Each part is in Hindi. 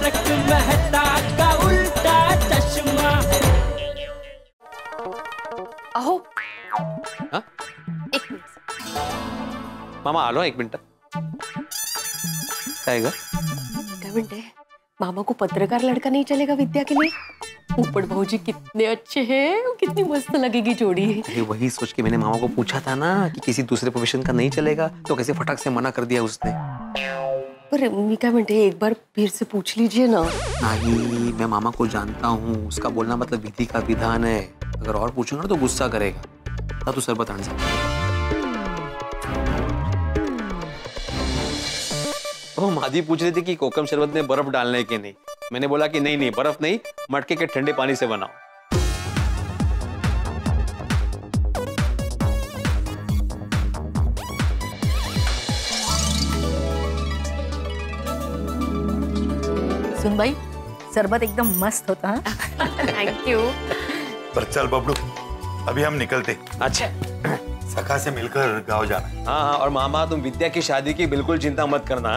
तारक मेहता का उल्टा चश्मा। अहो हा? एक मिनिट मामा आलो 1 मिनिट। काय ग? क्या म्हणते, मामा को पत्रकार लड़का नहीं चलेगा विद्या के लिए? पोपट भाऊजी कितने अच्छे हैं, कितनी मस्त लगेगी जोड़ी। अरे वही सोच के मैंने मामा को पूछा था ना कि किसी दूसरे प्रोफेशन का नहीं चलेगा, तो कैसे फटाक से मना कर दिया उसने। पर मी क्या म्हणते, एक बार फिर से पूछ लीजिए ना। नहीं, मैं मामा को जानता हूँ, उसका बोलना मतलब विधि का विधान है। अगर और पूछूंगा तो गुस्सा करेगा। ना तू सरबत आने सकता। वो मादी पूछ रही थी कि कोकम शरबत में बर्फ डालने की नहीं। मैंने बोला कि नहीं नहीं, बर्फ नहीं, मटके के ठंडे पानी से बनाओ। सुन भाई, शरबत एकदम मस्त होता है। Thank you. पर चल बबलू, अभी हम निकलते। अच्छा। सखा से मिलकर गाँव जाना है। हाँ हाँ, और मामा तुम विद्या की शादी की बिल्कुल चिंता मत करना।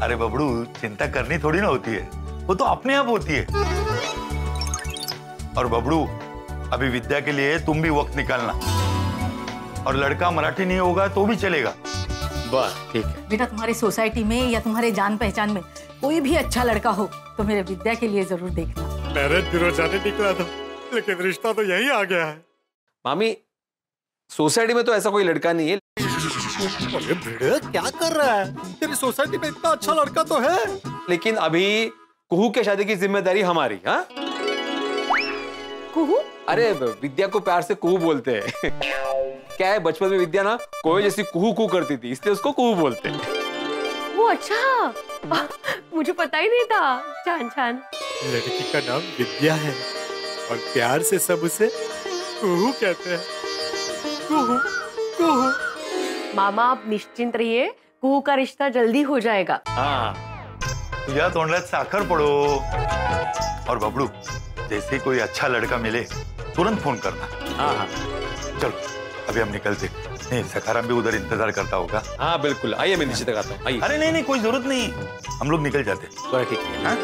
अरे बबलू, चिंता करनी थोड़ी ना होती है, वो तो अपने आप होती है। और बबलू, अभी विद्या के लिए तुम भी वक्त निकालना। और लड़का मराठी नहीं होगा तो भी चलेगा। बस ठीक है। बेटा, तुम्हारी सोसाइटी में या तुम्हारे जान पहचान में कोई भी अच्छा लड़का हो तो मेरे विद्या के लिए जरूर देखना। मैरिज ब्यूरो जाने निकला था, लेकिन रिश्ता तो यही आ गया है। मामी, सोसाइटी में तो ऐसा कोई लड़का नहीं है। अरे भिड़े, क्या कर रहा है? तेरी सोसाइटी में इतना अच्छा लड़का तो है। लेकिन अभी कुहू के शादी की जिम्मेदारी हमारी। हाँ, कुहू? अरे विद्या को प्यार से कुहू बोलते हैं। क्या है, बचपन में विद्या ना कोई जैसी कुहू कुहू करती थी, इसलिए उसको कुहू बोलते हैं। वो अच्छा, मुझे पता ही नहीं था। छान छान। लड़की का नाम विद्या है और प्यार से सब उसे कुहू कहते हैं। कुहू कुहू। मामा आप निश्चिंत रहिए, कुहू का रिश्ता जल्दी हो जाएगा। हाँ, तुझ्या तोंडात साखर पड़ो। और बबलू, जैसे कोई अच्छा लड़का मिले तुरंत फोन करना। हाँ हाँ, चलो अभी हम निकलते। नहीं, सखाराम भी उधर इंतजार करता होगा। हाँ बिल्कुल, आइए मैं नीचे तक आता हूँ। आइए। अरे नहीं नहीं, कोई जरूरत नहीं, हम लोग निकल जाते। बड़ा ठीक है। हाँ?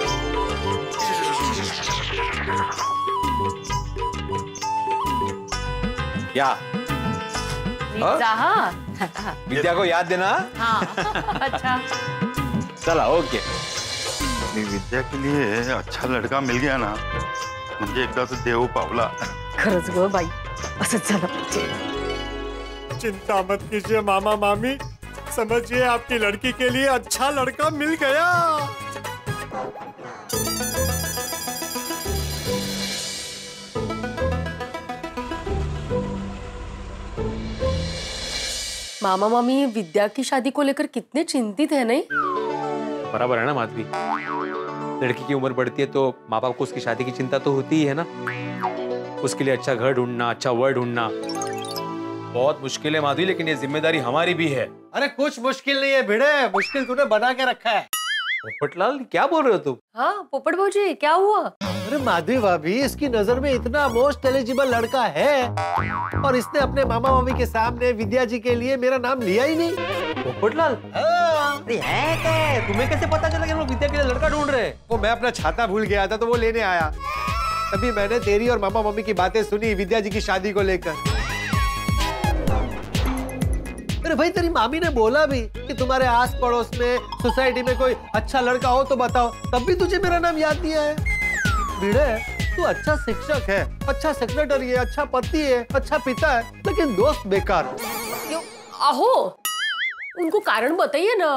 क्या हाँ? विद्या को याद देना। हाँ। अच्छा। चला, ओके। विद्या के लिए अच्छा लड़का मिल गया ना, म्हणजे एकदा तो देव पावला। खरंच ग बाई, असंच झालं पाहिजे। चिंता मत कीजिए मामा मामी, समझिए आपकी लड़की के लिए अच्छा लड़का मिल गया। मामा मामी विद्या की शादी को लेकर कितने चिंतित है, नहीं? बराबर है ना माधवी, लड़की की उम्र बढ़ती है तो माँ बाप को उसकी शादी की चिंता तो होती ही है ना। उसके लिए अच्छा घर ढूंढना, अच्छा वर्ड ढूंढना बहुत मुश्किल है माधवी, लेकिन ये जिम्मेदारी हमारी भी है। अरे कुछ मुश्किल नहीं है भिड़े, मुश्किल तूने बना के रखा है। पोपटलाल, क्या बोल रहे हो तुम? हाँ पोपट भाऊजी, क्या हुआ? अरे माधवी भाभी, इसकी नजर में इतना मोस्ट एलिजिबल लड़का है और इसने अपने मामा मामी के सामने विद्या जी के लिए मेरा नाम लिया ही नहीं। पोपटलाल, अरे है क्या? तुम्हें कैसे पता चला कि हम लोग विद्या के लिए लड़का ढूंढ रहे हैं? वो मैं अपना छाता भूल गया था तो वो लेने आया, तभी मैंने तेरी और मामा मम्मी की बातें सुनी विद्या जी की शादी को लेकर। अरे भाई, तेरी मामी ने बोला भी कि तुम्हारे आस पड़ोस में सोसाइटी में कोई अच्छा लड़का हो तो बताओ, तब भी तुझे मेरा नाम याद दिया है। भिड़े, तू अच्छा शिक्षक है, अच्छा सेक्रेटरी है, अच्छा पति है, अच्छा पिता है, लेकिन दोस्त बेकार। क्यों? आहो, उनको कारण बताइए ना।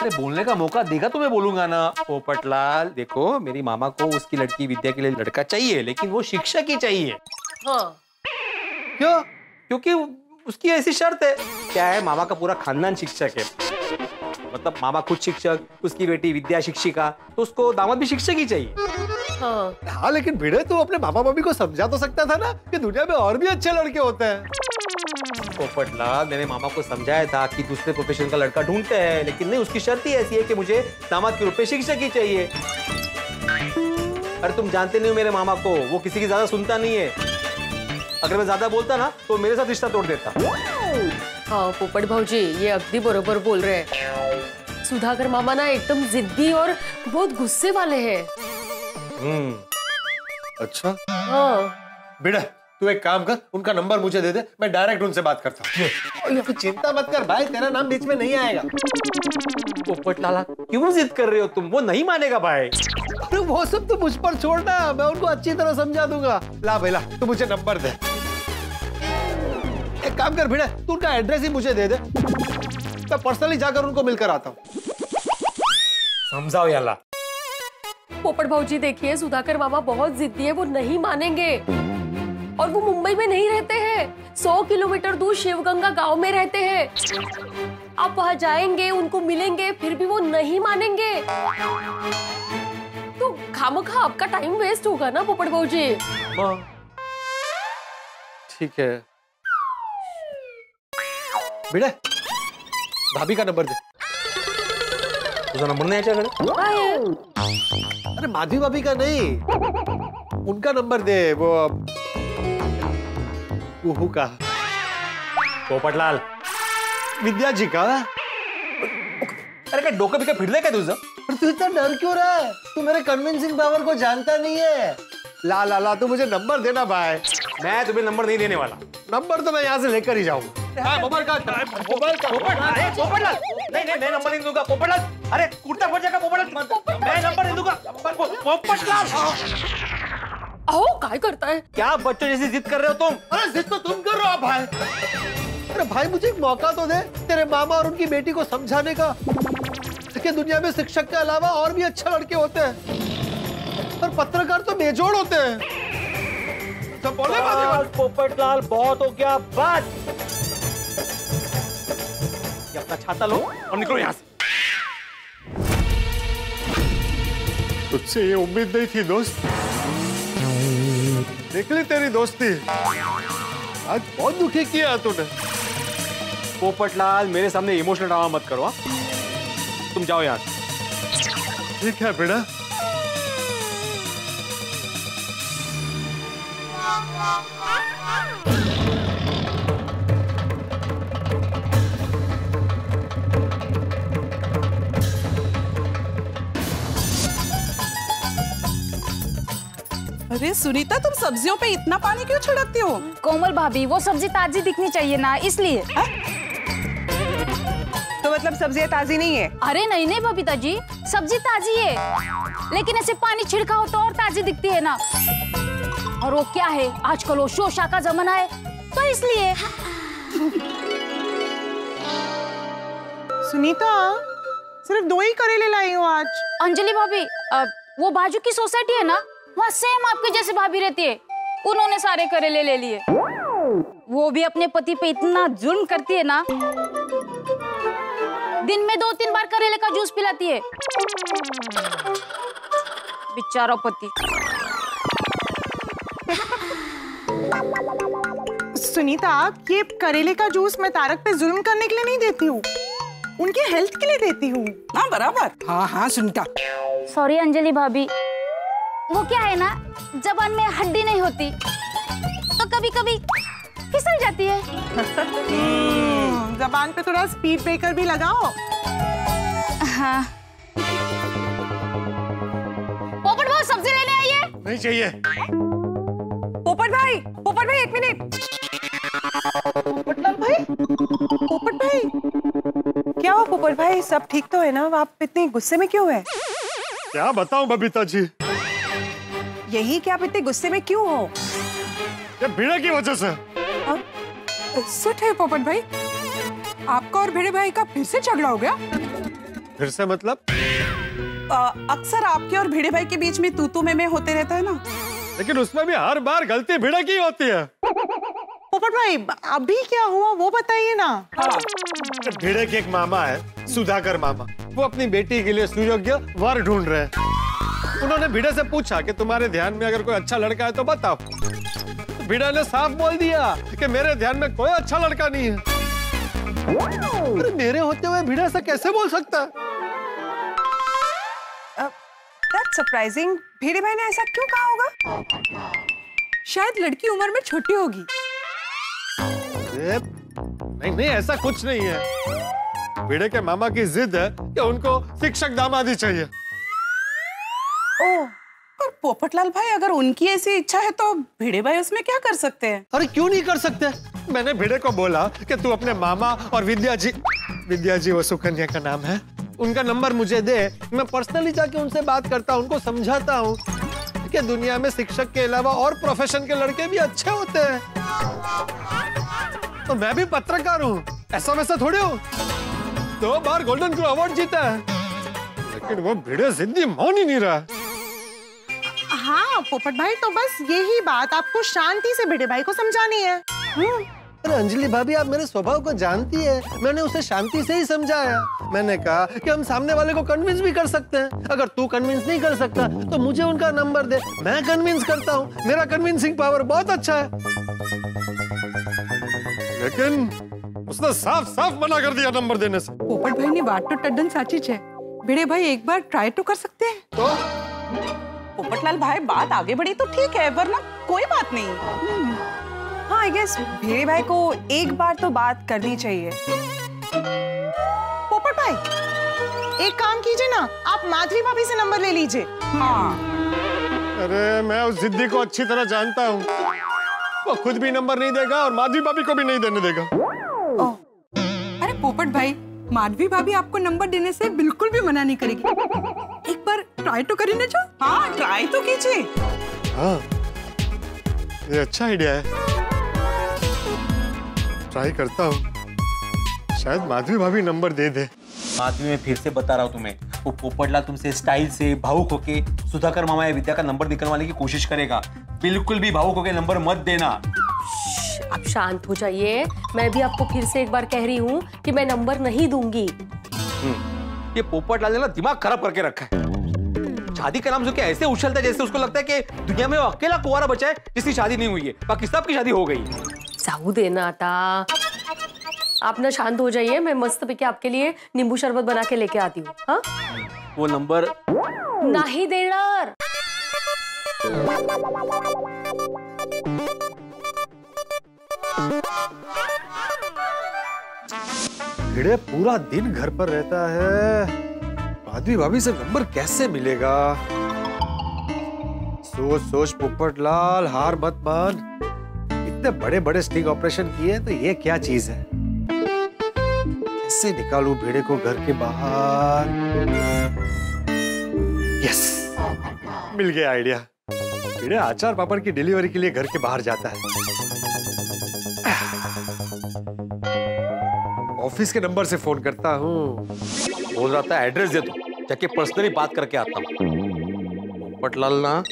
अरे बोलने का मौका देगा तो मैं बोलूंगा ना। पोपटलाल देखो, मेरी मामा को उसकी लड़की विद्या के लिए लड़का चाहिए, लेकिन वो शिक्षक ही चाहिए। हाँ। क्यों? क्योंकि उसकी ऐसी शर्त है। क्या है, मामा का पूरा खानदान शिक्षक है, मतलब मामा खुद शिक्षक, उसकी बेटी विद्या शिक्षिका, तो उसको दामाद भी शिक्षक ही चाहिए। हाँ, लेकिन भिड़े तू अपने मामा मम्मी को समझा तो सकता था ना कि दुनिया में और भी अच्छे लड़के होते हैं। पोपटलाल, मैंने मामा को समझाया था कि दूसरे प्रोफेशन का लड़का ढूंढते हैं, लेकिन नहीं, उसकी शर्त ही ऐसी है कि मुझे दामाद के रूप में शिक्षक ही चाहिए। अरे तुम जानते नहीं हो मेरे मामा को, वो किसी की ज्यादा सुनता नहीं है। अगर मैं ज्यादा बोलता ना तो मेरे साथ रिश्ता तोड़ देता। हाँ पोपट भाऊजी, ये अगदी बरोबर बोल रहे हैं। सुधाकर मामा ना एकदम जिद्दी और बहुत गुस्से वाले हैं। अच्छा हाँ। बेटा तू एक काम कर, उनका नंबर मुझे दे दे, मैं डायरेक्ट उनसे बात करता हूँ। तू चिंता मत कर भाई, तेरा नाम बीच में नहीं आएगा। पोपट लाला क्यों जिद कर रहे हो तुम? वो नहीं मानेगा भाई। अरे वो सब तो मुझ पर छोड़ना, मैं उनको अच्छी तरह समझा दूंगा। ला भाई ला, तू मुझे नंबर दे। एक काम कर बेटा, तू उनका एड्रेस ही मुझे दे दे, मैं पर्सनली जाकर उनको मिलकर आता हूँ। समझाओ याला। पोपट भाऊजी देखिए, सुधाकर मामा बहुत जिद्दी है, वो नहीं मानेंगे। और वो मुंबई में नहीं रहते हैं, 100 किलोमीटर दूर शिवगंगा गांव में रहते हैं। आप वहां जाएंगे, उनको मिलेंगे, फिर भी वो नहीं मानेंगे। तो खामखा आपका टाइम वेस्ट होगा ना पोपट भाऊजी। ठीक है बेटा, भाभी का नंबर दे। उसका नंबर नहीं आया करे? अरे माधवी भाभी का नहीं, उनका नंबर दे, वो कुहू का। पोपटलाल, विद्या जी का। अरे क्या डोका बिका फिर का तुझं? पर तू इतना डर क्यों रहा है? तू मेरे कन्विंसिंग पावर को जानता नहीं है। ला ला ला, तू मुझे नंबर देना भाई। मैं तुम्हें नंबर नहीं देने वाला। नंबर तो मैं यहाँ से लेकर ही जाऊंगा। मोबाइल का पोपटलाल, नहीं नहीं मैं नंबर नहीं दूंगा पोपटलाल। अरे कुर्ता फट जाएगा पोपटलाल, मैं नंबर नहीं दूंगा पोपटलाल। आओ काय करता है? क्या बच्चों जैसी जिद कर रहे हो तुम? अरे जिद तो तुम कर रहे हो भाई। अरे भाई मुझे एक मौका तो दे, तेरे मामा और उनकी बेटी को समझाने का कि दुनिया में शिक्षक के अलावा और भी अच्छे लड़के होते हैं, और पत्रकार तो बेजोड़ होते हैं। तो बोले पोपटलाल बहुत हो गया, बस। ये अपना छाता लो और निकलो यहाँ से। तुझसे ये उम्मीद नहीं थी दोस्त, निकली तेरी दोस्ती। आज बहुत दुखी किया तूने। पोपटलाल मेरे सामने इमोशनल ड्रामा मत करो। तुम जाओ यहाँ से। ठीक है बेटा। अरे सुनीता, तुम सब्जियों पे इतना पानी क्यों छिड़कती हो? कोमल भाभी, वो सब्जी ताजी दिखनी चाहिए ना, इसलिए। तो मतलब सब्जियां ताजी नहीं है? अरे नहीं नहीं बबीता जी, सब्जी ताजी है, लेकिन ऐसे पानी छिड़का हो तो और ताजी दिखती है ना। और वो क्या है, आजकल वो शोशा का जमाना है, तो इसलिए। सुनीता, सिर्फ 2 ही करेले लाई हो आज। अंजलि भाभी, वो बाजू की सोसाइटी है ना, वहाँ सेम आपके जैसे भाभी रहती है, उन्होंने सारे करेले ले लिए। वो भी अपने पति पे इतना जुल्म करती है ना, दिन में 2-3 बार करेले का जूस पिलाती है। बेचारा पति। सुनीता, ये करेले का जूस मैं तारक पे जुल्म करने के लिए नहीं देती हूँ, उनकी हेल्थ के लिए देती हूँ। हाँ बराबर। हाँ हाँ सुनीता। सॉरी अंजलि भाभी, वो क्या है ना, जबान में हड्डी नहीं होती तो कभी कभी फिसल जाती है। जबान पे थोड़ा स्पीड ब्रेकर भी लगाओ। हाँ। पोपट भाई सब्जी लेने आइए। नहीं चाहिए। पोपट भाई, पोपट भाई 1 मिनट। पोपटलाल भाई, पोपट भाई, क्या हुआ पोपट भाई? सब ठीक तो है ना? आप इतने गुस्से में क्यों है? क्या बताऊं बबीता जी, यही कि आप इतने गुस्से में क्यों हो? ये भिड़े की वजह से। सच है पोपट भाई, आपका और भिड़े भाई का फिर से झगड़ा हो गया? फिर से मतलब? अक्सर आपके और भिड़े भाई के बीच में तू में होते रहता है ना। लेकिन उसमें भी हर बार गलती भिड़े की होती है। पोपट भाई, अभी क्या हुआ वो बताइए ना। भिड़े के एक मामा है, सुधाकर मामा, वो अपनी बेटी के लिए सुयोग्य वर ढूंढ रहे हैं। उन्होंने भिड़े से पूछा कि तुम्हारे ध्यान में अगर कोई अच्छा लड़का है तो बताओ। भिड़े ने साफ बोल दिया कि मेरे ध्यान में कोई अच्छा लड़का नहीं है। अरे मेरे होते हुए भिड़े से कैसे बोल सकता है? That's surprising. भिड़े भाई ने ऐसा क्यों कहा होगा? शायद लड़की उम्र में छोटी होगी। नहीं नहीं, ऐसा कुछ नहीं है। भिड़े के मामा की जिद है कि उनको शिक्षक दामादी चाहिए। ओह, पर पोपटलाल भाई अगर उनकी ऐसी इच्छा है तो भिड़े भाई उसमें क्या कर सकते हैं? अरे क्यों नहीं कर सकते? मैंने भिड़े को बोला कि तू अपने मामा और विद्या जी वो सुकन्या का नाम है, उनका नंबर मुझे दे, मैं पर्सनली जाके उनसे बात करता हूँ, उनको समझाता हूँ कि दुनिया में शिक्षक के अलावा और प्रोफेशन के लड़के भी अच्छे होते हैं। तो मैं भी पत्रकार हूँ, ऐसा वैसा थोड़े हूँ। 2 बार गोल्डन ग्लोब अवार्ड जीता है, लेकिन वो भिड़े जिंदगी मान ही नहीं रहा। हाँ पोपट भाई, तो बस यही बात आपको शांति से भिड़े भाई को समझानी है। अरे अंजलि भाभी, आप मेरे स्वभाव को जानती है, मैंने उसे शांति से ही समझाया। मैंने कहा कि हम सामने वाले को कन्विंस भी कर सकते हैं, अगर तू कन्विंस नहीं कर सकता तो मुझे उनका नंबर दे, मैं कन्विंस करता हूँ, मेरा कन्विंसिंग पावर बहुत अच्छा है। लेकिन उसने साफ साफ मना कर दिया नंबर देने से। पोपट भाई ने बात तो टड्डन साची है, भिड़े भाई एक बार ट्राई तो कर सकते हैं। तो पोपटलाल भाई बात आगे बढ़ी तो ठीक है, वरना कोई बात नहीं। हाँ आई गेस भिड़े भाई को एक बार तो बात करनी चाहिए। पोपट भाई एक काम कीजिए ना, आप माधवी भाभी से नंबर ले लीजिए। हाँ। अरे मैं उस जिद्दी को अच्छी तरह जानता हूँ, वो खुद भी नंबर नहीं देगा और माधवी भाभी को भी नहीं देने देगा। अरे पोपट भाई, माधवी भाभी आपको नंबर देने से बिल्कुल भी मना नहीं करेगी। एक बार ट्राई तो करिए ना। जो हाँ ट्राई तो कीजिए। हाँ ये अच्छा आइडिया है, ट्राई करता हूँ, शायद माधवी भाभी नंबर दे दे। माधवी, मैं फिर से बता रहा हूँ तुम्हें, वो पोपटलाल तुमसे स्टाइल से भावुक होके सुधाकर मामा या विद्या का नंबर निकलवाने की कोशिश करेगा। बिल्कुल भी भावुक होके नंबर मत देना। आप शांत हो जाइए, मैं भी आपको फिर से एक बार कह रही हूँ कि मैं नंबर नहीं दूंगी। ये पोपटलाल ने ना दिमाग खराब करके रखा है। शादी का नाम सुन के ऐसे उछलता है जैसे उसको लगता है कि दुनिया में वो अकेला कुंवारा बचा है जिसकी शादी नहीं हुई है, बाकी सबकी शादी हो गई। साहू देना था। आप ना शांत हो जाइए, मैं मस्त पे आपके लिए नींबू शरबत बना के लेके आती हूँ। हाँ वो नंबर नहीं देना। भिड़े पूरा दिन घर पर रहता है, माधवी भाभी से नंबर कैसे मिलेगा? सोच सोच पोपटलाल, हार मत मान। इतने बड़े बड़े स्टिंग ऑपरेशन किए तो ये क्या चीज है? कैसे निकालूं भिड़े को घर के बाहर? यस, मिल गया आइडिया। भिड़े अचार पापड़ की डिलीवरी के लिए घर के बाहर जाता है। ऑफिस के नंबर से फोन करता हूँ। बोल रहा था एड्रेस दे दो, जाके पर्सनली बात करके आता हूँ। पोपटलाल ना,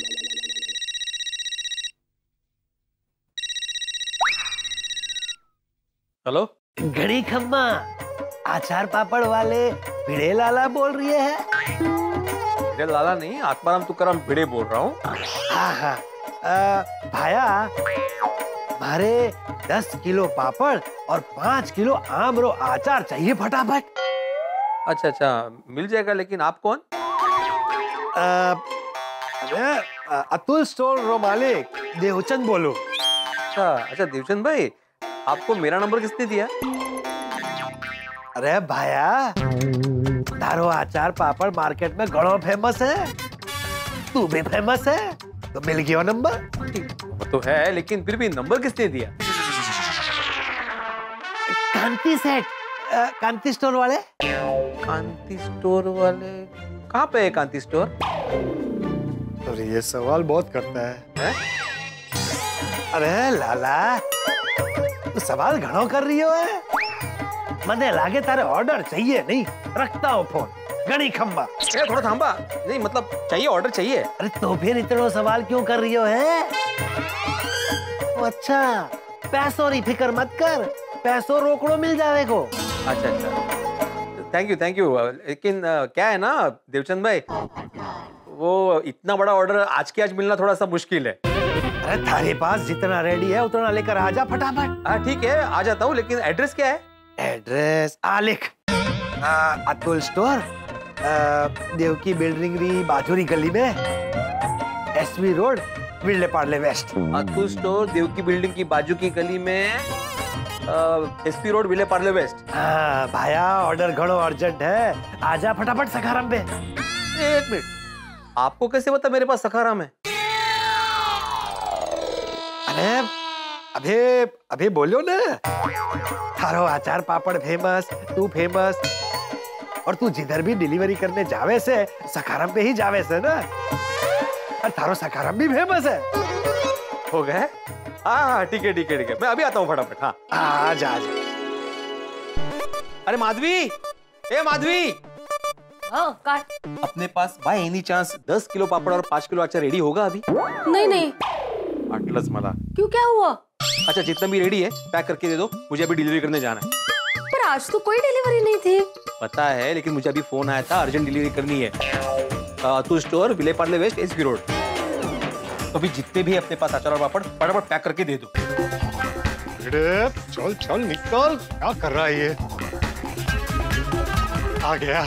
हेलो घड़ी खम्मा, आचार पापड़ वाले भिड़े लाला बोल रही है? भिड़े लाला नहीं, आत्माराम तुकाराम भिड़े बोल रहा हूँ। हाँ, भाया हमारे 10 किलो पापड़ और 5 किलो आमरो आचार चाहिए फटाफट। अच्छा अच्छा, मिल जाएगा, लेकिन आप कौन? अतुल स्टोर रो मालिक देवचंद बोलो। अच्छा देवचंद भाई, आपको मेरा नंबर किसने दिया? अरे भाया, तारो आचार पापड़ मार्केट में घणो फेमस है, तू भी फेमस है, तो मिल गया नंबर। वो तो है, लेकिन फिर भी नंबर किसने दिया? कांति सेठ, कांति स्टोर वाले। कांति स्टोर वाले कहाँ पे है? कांति स्टोर? अरे ये सवाल बहुत करता है? अरे लाला, तू सवाल घणो कर रही हो है? मने लागे तारे ऑर्डर चाहिए नहीं, रखता हूँ फोन। घड़ी खम्बा, थोड़ा थांबा, नहीं मतलब चाहिए, ऑर्डर चाहिए। अरे तो फिर इतना सवाल क्यों कर रही हो है? अच्छा, पैसों की फिक्र मत कर, पैसों रोकड़ो मिल जावे को। अच्छा अच्छा, थैंक यू। लेकिन क्या है ना देवचंद भाई, वो इतना बड़ा ऑर्डर आज के आज मिलना थोड़ा सा मुश्किल है। अरे थारे पास जितना रेडी है उतना लेकर आ जा फटाफट। हाँ ठीक है, आ जाता हूँ, लेकिन एड्रेस क्या है? एड्रेस लिख, अतुल स्टोर, देवकी बिल्डिंग री बाजूरी गली में, SV road, Vile Parle west. Atul store Devki building की बाजू की गली में, SP road Vile Parle west. हाँ भाया, ऑर्डर घड़ो अर्जेंट है, आजा फटाफट सखाराम पे। एक मिनट, आपको कैसे पता मेरे पास सखाराम है? अरे अभी अभी बोलो ना, थारो अचार पापड़ फेमस, तू फेमस, और तू जिधर भी डिलीवरी करने जावे से सखाराम पे ही जावे से ना, और थारो सखाराम भी फेमस है। हो गए? हाँ ठीक है ठीक है ठीक है, मैं अभी आता हूँ फटाफट। हाँ आजा आजा। अरे माधवी, ए माधवी, हाँ का? अपने पास बाय एनी चांस 10 किलो पापड़ और 5 किलो अचार रेडी होगा अभी? नहीं नहीं। अटलस मला। क्यों, क्या हुआ? अच्छा जितना भी रेडी है पैक करके दे दो, मुझे अभी डिलीवरी करने जाना है। पर आज तो कोई डिलीवरी नहीं थी। पता है, लेकिन मुझे अभी फोन आया था, अर्जेंट डिलीवरी करनी है। तू स्टोर विले पार्ले वेस्ट एसपी रोड। तो अभी जितने भी अपने पास अचार और पापड़ फटाफट पैक करके दे दो। चल चल निकल, क्या कर रहा है ये? आ गया।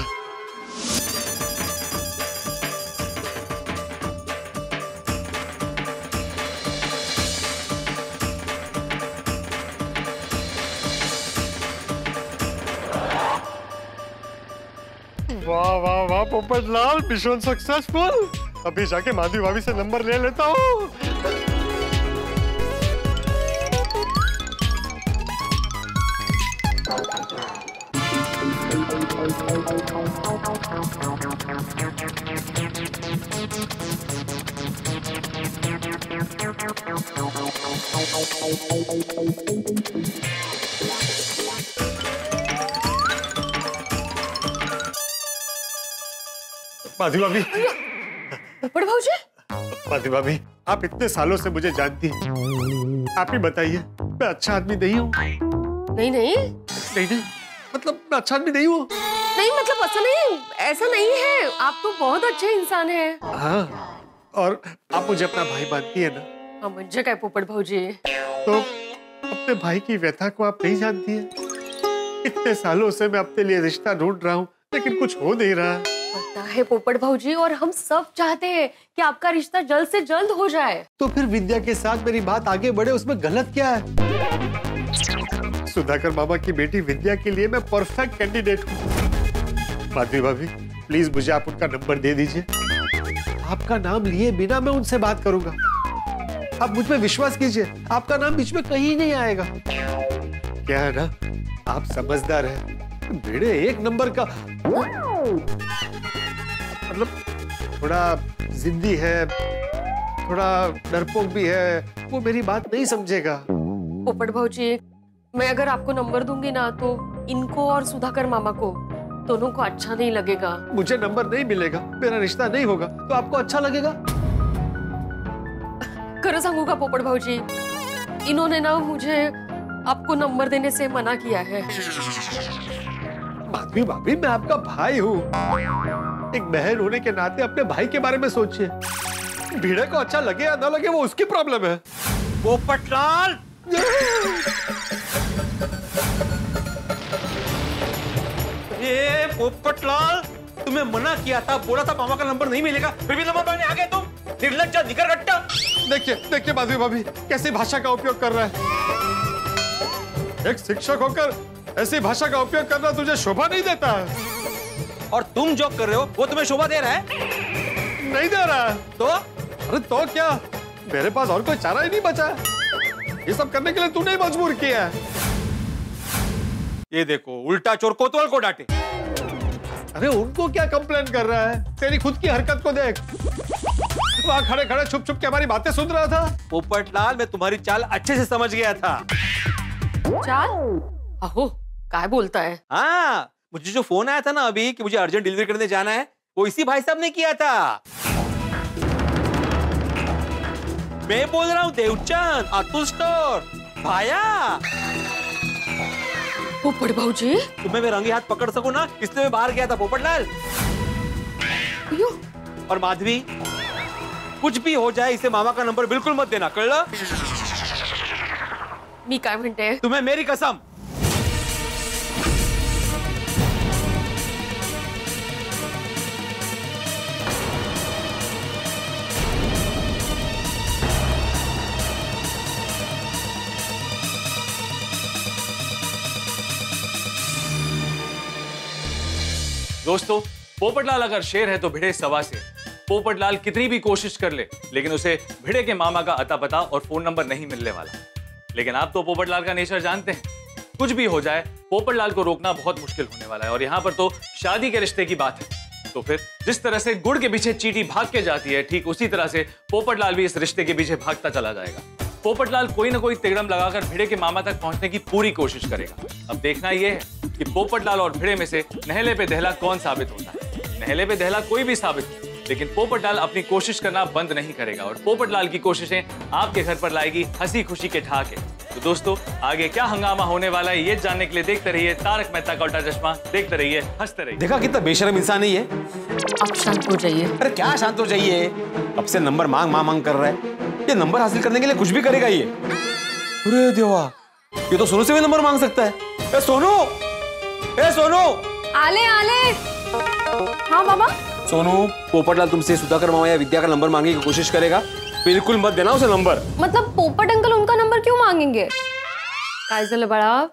वाह वाह वाह पोपटलाल, मिशन सक्सेसफुल। अभी जाके माधवी भाभी से नंबर ले लेता हूँ। माधवी भाभी, पोपट भाऊजी, माधवी भाभी, आप इतने सालों से मुझे जानती हैं, आप ही बताइए, मैं अच्छा आदमी नहीं हूँ? नहीं नहीं नहीं नहीं, मतलब मैं अच्छा आदमी नहीं हूँ? नहीं, मतलब ऐसा नहीं है, आप तो बहुत अच्छे इंसान हैं। हाँ, और आप मुझे अपना भाई मानती है ना? हाँ, मुझे क्या पोपट भाऊजी। तो अपने भाई की व्यथा को आप नहीं जानती है? इतने सालों से मैं अपने लिए रिश्ता ढूंढ रहा हूँ, लेकिन कुछ हो नहीं रहा। पता है पोपट भाऊजी, और हम सब चाहते हैं कि आपका रिश्ता जल्द से जल्द हो जाए। तो फिर विद्या के साथ मेरी बात आगे बढ़े, उसमें गलत क्या है? सुधाकर मामा की बेटी विद्या के लिए मैं परफेक्ट कैंडिडेट हूँ। माधवी भाभी, प्लीज मुझे आप उनका नंबर दे दीजिए। आपका नाम लिए बिना मैं उनसे बात करूंगा। आप मुझ पे विश्वास कीजिए, आपका नाम बीच में कहीं नहीं आएगा। क्या है ना, आप समझदार हैं, बेड़े एक नंबर का, मतलब थोड़ा जिद्दी है, थोड़ा डरपोक भी है, वो मेरी बात नहीं समझेगा। पोपट भाऊजी, मैं अगर आपको नंबर दूंगी ना, तो इनको और सुधाकर मामा को दोनों को अच्छा नहीं लगेगा। मुझे नंबर नहीं मिलेगा, मेरा रिश्ता नहीं होगा, तो आपको अच्छा लगेगा? खरं सांगू का पोपट भाऊजी, इन्होंने ना मुझे आपको नंबर देने से मना किया है। माधवी भाभी, मैं आपका भाई हूँ, एक बहन होने के नाते अपने भाई के बारे में सोचिए। भीड़े को अच्छा लगे या ना लगे, वो उसकी प्रॉब्लम है। पोपटलाल, ये पोपटलाल, तुम्हें मना किया था, बोला था मामा का नंबर नहीं मिलेगा, फिर भी नंबर मांगने आ गए तुम, निर्लज्ज निकरगट्टा। देखिए देखिए माधवी भाभी, कैसी भाषा का उपयोग कर रहा है। एक शिक्षक होकर ऐसी भाषा का उपयोग करना तुझे शोभा नहीं देता है। और तुम जो कर रहे हो वो तुम्हें शोभा दे रहा है? नहीं दे रहा है। तो अरे तो क्या, मेरे पास और कोई चारा ही नहीं बचा। ये सब करने के लिए तूने ही मजबूर किया है। ये देखो, उल्टा चोर कोतवाल को डांटे। अरे उनको क्या कंप्लेन कर रहा है, तेरी खुद की हरकत को देख। वहां खड़े खड़े छुप छुप के हमारी बातें सुन रहा था। पोपटलाल, मैं तुम्हारी चाल अच्छे से समझ गया था। चाल? अहो, क्या बोलता है? हाँ, मुझे जो फोन आया था ना अभी कि मुझे अर्जेंट डिलीवरी करने जाना है, वो इसी भाई साहब ने किया था। मैं बोल रहा हूँ देवचंद, अतुल स्टोर, भाया। पोपट भाऊजी, तुम्हें मैं रंगे हाथ पकड़ सकूं ना, इसलिए मैं बाहर गया था पोपटलाल। और माधवी, कुछ भी हो जाए इसे मामा का नंबर बिल्कुल मत देना, कळलं? मी काय म्हणते? तुम्हें मेरी कसम। दोस्तों, पोपटलाल अगर शेर है तो भिड़े सवा से। पोपटलाल कितनी भी कोशिश कर ले, लेकिन उसे भिड़े के मामा का अता पता और फोन नंबर नहीं मिलने वाला। लेकिन आप तो पोपटलाल का नेचर जानते हैं, कुछ भी हो जाए पोपटलाल को रोकना बहुत मुश्किल होने वाला है। और यहाँ पर तो शादी के रिश्ते की बात है, तो फिर जिस तरह से गुड़ के पीछे चींटी भाग के जाती है, ठीक उसी तरह से पोपटलाल भी इस रिश्ते के पीछे भागता चला जाएगा। पोपटलाल कोई ना कोई तिगड़म लगाकर भिड़े के मामा तक पहुंचने की पूरी कोशिश करेगा। अब देखना यह है कि पोपटलाल और भिड़े में से नहले पे दहला कौन साबित होता है। नहले पे दहला कोई भी साबित हो, लेकिन पोपटलाल अपनी कोशिश करना बंद नहीं करेगा और पोपटलाल की कोशिशें आपके घर पर लाएगी हंसी खुशी के ठहाके। तो दोस्तों, आगे क्या हंगामा होने वाला है ये जानने के लिए देखते रहिए तारक मेहता का उल्टा चश्मा। देखते रहिए, हंसते रहिए। देखा कितना बेशर्म इंसान है ये। अब शांत हो जाइए। अरे क्या शांत हो जाइए, अब से नंबर मांग कर रहा है। ये नंबर हासिल करने के लिए कुछ भी करेगा ये। अरे देवा, ये तो सोनू से भी नंबर मांग सकता है। ए सोनू, ए सोनू। आले आले। हाँ बाबा। सोनू, पोपटलाल तुमसे सुधाकर मामा या विद्या का नंबर मांगने की कोशिश करेगा, बिल्कुल मत देना उसे नंबर। मतलब पोपट अंकल उनका नंबर क्यों मांगेंगे? काय झालं बड़ा?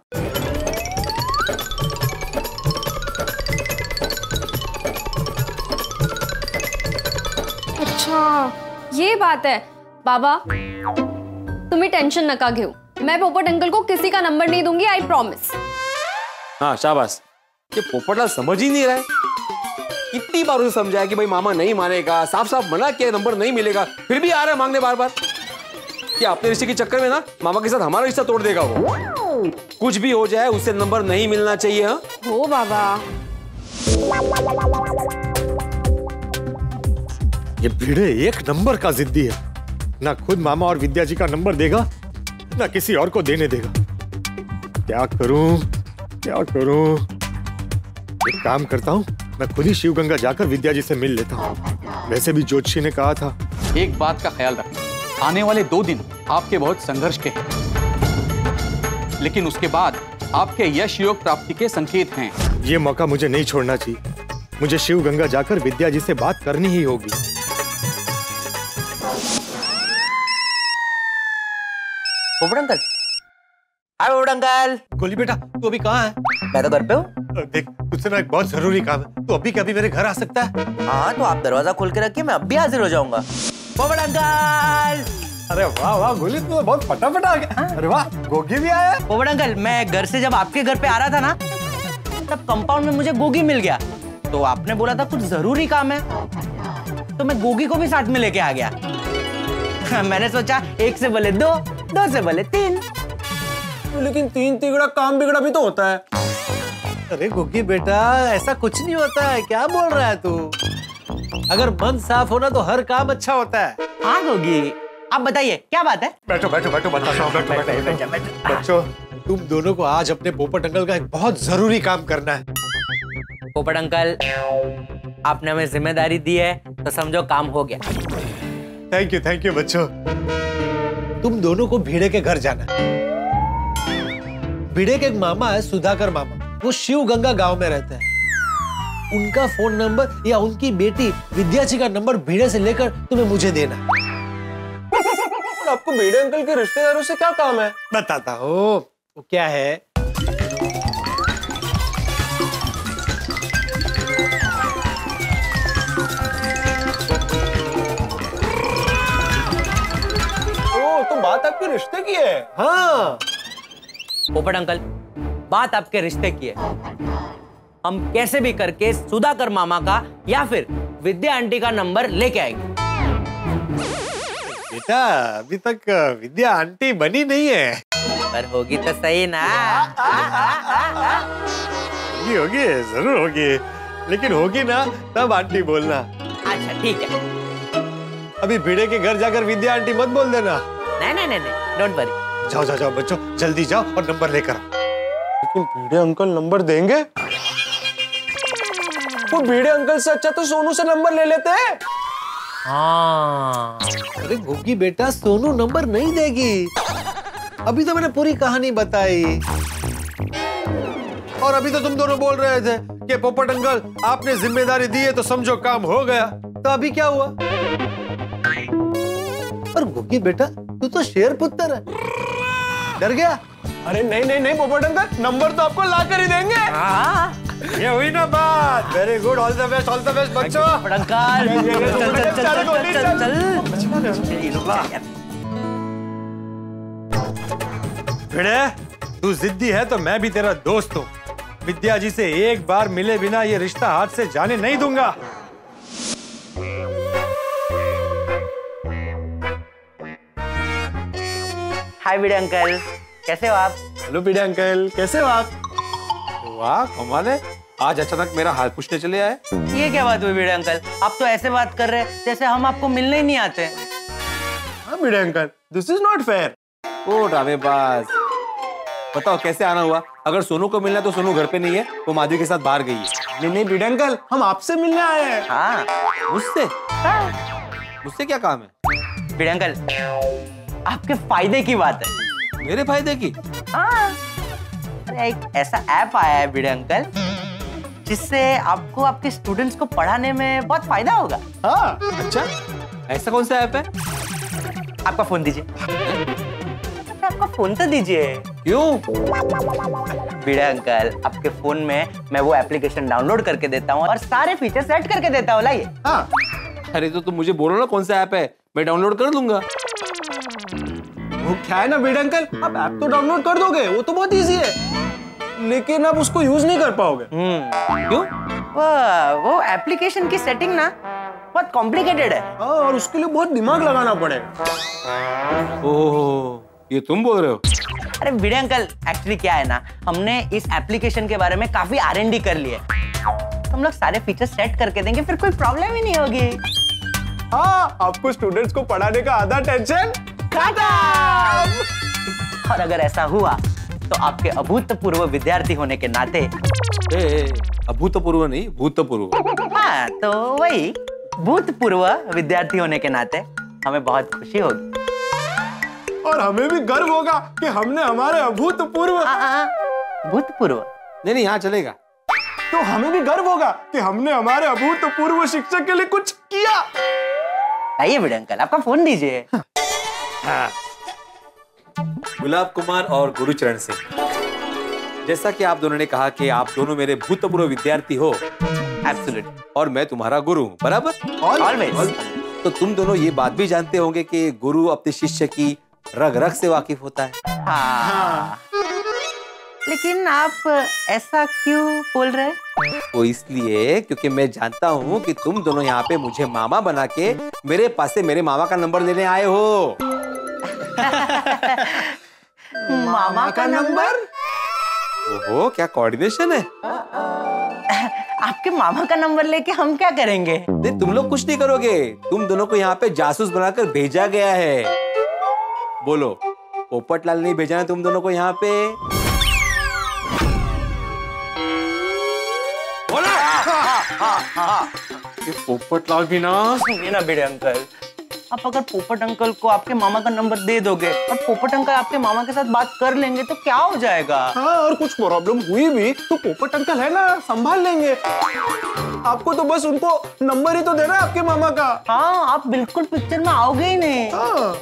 अच्छा ये बात है बाबा, तुम्ही टेंशन नका घेऊ, मैं पोपट अंकल को किसी का नंबर नहीं दूंगी, आई प्रॉमिस। हाँ शाबाश। ये पोपटलाल समझ ही नहीं रहा है। कितनी बार उसे समझाया कि भाई मामा नहीं मानेगा, साफ साफ मना किया नंबर नहीं मिलेगा, फिर भी आ रहा है मांगने बार बार। कि अपने रिश्ते के चक्कर में ना मामा के साथ हमारा रिश्ता तोड़ देगा वो। कुछ भी हो जाए उसे नंबर नहीं मिलना चाहिए। हाँ हो बाबा। ये भिड़े एक नंबर का जिद्दी है, ना खुद मामा और विद्या जी का नंबर देगा, ना किसी और को देने देगा। क्या करूं क्या करूं? एक काम करता हूं, मैं खुद ही शिवगंगा जाकर विद्या जी से मिल लेता हूं। वैसे भी ज्योतिषी ने कहा था। एक बात का ख्याल रखना, आने वाले 2 दिन आपके बहुत संघर्ष के हैं, लेकिन उसके बाद आपके यश योग प्राप्ति के संकेत हैं। ये मौका मुझे नहीं छोड़ना चाहिए। मुझे शिवगंगा जाकर विद्या जी से बात करनी ही होगी। पोपट अंकल, हाय पोपट अंकल। गोली बेटा, तू अभी कहाँ है? मैं तो घर पे हूँ। देख, तुझसे ना एक बहुत जरूरी काम है, तू अभी के अभी मेरे घर आ सकता है? हाँ तो आप दरवाजा खोल के रखिए, मैं अभी हाजिर हो जाऊंगा। पोपट अंकल। अरे वाह वाह गोली, तू तो बहुत फटाफट आ गया। अरे वाह, गोगी भी आया। पोपट अंकल, मैं घर से जब आपके घर पे आ रहा था ना, तब कंपाउंड में मुझे गोगी मिल गया। तो आपने बोला था कुछ जरूरी काम है, तो मैं गोगी को भी साथ में लेके आ गया। मैंने सोचा 1 से भले 2, 2 से भले 3। लेकिन 3 तिगड़ा काम बिगड़ा भी तो होता है। अरे गोगी बेटा, ऐसा कुछ नहीं होता है, क्या बोल रहा है तू? अगर मन साफ होना तो हर काम अच्छा होता है। हाँ गोगी, आप बताइए क्या बात है? बैठो बैठो बैठो, बताता हूँ। बैठो। बच्चों, तुम दोनों को आज अपने पोपट अंकल का एक बहुत जरूरी काम करना है। पोपट अंकल, आपने हमें जिम्मेदारी दी है तो समझो काम हो गया। थैंक यू बच्चों। तुम दोनों को भिड़े के घर जाना है। भिड़े के एक मामा है, सुधाकर मामा, वो शिवगंगा गांव में रहते हैं। उनका फोन नंबर या उनकी बेटी विद्या जी का नंबर भिड़े से लेकर तुम्हें मुझे देना है। आपको भिड़े अंकल के रिश्तेदारों से क्या काम है? बताता हूँ। वो क्या है, तो बात आपके रिश्ते की है। हाँ पोपट अंकल, बात आपके रिश्ते की है। हम कैसे भी करके सुधाकर मामा का या फिर विद्या आंटी का नंबर लेके आएंगे। बेटा, अभी तक विद्या आंटी बनी नहीं है, पर होगी तो सही ना। होगी जरूर होगी, लेकिन होगी ना तब आंटी बोलना। अच्छा ठीक है। अभी भिड़े के घर जाकर विद्या आंटी मत बोल देना। नहीं, डोंट वरी। जाओ बच्चों, जल्दी जाओ और नंबर लेकर आओ। लेकिन भिड़े अंकल नंबर देंगे? तो भिड़े अंकल से अच्छा तो सोनू से नंबर ले लेते हैं। हाँ। अरे गोगी बेटा, सोनू नंबर नहीं देगी। अभी तो मैंने पूरी कहानी बताई, और अभी तो तुम दोनों बोल रहे थे कि पोपट अंकल आपने जिम्मेदारी दी है तो समझो काम हो गया। तो अभी क्या हुआ? और गोगी बेटा, तू तो शेर पुत्र है, डर गया? अरे नहीं पोपट अंकल, नंबर तो आपको ला कर ही देंगे। ये हुई ना बात। Very good, all the best बच्चों। अंकल भिड़े, तू जिद्दी है तो मैं भी तेरा दोस्त हूँ। विद्या जी से एक बार मिले बिना ये रिश्ता हाथ से जाने नहीं दूंगा। हाय भिड़े अंकल, कैसे हो आप? हेलो भिड़े अंकल, कैसे हो आप? वाह कमाल है, आज अचानक मेरा हाल पूछने चले आए। ये क्या बात हुई भिड़े अंकल? आप तो ऐसे बात कर रहे हैं जैसे हम आपको मिलने ही नहीं आते। हाँ Bhide uncle, this is not fair. ओ ड्रामेबाज, बताओ कैसे आना हुआ? अगर सोनू को मिलना है तो सोनू घर पे नहीं है, वो माधवी के साथ बाहर गई है। नहीं भिड़े अंकल, हम आपसे मिलने आए हैं। हाँ मुझसे? मुझसे क्या काम है? भिड़े अंकल, आपके फायदे की बात है। मेरे फायदे की? हाँ, अरे एक ऐसा ऐप आया है भिड़े अंकल जिससे आपको आपके स्टूडेंट्स को पढ़ाने में बहुत फायदा होगा। हाँ अच्छा, ऐसा कौन सा ऐप है? आपका फोन दीजिए। आपका फोन तो दीजिए। क्यों? भिड़े अंकल, आपके फोन में मैं वो एप्लीकेशन डाउनलोड करके देता हूँ और सारे फीचर सेट करके देता हूँ। लाइए। हाँ, अरे तो तुम मुझे बोलो ना कौन सा ऐप है, मैं डाउनलोड कर दूंगा। वो क्या है ना भिड़े अंकल, आप ऐप तो डाउनलोड कर दोगे, वो तो बहुत इजी है, लेकिन आप उसको यूज नहीं कर पाओगे। क्यों? वो एप्लीकेशन की सेटिंग ना बहुत कॉम्प्लिकेटेड है। और उसके लिए बहुत दिमाग लगाना पड़ेगा। ओह, ये तुम बोल रहे हो? अरे भिड़े अंकल, एक्चुअली क्या है ना, हमने इस एप्लीकेशन के बारे में काफी R&D कर लिया है। हम लोग सारे फीचर सेट करके देंगे, फिर कोई प्रॉब्लम ही नहीं होगी। हाँ, आपको स्टूडेंट्स को पढ़ाने का आधा टेंशन खत्म। और अगर ऐसा हुआ तो आपके अभूतपूर्व विद्यार्थी होने के नाते अभूतपूर्व नहीं, भूतपूर्व। हाँ, तो वही भूतपूर्व विद्यार्थी होने के नाते हमें बहुत खुशी होगी और हमें भी गर्व होगा कि हमने हमारे अभूतपूर्व भूतपूर्व नहीं यहाँ चलेगा। तो हमें भी गर्व होगा कि हमने हमारे अभूतपूर्व शिक्षक के लिए कुछ किया। आइए भिड़े अंकल, आपका फोन दीजिए। हाँ। गुलाब कुमार और गुरुचरण सिंह, जैसा कि आप दोनों ने कहा कि आप दोनों मेरे भूतपूर्व विद्यार्थी हो। एब्सोल्युटली। और मैं तुम्हारा गुरु हूँ, बराबर? ऑलवेज। तो तुम दोनों ये बात भी जानते होंगे कि गुरु अपने शिष्य की रग रग से वाकिफ होता है। हाँ। लेकिन आप ऐसा क्यों बोल रहे हैं? वो इसलिए क्योंकि मैं जानता हूँ कि तुम दोनों यहाँ पे मुझे मामा बना के मेरे पास से मेरे मामा का नंबर लेने आए हो। मामा का नंबर? ओहो, क्या कोऑर्डिनेशन है। आपके मामा का नंबर लेके हम क्या करेंगे? नहीं, तुम लोग कुछ नहीं करोगे, तुम दोनों को यहाँ पे जासूस बनाकर भेजा गया है। बोलो, पोपटलाल नहीं भेजा है तुम दोनों को यहाँ पे? ये पोपटलाल भी ना। सुनिए ना भिड़े अंकल, आप अगर पोपट अंकल को आपके मामा का नंबर दे दोगे और पोपट अंकल आपके मामा के साथ बात कर लेंगे तो क्या हो जाएगा? हाँ, और कुछ प्रॉब्लम हुई भी तो पोपट अंकल है ना, संभाल लेंगे। आपको तो बस उनको नंबर ही तो देना है आपके मामा का। हाँ, आप बिल्कुल पिक्चर में आओगे ही नहीं। हाँ।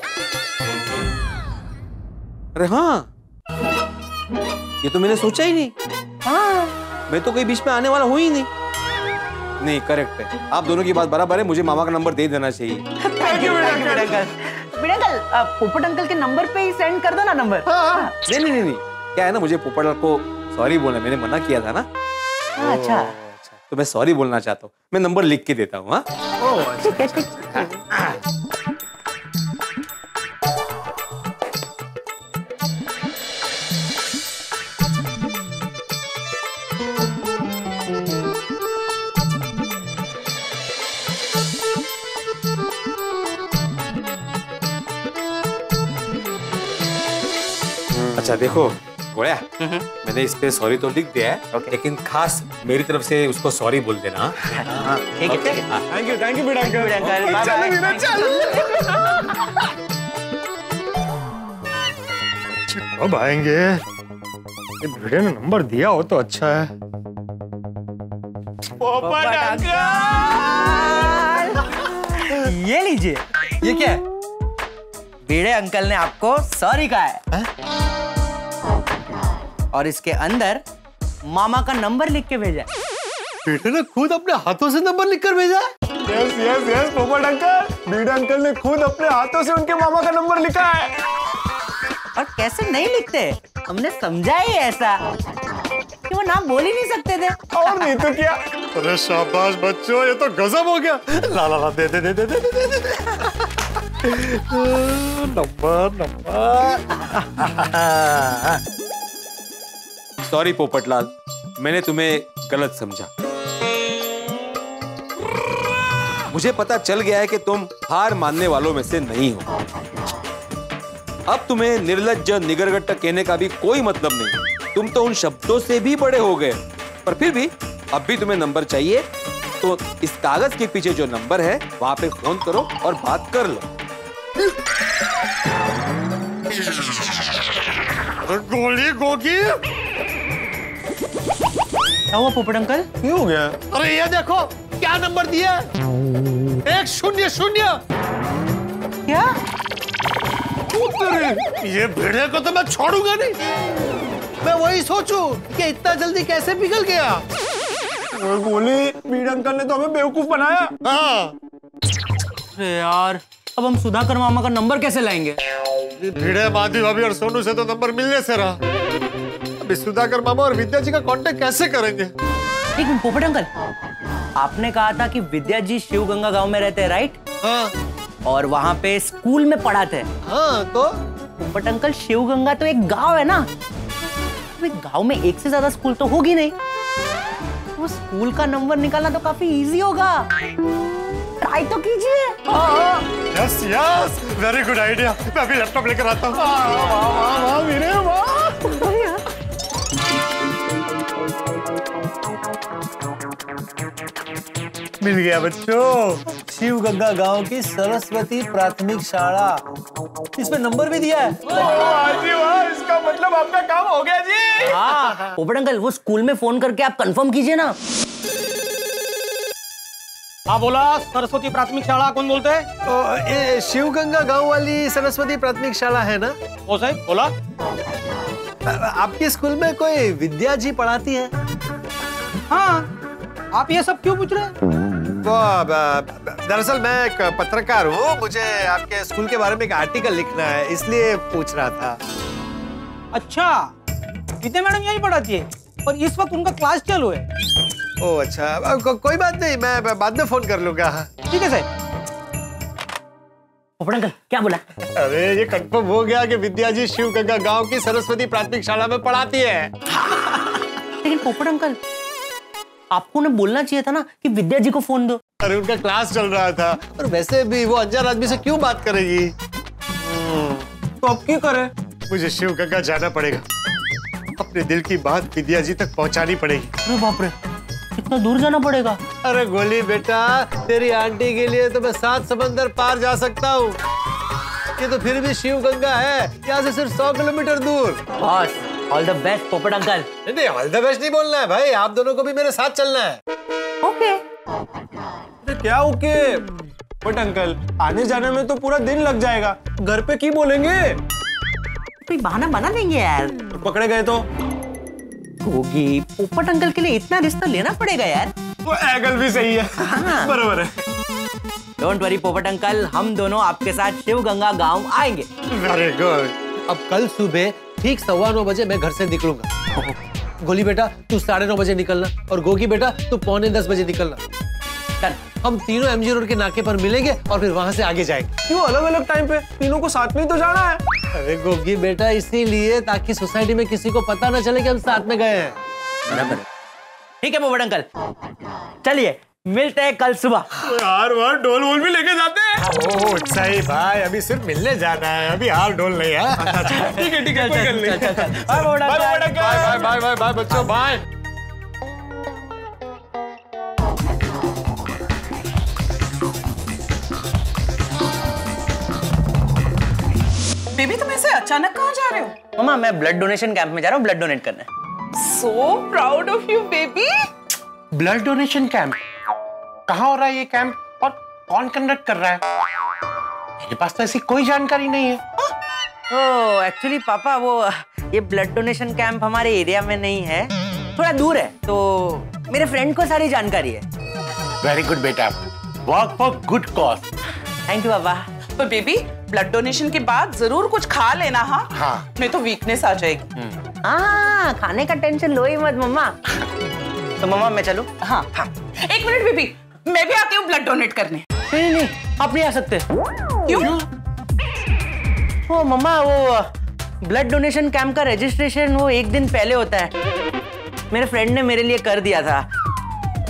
अरे हाँ, ये तो मैंने सोचा ही नहीं। हाँ, मैं तो कहीं बीच में आने वाला हूँ ही नहीं। नहीं, करेक्ट है, आप दोनों की बात बराबर है, मुझे मामा का नंबर दे देना चाहिए। Thank you Bhide uncle. पोपट अंकल के नंबर पे ही सेंड कर दो ना नंबर। हाँ। नहीं, क्या है ना, मुझे पोपटलाल को सॉरी बोलना, मैंने मना किया था ना। अच्छा, तो मैं सॉरी बोलना चाहता हूँ, मैं नंबर लिख के देता हूँ। ठीक है, ठीक। अच्छा देखो गोया, मैंने इस पे सॉरी तो लिख दिया है, लेकिन खास मेरी तरफ से उसको सॉरी बोल देना। ठीक है। Thank you Bhide uncle. अब आएंगे। ये भिड़े ने नंबर दिया हो तो अच्छा है। पोपट अंकल, ये लीजिए। ये क्या है? भिड़े अंकल ने आपको सॉरी कहा है। और इसके अंदर मामा का नंबर लिख के भेजा है। बेटे ने खुद अपने हाथों से नंबर लिखकर भेजा है? यस यस यस पोपट अंकल, बीड़ा अंकल ने खुद अपने हाथों से उनके मामा का नंबर लिखा है। और कैसे नहीं लिखते, हमने समझा ही ऐसा कि वो नाम बोल ही नहीं सकते थे। और नहीं तो क्या। अरे शाबाश बच्चों, ये तो गजब हो गया। ला ला ला, दे दे दे दे दे दे दे। Number number. सॉरी पोपटलाल, मैंने तुम्हें गलत समझा। मुझे पता चल गया है कि तुम हार मानने वालों में से नहीं हो। अब तुम्हें निर्लज्ज निगरगट्टा कहने का भी कोई मतलब नहीं। तुम तो उन शब्दों से भी बड़े हो गए, पर फिर भी अब भी तुम्हें नंबर चाहिए तो इस कागज के पीछे जो नंबर है वहां पे फोन करो और बात कर लो। गोली गोगी, क्या हुआ पोपट अंकल? क्यों हो गया? अरे ये देखो क्या नंबर दिया है, 100। क्या? ये भिड़े को तो मैं छोड़ूंगा नहीं। मैं वही सोचूं कि इतना जल्दी कैसे पिघल गया। और गोली, बीड़ा अंकल ने तो हमें बेवकूफ बनाया। हाँ। अरे यार, अब हम सुधाकर मामा का नंबर कैसे लाएंगे? भिड़े, माधवी भाभी और सोनू से तो नंबर मिलने से रहा। अभी सुधाकर मामा और विद्या जी का कांटेक्ट कैसे करेंगे? एक मिनट पोपट अंकल, आपने कहा था कि विद्या जी शिवगंगा गांव में रहते हैं, राइट? हाँ। और वहाँ पे स्कूल में पढ़ाते हैं। हाँ तो पोपट अंकल, शिवगंगा तो एक गांव है ना, एक गांव में एक से ज्यादा स्कूल तो होगी नहीं। वो स्कूल का नंबर निकालना तो काफी इजी होगा, ट्राई तो कीजिए। Yes yes, very good idea. मैं अभी लैपटॉप लेकर आता हूँ। वाह वाह वाह वीरे वाह। मिल गया बच्चों, शिवगंगा गांव की सरस्वती प्राथमिक शाला। इसमें नंबर भी दिया है। इसका मतलब आपका काम हो गया जी। हाँ पोपट अंकल, वो स्कूल में फोन करके आप कंफर्म कीजिए ना। हाँ बोला, सरस्वती प्राथमिक शाला कौन बोलते हैं? ये शिवगंगा गांव वाली सरस्वती प्राथमिक शाला है ना? ओ साहब बोला। आपके स्कूल में कोई विद्या जी पढ़ाती है? हाँ, आप ये सब क्यों पूछ रहे हैं? दरअसल मैं एक पत्रकार हूँ, मुझे आपके स्कूल के बारे में एक आर्टिकल लिखना है, इसलिए पूछ रहा था। अच्छा, विद्या मैडम यही पढ़ाती है और इस वक्त उनका क्लास चालू है। ओह अच्छा, कोई बात नहीं, मैं बाद में फोन कर लूंगा। ठीक है सर। पोपट अंकल क्या बोला? अरे ये कंफर्म हो गया कि विद्या जी शिवगंगा गांव की सरस्वती प्राथमिक शाला में पढ़ाती है। लेकिन पोपट अंकल, आपको ने बोलना चाहिए था ना कि विद्या जी को फोन दो। अरे उनका क्लास चल रहा था, और वैसे भी वो अनजान आदमी से क्यों बात करेगी। तो अब क्यों करे? मुझे शिवगंगा जाना पड़ेगा, अपने दिल की बात विद्या जी तक पहुंचानी पड़ेगी। अरे बाप रे, कितना दूर जाना पड़ेगा? अरे गोली बेटा, तेरी आंटी के लिए तो मैं 7 समंदर पार जा सकता हूँ। ये तो फिर भी शिवगंगा है, यहाँ से सिर्फ 100 किलोमीटर दूर। बॉस, ऑल द बेस्ट पोपट अंकल। नहीं, ऑल द बेस्ट नहीं बोलना है भाई, आप दोनों को भी मेरे साथ चलना है। ओके। क्या ओके? बट अंकल, आने जाने में तो पूरा दिन लग जाएगा, घर पे की बोलेंगे? कोई बहाना बना देंगे यार। पकड़े गए तो? होगी, पोपट अंकल के लिए इतना रिश्ता लेना पड़ेगा यार। वो एंगल भी सही है। हाँ। बराबर है। डोंट वरी पोपट अंकल, हम दोनों आपके साथ शिवगंगा गांव आएंगे। Very good. अब कल सुबह ठीक 9:15 बजे मैं घर से निकलूंगा। गोली बेटा तू 9:30 बजे निकलना, और गोगी बेटा तू 9:45 बजे निकलना। हम तीनों MG रोड के नाके पर मिलेंगे और फिर वहां से आगे जाएंगे। क्यों अलग अलग टाइम पे? तीनों को साथ में ही तो जाना है। अरे गोगी बेटा, इसीलिए ताकि सोसाइटी में किसी को पता ना चले कि हम साथ में गए हैं। बराबर। ठीक है पोपट अंकल, चलिए मिलते हैं कल सुबह। यार वहाँ डोल वोल भी लेके जाते हैं। ओह सही भाई, अभी सिर्फ मिलने जाना है, अभी हार डोल नहीं है। ठीक है कोई गल नहीं। Bye Popat uncle. Bye bye bye bye बच्चों, बाय। बेबी तुम ऐसे अचानक कहाँ जा रहे हो? मम्मा, मैं ब्लड डोनेशन कैंप में जा रहा हूँ, ब्लड डोनेट करने। So proud of you, baby. Blood donation camp कहाँ हो रहा है ये कैंप, और कौन कंडक्ट कर रहा है? मेरे पास तो ऐसी कोई जानकारी नहीं है। ओह एक्चुअली पापा, वो ये ब्लड डोनेशन कैंप हमारे एरिया में नहीं है, थोड़ा दूर है, तो मेरे फ्रेंड को सारी जानकारी है। वेरी गुड बेटा, work for good cause. Thank you बाबा। तो बेबी, ब्लड डोनेशन के बाद जरूर कुछ खा लेना। हाँ हाँ, नहीं तो वीकनेस आ जाएगी। हाँ, खाने का टेंशन लो ही मत मम्मा। तो मम्मा मैं चलूं? हाँ हाँ, 1 मिनट बेबी, मैं भी आती हूँ ब्लड डोनेट करने। नहीं नहीं, आप नहीं आ सकते। क्यों? वो मम्मा, वो ब्लड डोनेशन कैंप का रजिस्ट्रेशन वो 1 दिन पहले होता है। मेरे फ्रेंड ने मेरे लिए कर दिया था।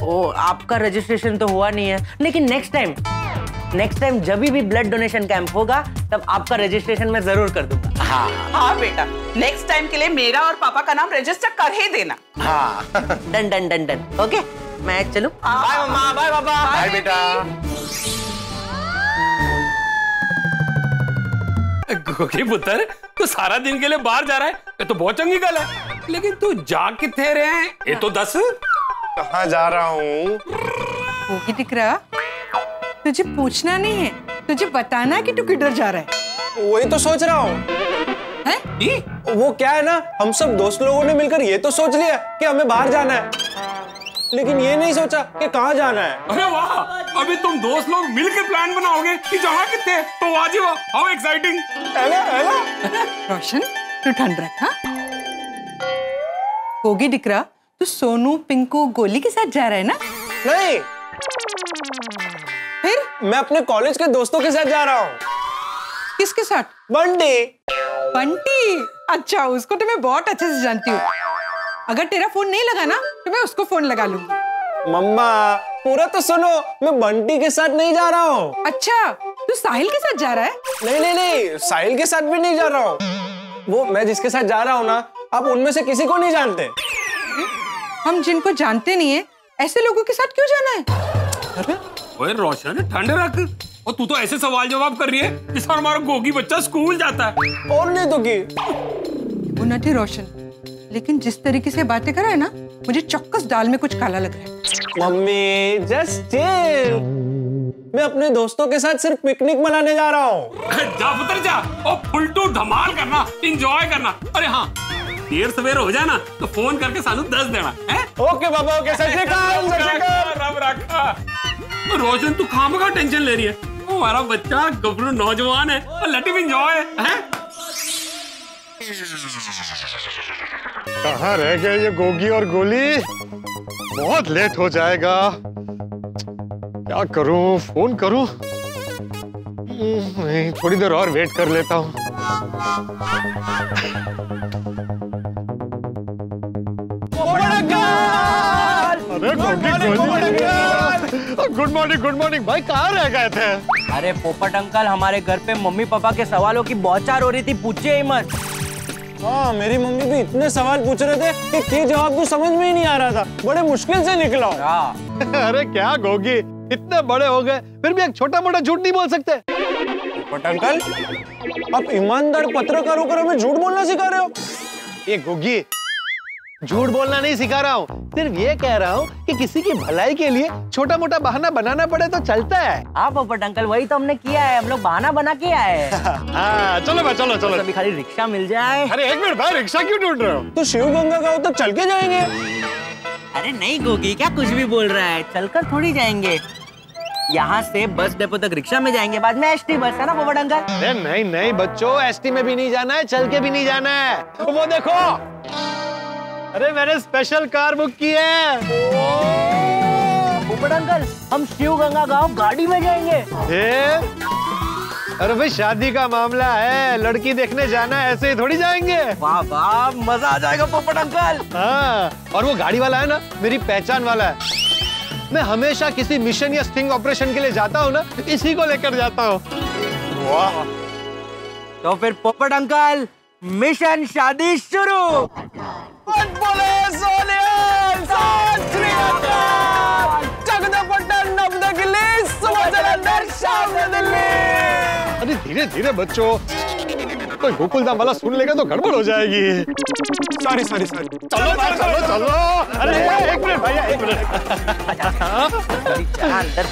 वो आपका रजिस्ट्रेशन तो हुआ नहीं है, लेकिन नेक्स्ट टाइम जब भी ब्लड डोनेशन कैंप होगा तब आपका रजिस्ट्रेशन मैं जरूर कर दूंगा। हाँ बेटा, नेक्स्ट टाइम के लिए मेरा और पापा का नाम रजिस्टर कर ही देना। हाँ done done done done. Okay, मैं चलूं? बाय मम्मा, बाय पापा। बाय बेटा। गोगी पुत्र, तू सारा दिन के लिए बाहर जा रहा है, ये तो बहुत चंगी गल है, लेकिन तू जा किथे रहे हैं ये तो दस। कहाँ जा रहा हूँ? गोगी टिकरा, तुझे पूछना नहीं है, तुझे बताना कि तू किधर जा रहा है। वही तो सोच रहा हूँ। वो क्या है ना, हम सब दोस्त लोगों ने मिलकर ये तो सोच लिया कि हमें बाहर जाना है, लेकिन ये नहीं सोचा कि कहाँ जाना है। अरे वाह, अभी तुम दोस्त लोग मिलकर प्लान बनाओगे कि जहाँ कितने, तो वाह जी वाह, हाउ एक्साइटिंग। रोशन, तू ठंड रख। हाँ गोगी दिकरा, तू सोनू, पिंकू, गोली के साथ जा रहा है ना? नहीं, फिर मैं अपने कॉलेज के दोस्तों के साथ जा रहा हूँ। किसके साथ? बंटी। बंटी? अच्छा, उसको तो मैं बहुत अच्छे से जानती हूँ। अगर तेरा फोन नहीं लगा ना तो मैं उसको फोन लगा लूंगी। मम्मा पूरा तो सुनो, मैं बंटी के साथ नहीं जा रहा हूँ। अच्छा, तू साहिल के साथ जा रहा है? नहीं नहीं नहीं, साहिल के साथ भी नहीं जा रहा हूँ। वो मैं जिसके साथ जा रहा हूँ ना, आप उनमें से किसी को नहीं जानते। हम जिनको जानते नहीं है ऐसे लोगों के साथ क्यों जाना है? अरे ओए रोशन, ठंड रख, और तू तो ऐसे सवाल जवाब कर रही है जिस पर हमारा गोगी बच्चा स्कूल जाता है। और नहीं तो की वो न थे रोशन, लेकिन जिस तरीके से बातें कर रहा है ना, मुझे चौक्कस दाल में कुछ काला लग रहा है। मम्मी जस्ट चिल, मैं अपने दोस्तों के साथ सिर्फ पिकनिक मनाने जा रहा हूँ। जा पुत्र जा, और फुल टू धमाल करना, एंजॉय करना। अरे हाँ, देर सवेर हो जाए ना तो फोन करके सानू 10 देना है। ओके बाबा, ओके। सत श्री अकाल, सत श्री अकाल। रब रखा। रोशन, तू खामखा टेंशन ले रही है, हमारा बच्चा गबरू नौजवान है और लेट हिम एंजॉय है। कहाँ रह गए ये गोगी और गोली? बहुत लेट हो जाएगा। क्या करूं, फोन करूं? नहीं, थोड़ी देर और वेट कर लेता हूं। अरे गुड मॉर्निंग भाई, कहाँ रह गए थे? अरे पोपट अंकल, हमारे घर पे मम्मी पापा के सवालों की बौछार हो रही थी, पूछिए ही मत। हाँ, मेरी मम्मी भी इतने सवाल पूछ रहे थे कि जवाब तो समझ में ही नहीं आ रहा था, बड़े मुश्किल से निकला। अरे क्या गोगी, इतने बड़े हो गए फिर भी एक छोटा मोटा झूठ नहीं बोल सकते? बट अंकल, आप ईमानदार पत्रकार होकर हमें झूठ बोलना सिखा रहे हो। ये गोगी, झूठ बोलना नहीं सिखा रहा हूँ, सिर्फ ये कह रहा हूँ कि किसी की भलाई के लिए छोटा मोटा बहाना बनाना पड़े तो चलता है। हाँ पोपट अंकल, वही तो हमने किया है, हम लोग बहाना बना के आए हैं। हाँ चलो भाई, चलो चलो। अभी खाली रिक्शा मिल जाए। अरे एक मिनट भाई, रिक्शा क्यों ढूंढ रहे हो? तो शिव गंगा गांव तक चल के जाएंगे। अरे नहीं गोगी, क्या कुछ भी बोल रहा है, चलकर थोड़ी जाएंगे। यहाँ से बस डिपो तक रिक्शा में जाएंगे, बाद में एसटी बस है ना पोपट अंकल। अरे नहीं नहीं बच्चों, एसटी में भी नहीं जाना है, चल के भी नहीं जाना है। वो देखो, अरे मैंने स्पेशल कार बुक की है। पोपट अंकल, हम शिव गंगा गांव गाड़ी में जाएंगे। अरे भाई, शादी का मामला है, लड़की देखने जाना है, ऐसे ही थोड़ी जाएंगे। वाह वाह, मजा आ जाएगा पोपट अंकल। हाँ, और वो गाड़ी वाला है ना, मेरी पहचान वाला है। मैं हमेशा किसी मिशन या स्टिंग ऑपरेशन के लिए जाता हूँ ना, इसी को लेकर जाता हूँ। वाह, तो फिर पोपट अंकल, मिशन शादी शुरू। बोले सोनिया, सत श्री अकाल। जगदपट्टन, नवदगिली, सुबह जलंधर, शाम दिल्ली। अरे धीरे धीरे बच्चों, कोई गोकुलधाम वाला सुन लेगा तो गड़बड़ हो जाएगी। सॉरी। चलो चलो चलो। अरे एक मिनट भैया, एक मिनट। अंदर।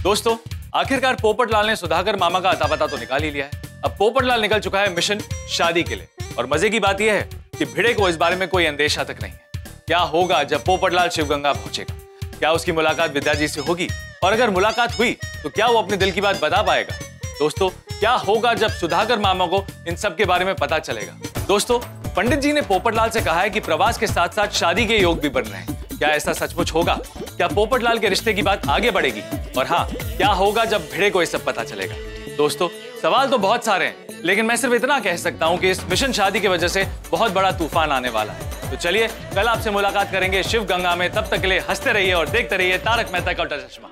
दोस्तों, आखिरकार पोपटलाल ने सुधाकर मामा का अता पता तो निकाल ही लिया है। अब पोपटलाल निकल चुका है मिशन शादी के लिए। और मजे की बात यह है कि भिड़े को इस बारे में कोई अंदेशा तक नहीं है। क्या होगा जब पोपटलाल शिवगंगा पहुंचेगा? क्या उसकी मुलाकात विद्या जी से होगी? और अगर मुलाकात हुई तो क्या वो अपने दिल की बात बता पाएगा? दोस्तों, क्या होगा जब सुधाकर मामा को इन सब के बारे में पता चलेगा? दोस्तों, पंडित जी ने पोपटलाल से कहा है कि प्रवास के साथ साथ शादी के योग भी बन रहे हैं। क्या ऐसा सचमुच होगा? क्या पोपटलाल के रिश्ते की बात आगे बढ़ेगी? और हाँ, क्या होगा जब भिड़े को ये सब पता चलेगा? दोस्तों, सवाल तो बहुत सारे हैं, लेकिन मैं सिर्फ इतना कह सकता हूं कि इस मिशन शादी की वजह से बहुत बड़ा तूफान आने वाला है। तो चलिए, कल आपसे मुलाकात करेंगे शिवगंगा में। तब तक के लिए हंसते रहिए और देखते रहिए तारक मेहता का उल्टा चश्मा।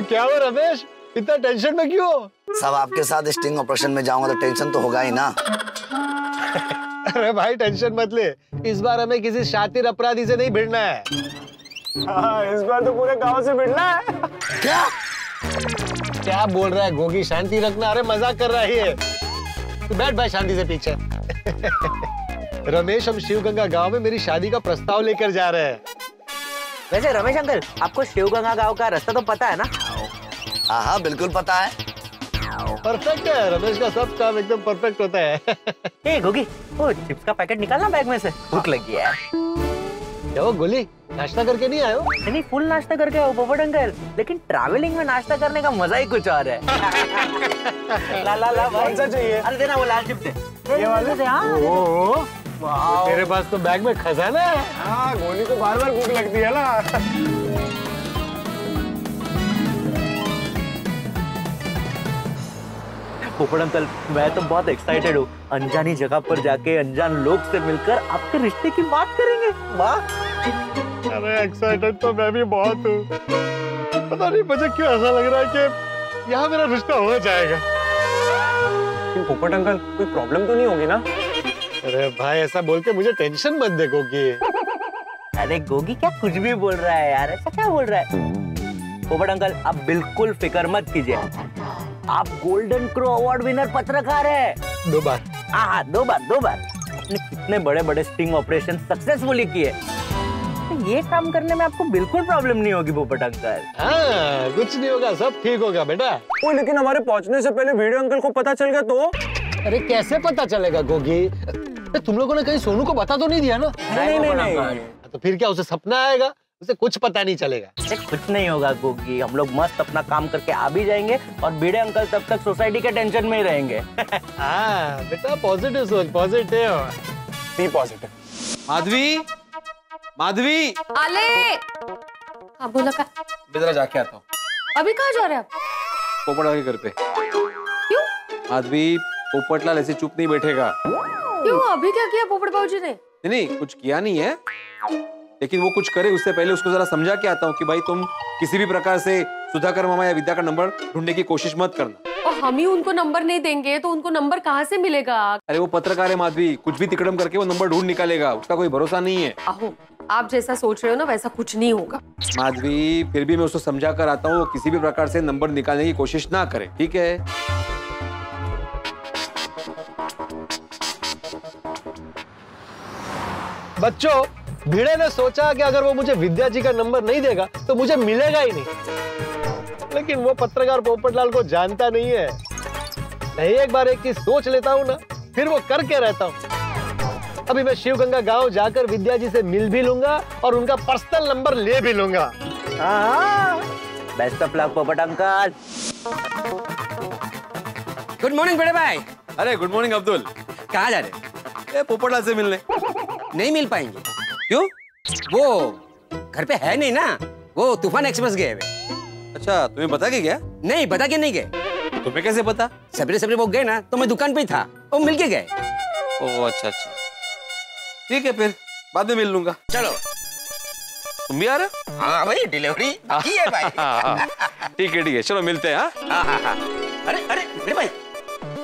क्या हुआ रमेश, इतना टेंशन में क्यों? सब आपके साथ स्टिंग ऑपरेशन में जाऊंगा तो टेंशन तो होगा ही ना। अरे भाई टेंशन मत ले, इस बार हमें किसी शातिर अपराधी से नहीं भिड़ना है। हाँ, इस बार तो पूरे गांव से भिड़ना है। क्या बोल रहा है गोगी? शांति रखना। अरे मजाक कर रहा है। तू बैठ भाई शांति से पीछे। रमेश, हम शिवगंगा गांव में मेरी शादी का प्रस्ताव लेकर जा रहे हैं। वैसे रमेश अंकल, आपको शिवगंगा गांव का रास्ता तो पता है ना? हाँ हाँ बिल्कुल पता है। परफेक्ट है, रमेश का सब काम एकदम परफेक्ट होता है। ए गोगी, वो चिप्स का पैकेट निकालना बैग में से, भूख लगी है। क्या वो गोली, नाश्ता करके नहीं आए हो? नहीं, फुल नाश्ता करके आओ पोपट अंकल, लेकिन ट्रैवलिंग में नाश्ता करने का मजा ही कुछ और है। ला ला ला, कौन सा चाहिए? अरे देना वो लाल चिप्स है। ये वाले? ओह, तेरे पास तो बैग में खजाना है। हाँ, गोली को बार बार भूख लगती है ना। पोपट अंकल, मैं तो बहुत एक्साइटेड हूँ। अनजानी जगह पर जाके अनजान लोग से मिलकर आपके रिश्ते की बात करेंगे। वाह! अरे एक्साइटेड तो मैं भी बहुत हूँ। पता नहीं मुझे क्यों ऐसा लग रहा है कि यहाँ मेरा रिश्ता हो जाएगा। पोपट अंकल, कोई प्रॉब्लम तो नहीं होगी ना? अरे भाई, ऐसा बोल के मुझे टेंशन मत दे गोगी। अरे गोगी क्या कुछ भी बोल रहा है यार, ऐसा क्या बोल रहा है? पोपट अंकल, आप बिल्कुल फिक्र मत कीजिए। आप गोल्डन क्रो अवार्ड विनर पत्रकार है। 2 बार। हाँ, 2 बार। आपने कितने बड़े बड़े स्टिंग ऑपरेशन सक्सेसफुली किए। तो ये काम करने में आपको बिल्कुल प्रॉब्लम नहीं होगी पोपट अंकल। हाँ, कुछ नहीं होगा, सब ठीक होगा बेटा। ओ, लेकिन हमारे पहुंचने से पहले वीडियो अंकल को पता चल गया तो? अरे कैसे पता चलेगा गोगी? तुम लोगों ने कहीं सोनू को बता तो नहीं दिया ना? नहीं। तो फिर क्या उसे सपना आएगा? उसे कुछ पता नहीं चलेगा। कुछ नहीं होगा गोगी, हम लोग मस्त अपना काम करके आ भी जाएंगे और भिड़े अंकल तब तक सोसाइटी के टेंशन में ही रहेंगे। हाँ बेटा, पॉजिटिव सोच, पॉजिटिव। B positive. माधवी। आले। हाँ बोला का? जरा जाके आता हूँ। अभी कहाँ जा रहे हैं आप? पोपटलाल के घर पे। क्यों? माधवी, पोपटलाल ऐसे चुप नहीं बैठेगा। क्यों? अभी क्या किया पोपट बाबूजी ने? नहीं, कुछ किया नहीं है, लेकिन वो कुछ करे उससे पहले उसको जरा समझा के आता हूँ कि भाई तुम किसी भी प्रकार से सुधाकर मामा या विद्या का नंबर ढूंढने की कोशिश मत करना। और हम ही उनको नंबर नहीं देंगे तो उनको नंबर कहाँ से मिलेगा? अरे वो पत्रकार है माधवी, कुछ भी तिकड़म करके वो नंबर ढूंढ निकालेगा, उसका कोई भरोसा नहीं है। आहो, आप जैसा सोच रहे हो ना वैसा कुछ नहीं होगा। माधवी, फिर भी मैं उसको समझा कर आता हूँ, वो किसी भी प्रकार से नंबर निकालने की कोशिश ना करे, ठीक है? बच्चों, भिड़े ने सोचा कि अगर वो मुझे विद्या जी का नंबर नहीं देगा तो मुझे मिलेगा ही नहीं। लेकिन वो पत्रकार पोपटलाल को जानता नहीं है। मैं एक बार एक चीज सोच लेता हूँ ना, फिर वो करके रहता हूँ। अभी मैं शिवगंगा गांव जाकर विद्या जी से मिल भी लूंगा और उनका पर्सनल नंबर ले भी लूंगा। बेस्ट ऑफ लक पोपट अंकल। गुड मॉर्निंग बड़े भाई। अरे गुड मॉर्निंग अब्दुल। कहाँ जा रहे? पोपटलाल से मिलने। नहीं मिल पाएंगे। क्यों? वो घर पे है नहीं ना, वो तूफान एक्सप्रेस गए हुए। अच्छा, तुम्हें बता के गया? नहीं, बता के नहीं गए। तुम्हें कैसे पता? सबरे वो गए ना तो मैं दुकान पे ही था, वो मिल के गए। ओह अच्छा, ठीक है, फिर बाद में मिल लूंगा। चलो। तुम भी आ रहे हो? हाँ भाई, डिलीवरी की है भाई। ठीक है, चलो मिलते हैं। अरे बड़े भाई,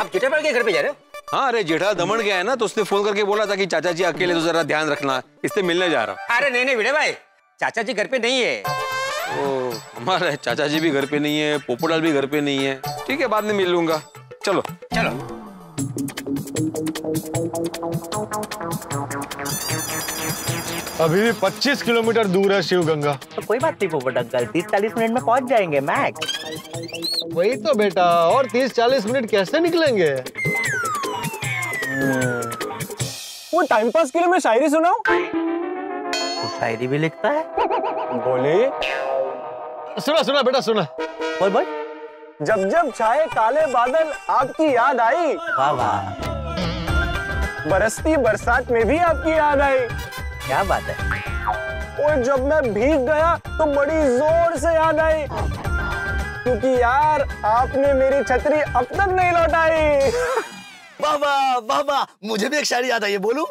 आप जेठालाल के घर पे जा रहे हो? हाँ, अरे जेठालाल दमन गया है ना, तो उसने फोन करके बोला था कि चाचा जी अकेले तो जरा ध्यान रखना, इससे मिलने जा रहा हूँ। अरे नहीं बड़े भाई, चाचा जी घर पे नहीं है। ओ, हमारे चाचा जी भी घर पे नहीं है, पोपटलाल भी घर पे नहीं है। ठीक है, बाद में मिल लूंगा। चलो। अभी भी 25 किलोमीटर दूर है शिव गंगा। तो कोई बात नहीं पोपट अंकल, 30-40 मिनट में पहुंच जाएंगे मैक्स। वही तो बेटा, और 30-40 मिनट कैसे निकलेंगे? वो टाइम पास के लिए मैं शायरी सुनाऊं? वो शायरी भी लिखता है? बोले सुना सुना बेटा सुना। बोल बोल। जब जब छाए काले बादल आपकी याद आई, वाह वाह, बरसती बरसात में भी आपकी याद आई। क्या बात है। और जब मैं भीग गया तो बड़ी जोर से याद आई, क्योंकि यार आपने मेरी छतरी अब तक नहीं लौटाई। बाबा बाबा, मुझे भी एक शायरी याद आई है, बोलूं?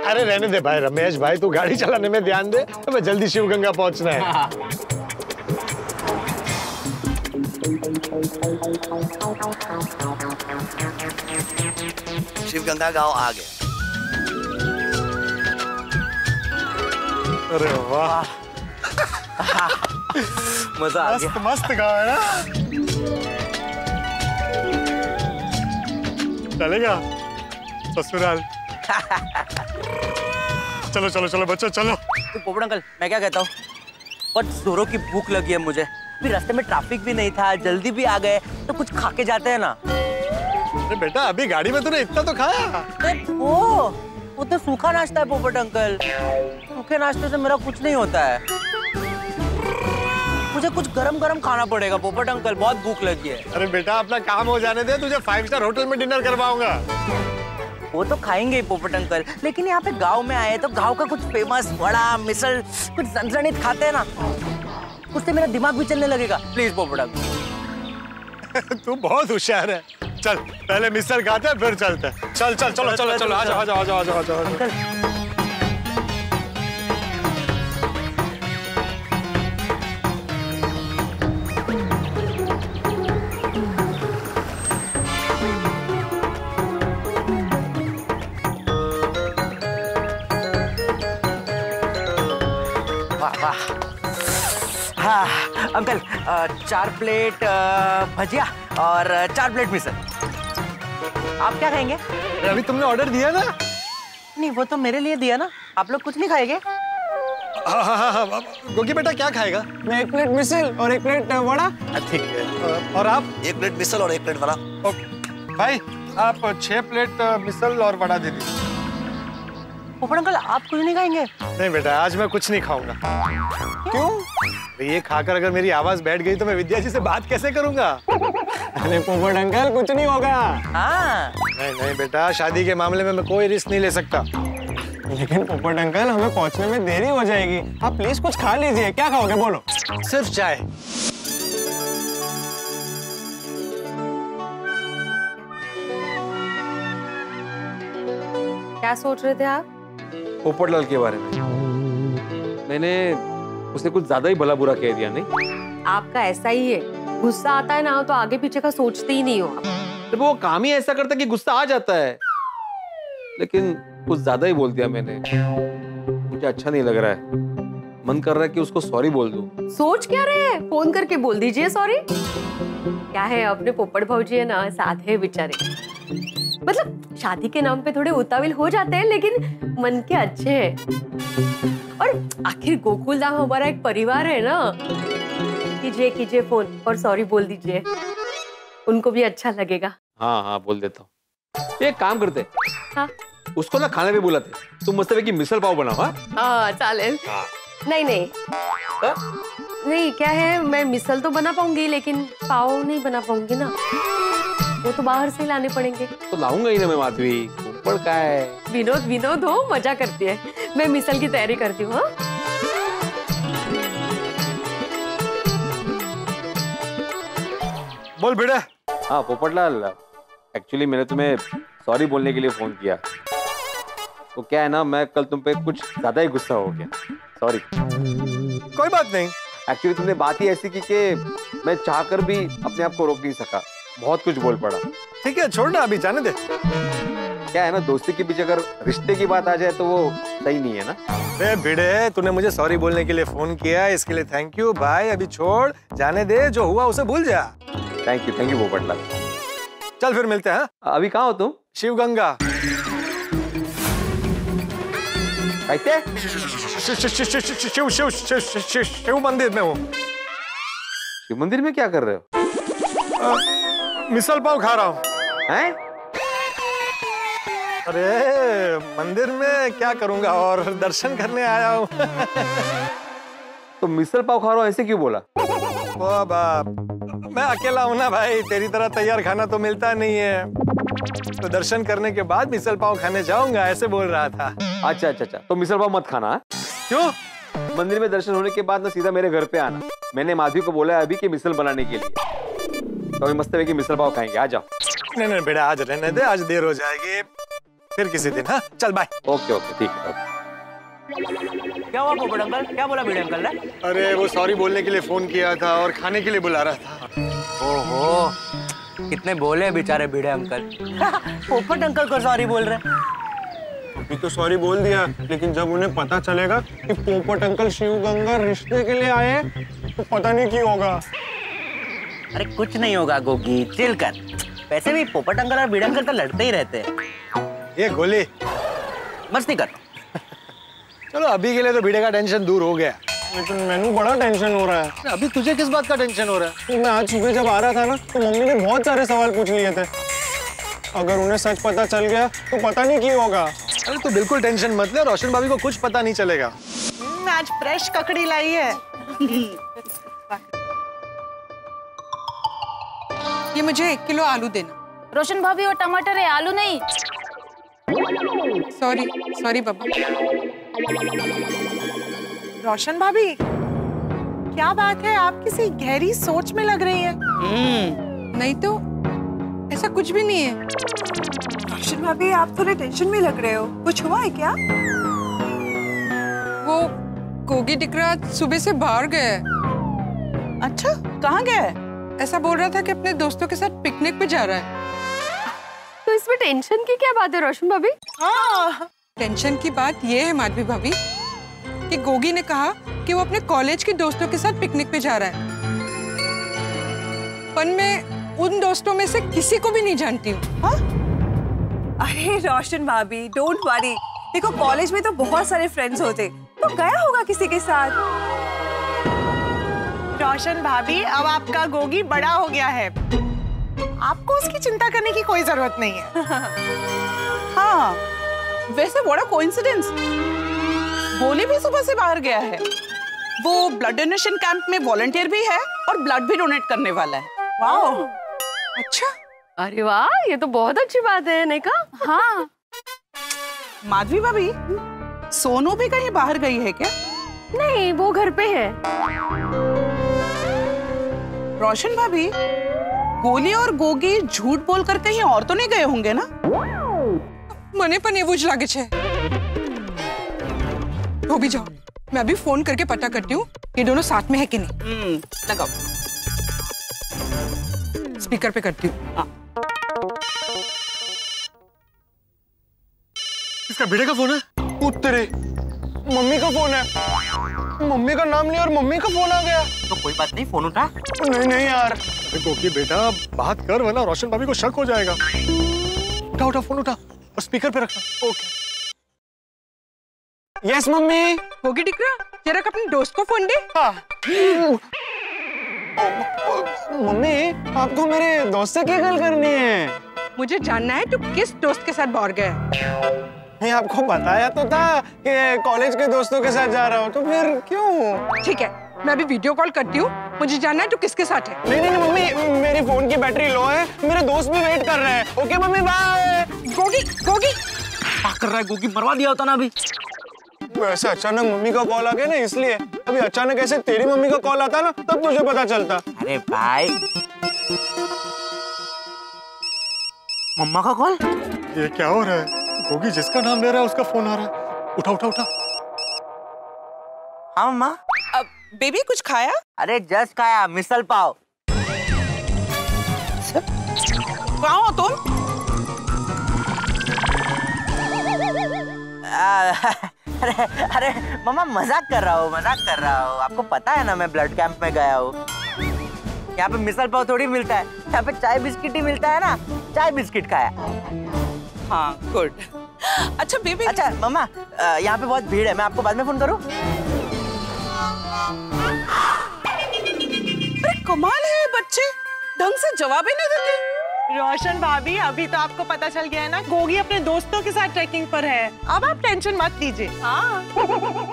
अरे रहने दे भाई रमेश भाई, तू गाड़ी चलाने में ध्यान दे, हमें जल्दी शिव गंगा पहुंचना है। शिव गंगा गांव आ गए। अरे वाह, मजा आ गया। मस्त मस्त गाँव है ना। चलेगा ससुराल। चलो चलो चलो बच्चों चलो। तो पोपट अंकल मैं क्या कहता हूँ, बहुत जोरों की भूख लगी है मुझे, फिर रास्ते में ट्रैफिक भी नहीं था, जल्दी भी आ गए, तो कुछ खा के जाते हैं ना। अरे बेटा अभी गाड़ी में तूने इतना तो खाया। वो तो सूखा नाश्ता है पोपट अंकल, सूखे नाश्ते से मेरा कुछ नहीं होता है। मुझे कुछ गरम गरम खाना पड़ेगा पोपट अंकल, बहुत भूख लगी है। अरे बेटा अपना काम हो जाने दे, तुझे 5 स्टार होटल में डिनर करवाऊंगा। वो तो खाएंगे ही पोपट अंकल, लेकिन यहाँ पे गांव में आए तो गांव का कुछ फेमस वड़ा मिसल कुछ सनसनीत खाते हैं ना, उससे मेरा दिमाग भी चलने लगेगा। प्लीज पोपट अंकल। तू बहुत होशियार है। चल पहले मिसल खाते हैं फिर चलते हैं। चल चल चलो चलो चलो आ जाओ आ जाओ आ जाओ आ जाओ अंकल। हाँ अंकल, 4 प्लेट भजिया और 4 प्लेट मिसल। आप क्या खाएंगे? अभी तुमने ऑर्डर दिया ना? नहीं वो तो मेरे लिए दिया ना, आप लोग कुछ नहीं खाएंगे? हाँ, गोगी बेटा क्या खाएगा? मैं 1 प्लेट मिसल और 1 प्लेट वड़ा। ठीक है। और आप? 1 प्लेट मिसल और 1 प्लेट वड़ा। ओके भाई आप 6 प्लेट मिसल और वड़ा दे दीजिए। पोपट अंकल आप कुछ नहीं खाएंगे? नहीं बेटा आज मैं कुछ नहीं खाऊंगा। क्यों? ये खाकर अगर मेरी आवाज बैठ गई तो मैं विद्या जी से बात कैसे करूंगा? अरे पोपट अंकल कुछ नहीं होगा। हाँ। नहीं नहीं बेटा शादी के मामले में मैं कोई रिस्क नहीं ले सकता। लेकिन पोपट अंकल हमें पहुंचने में देरी हो जाएगी, आप प्लीज कुछ खा लीजिए। क्या खाओगे बोलो? सिर्फ चाय। क्या सोच रहे थे आप? पोपटलाल के बारे में। मैंने उसे कुछ ज्यादा ही भला बुरा कह दिया नहीं? आपका ऐसा ही है, गुस्सा आता है ना तो आगे पीछे का सोचते ही नहीं हो आप। तो वो काम ही ऐसा करता है कि गुस्सा आ जाता है, लेकिन कुछ ज्यादा ही बोल दिया मैंने। मुझे अच्छा नहीं लग रहा है, मन कर रहा है कि उसको सॉरी बोल दूं। सोच क्या रहे हैं? फोन करके बोल दीजिए सॉरी। क्या है अपने पोपट भाऊजी है ना, साथ है बेचारे, मतलब शादी के नाम पे थोड़े उतावल हो जाते हैं लेकिन मन के अच्छे हैं। और आखिर गोकुल धाम हमारा एक परिवार है ना। कीजिए कीजिए फोन और सॉरी बोल दीजिए, उनको भी अच्छा लगेगा। हाँ हाँ बोल देता हूँ। एक काम करते, हाँ उसको ना खाने पे बुलाते, तुम मस्त है कि मिसल पाव बनाओ। हाँ चालेल। नहीं नहीं नहीं, क्या है मैं मिसल तो बना पाऊंगी लेकिन पाव नहीं बना पाऊंगी ना, वो तो बाहर से लाने पड़ेंगे। तो लाऊंगा ही ना मैं माधवी, ऊपर का है। विनोद विनोद हो, मजा करती है। मैं मिसल की तैयारी करती हूँ। बोल बेटा। हाँ पोपटलाल, एक्चुअली मैंने तुम्हें सॉरी बोलने के लिए फोन किया। तो क्या है ना, मैं कल तुम पे कुछ ज्यादा ही गुस्सा हो गया, सॉरी। कोई बात नहीं। एक्चुअली तुमने बात ही ऐसी की कि मैं चाहकर भी अपने आप को रोक नहीं सका, बहुत कुछ बोल पड़ा। ठीक है छोड़ ना, अभी जाने दे। क्या है ना, दोस्ती के बीच अगर रिश्ते की बात आ जाए तो वो सही नहीं है ना। अरे भिड़े, तूने मुझे सॉरी बोलने के लिए फोन किया, इसके लिए थैंक यू भाई। अभी छोड़, जाने दे, जो हुआ उसे भूल जा। Thank you Popatlal. चल फिर मिलते हैं। अभी कहाँ हो तुम? शिव गंगा। कहते शिव मंदिर में हूँ। शिव मंदिर में क्या कर रहे हो? मिसल पाव खा रहा हूँ। हैं? अरे मंदिर में क्या करूंगा, और दर्शन करने आया हूँ। तो मिसल पाव खा रहा हूँ ऐसे क्यों बोला? ओ बाप, मैं अकेला हूं ना भाई, तेरी तरह तैयार खाना तो मिलता नहीं है, तो दर्शन करने के बाद मिसल पाव खाने जाऊंगा ऐसे बोल रहा था। अच्छा अच्छा अच्छा, तो मिसल पाव मत खाना। क्यों? मंदिर में दर्शन होने के बाद ना सीधा मेरे घर पे आना। मैंने माधवी को बोला है अभी कि मिसल बनाने के लिए, तो अभी मस्त है कि मिसल पाव खाएंगे। आ जाओ। नहीं नहीं बेटा, आज रहने दे, आज देर हो जाएगी, फिर किसी दिन। हाँ चल बाय। ओके ओके ठीक है। क्या हुआ पोपट अंकल, क्या बोला भिड़े अंकल ने? अरे वो सॉरी बोलने के लिए फोन किया था और खाने के लिए बुला रहा था। ओहो, कितने बोले बेचारे भिड़े अंकल। पोपट अंकल को सॉरी बोल रहे। अभी तो सॉरी बोल दिया, लेकिन जब उन्हें पता चलेगा कि पोपट अंकल शिव गंगा रिश्ते के लिए आए तो पता नहीं क्यों होगा। अरे कुछ नहीं होगा गोगी, चिल कर। वैसे भी पोपट अंकल और भिड़े अंकल तो लड़ते ही रहते हैं। ये गोली मस्ती कर। चलो अभी के लिए तो भिड़े का टेंशन दूर हो गया, लेकिन मैंने बड़ा टेंशन हो रहा है। अभी तुझे किस बात का टेंशन हो रहा है? तो मैं आज सुबह जब आ रहा था ना, तो मम्मी ने बहुत सारे सवाल पूछ लिए थे। अगर उन्हें सच पता चल गया तो पता नहीं क्यों होगा। अरे तू बिल्कुल टेंशन मत ले, रोशन भाभी को कुछ पता नहीं चलेगा। आज फ्रेश ककड़ी लाई है। ये मुझे 1 किलो आलू देना। रोशन भाभी और टमाटर है, आलू नहीं। सॉरी सॉरी बाबा। रोशन भाभी, क्या बात है, आप किसी गहरी सोच में लग रही हैं। नहीं तो ऐसा कुछ भी नहीं है। रोशन भाभी, आप थोड़े टेंशन में लग रहे हो, कुछ हुआ है क्या? वो गोगी टिकरा सुबह से बाहर गया है। अच्छा, कहाँ गया है? ऐसा बोल रहा था कि अपने दोस्तों के साथ पिकनिक पे जा रहा है। तो इसमें टेंशन की क्या बात है रोशन भाभी? हाँ, टेंशन की बात ये है माधवी भाभी कि गोगी ने कहा कि वो अपने कॉलेज के दोस्तों के साथ पिकनिक पे जा रहा है, पर मैं उन दोस्तों में से किसी को भी नहीं जानती हूँ। हाँ? अरे रोशन भाभी, डोंट वरी। देखो कॉलेज में तो बहुत सारे फ्रेंड्स होते, तो गया होगा किसी के साथ। रोशन भाभी, अब आपका गोगी बड़ा हो गया है, आपको उसकी चिंता करने की कोई जरूरत नहीं है। हाँ, वैसे बड़ा कोइंसिडेंस, गोली भी सुबह से बाहर गया है। वो ब्लड डोनेशन कैंप में वॉलंटियर भी है और ब्लड भी डोनेट करने वाला है। वाह, अच्छा। अरे वाह, ये तो बहुत अच्छी बात है, नहीं का? हाँ। माधवी भाभी, सोनू भी कहीं बाहर गई है क्या? नहीं, वो घर पे है। रोशन भाभी, गोली और गोगी झूठ बोलकर कहीं और तो नहीं गए होंगे ना? मने पर नेवुज लागे छे। तो भी जाओ, मैं अभी फोन करके पता करती हूँ ये दोनों साथ में है कि नहीं। लगाओ। स्पीकर पे करती हूँ। इसका भिड़े का फोन है? उत्तरे, मम्मी का फोन है। मम्मी का नाम लिया और मम्मी का फोन आ गया। तो कोई बात नहीं, फोन उठा। नहीं नहीं यार। अरे गोगी बेटा बात कर, वरना रोशन भाभी को शक हो जाएगा। उठा उठा फोन उठा और स्पीकर पे रखना। Okay. Yes mummy. Gogi Tikra, जरा अपने दोस्त को फोन दे। हाँ। मम्मी, आपको मेरे दोस्त से क्या गल करनी है? मुझे जानना है तू किस दोस्त के साथ बाहर गया। मैं आपको बताया तो था कि कॉलेज के दोस्तों के साथ जा रहा हूँ, तो फिर क्यों? ठीक है, मैं अभी वीडियो कॉल करती हूँ, मुझे जानना है तू किसके साथ है। नहीं नहीं मम्मी, मेरी फोन की बैटरी लो है, मेरे दोस्त भी वेट कर रहे हैं। Okay mummy, bye. Gogi Gogi क्या कर रहा है गोगी? मरवा दिया होता ना अभी। वैसे अचानक मम्मी का कॉल आ गया ना, इसलिए। अभी अचानक ऐसे तेरी मम्मी का कॉल आता ना, तब तुझे पता चलता। अरे भाई, मम्मा का कॉल? ये क्या हो रहा है? गोगी जिसका नाम ले रहा है उसका फोन आ रहा है। उठा उठा उठा। हाँ मम्मा। बेबी कुछ खाया? अरे जस्ट खाया, मिसल पाव। कहाँ हो तुम? अरे मम्मा, मजाक कर रहा हूँ, मजाक कर रहा हूँ। आपको पता है ना मैं ब्लड कैंप में गया हूँ। यहाँ पे मिसल पाव थोड़ी मिलता है, यहाँ पे चाय बिस्किट ही मिलता है ना। चाय बिस्किट खाया। हाँ, गुड। अच्छा बेबी। अच्छा मम्मा, यहाँ पे बहुत भीड़ है, मैं आपको बाद में फोन करूँ? अरे कमाल है, बच्चे ढंग से जवाब ही नहीं देते। रोशन भाभी, अभी तो आपको पता चल गया है ना, गोगी अपने दोस्तों के साथ ट्रैकिंग पर है। अब आप टेंशन मत लीजिए। हाँ।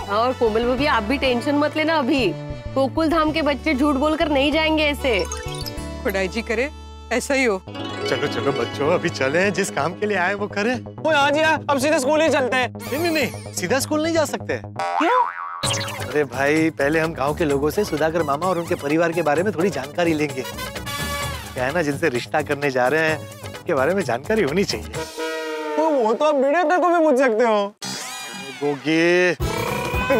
और कोमल भाभी आप भी टेंशन मत लेना, अभी गोकुल धाम के बच्चे झूठ बोलकर नहीं जाएंगे ऐसे। खुदाई जी करे ऐसा ही हो। चलो चलो बच्चों, अभी चले, जिस काम के लिए आए वो करें। वो हाँ जी हाँ, अब सीधे स्कूल ही चलते हैं। नहीं नहीं नहीं, सीधा स्कूल नहीं जा सकते। क्यों? अरे भाई, पहले हम गांव के लोगों से सुधाकर मामा और उनके परिवार के बारे में थोड़ी जानकारी लेंगे। क्या है ना, जिनसे रिश्ता करने जा रहे हैं उनके बारे में जानकारी होनी चाहिए। तो वो तो आप वीडियो कॉल को भी पूछ सकते हो। गोगी,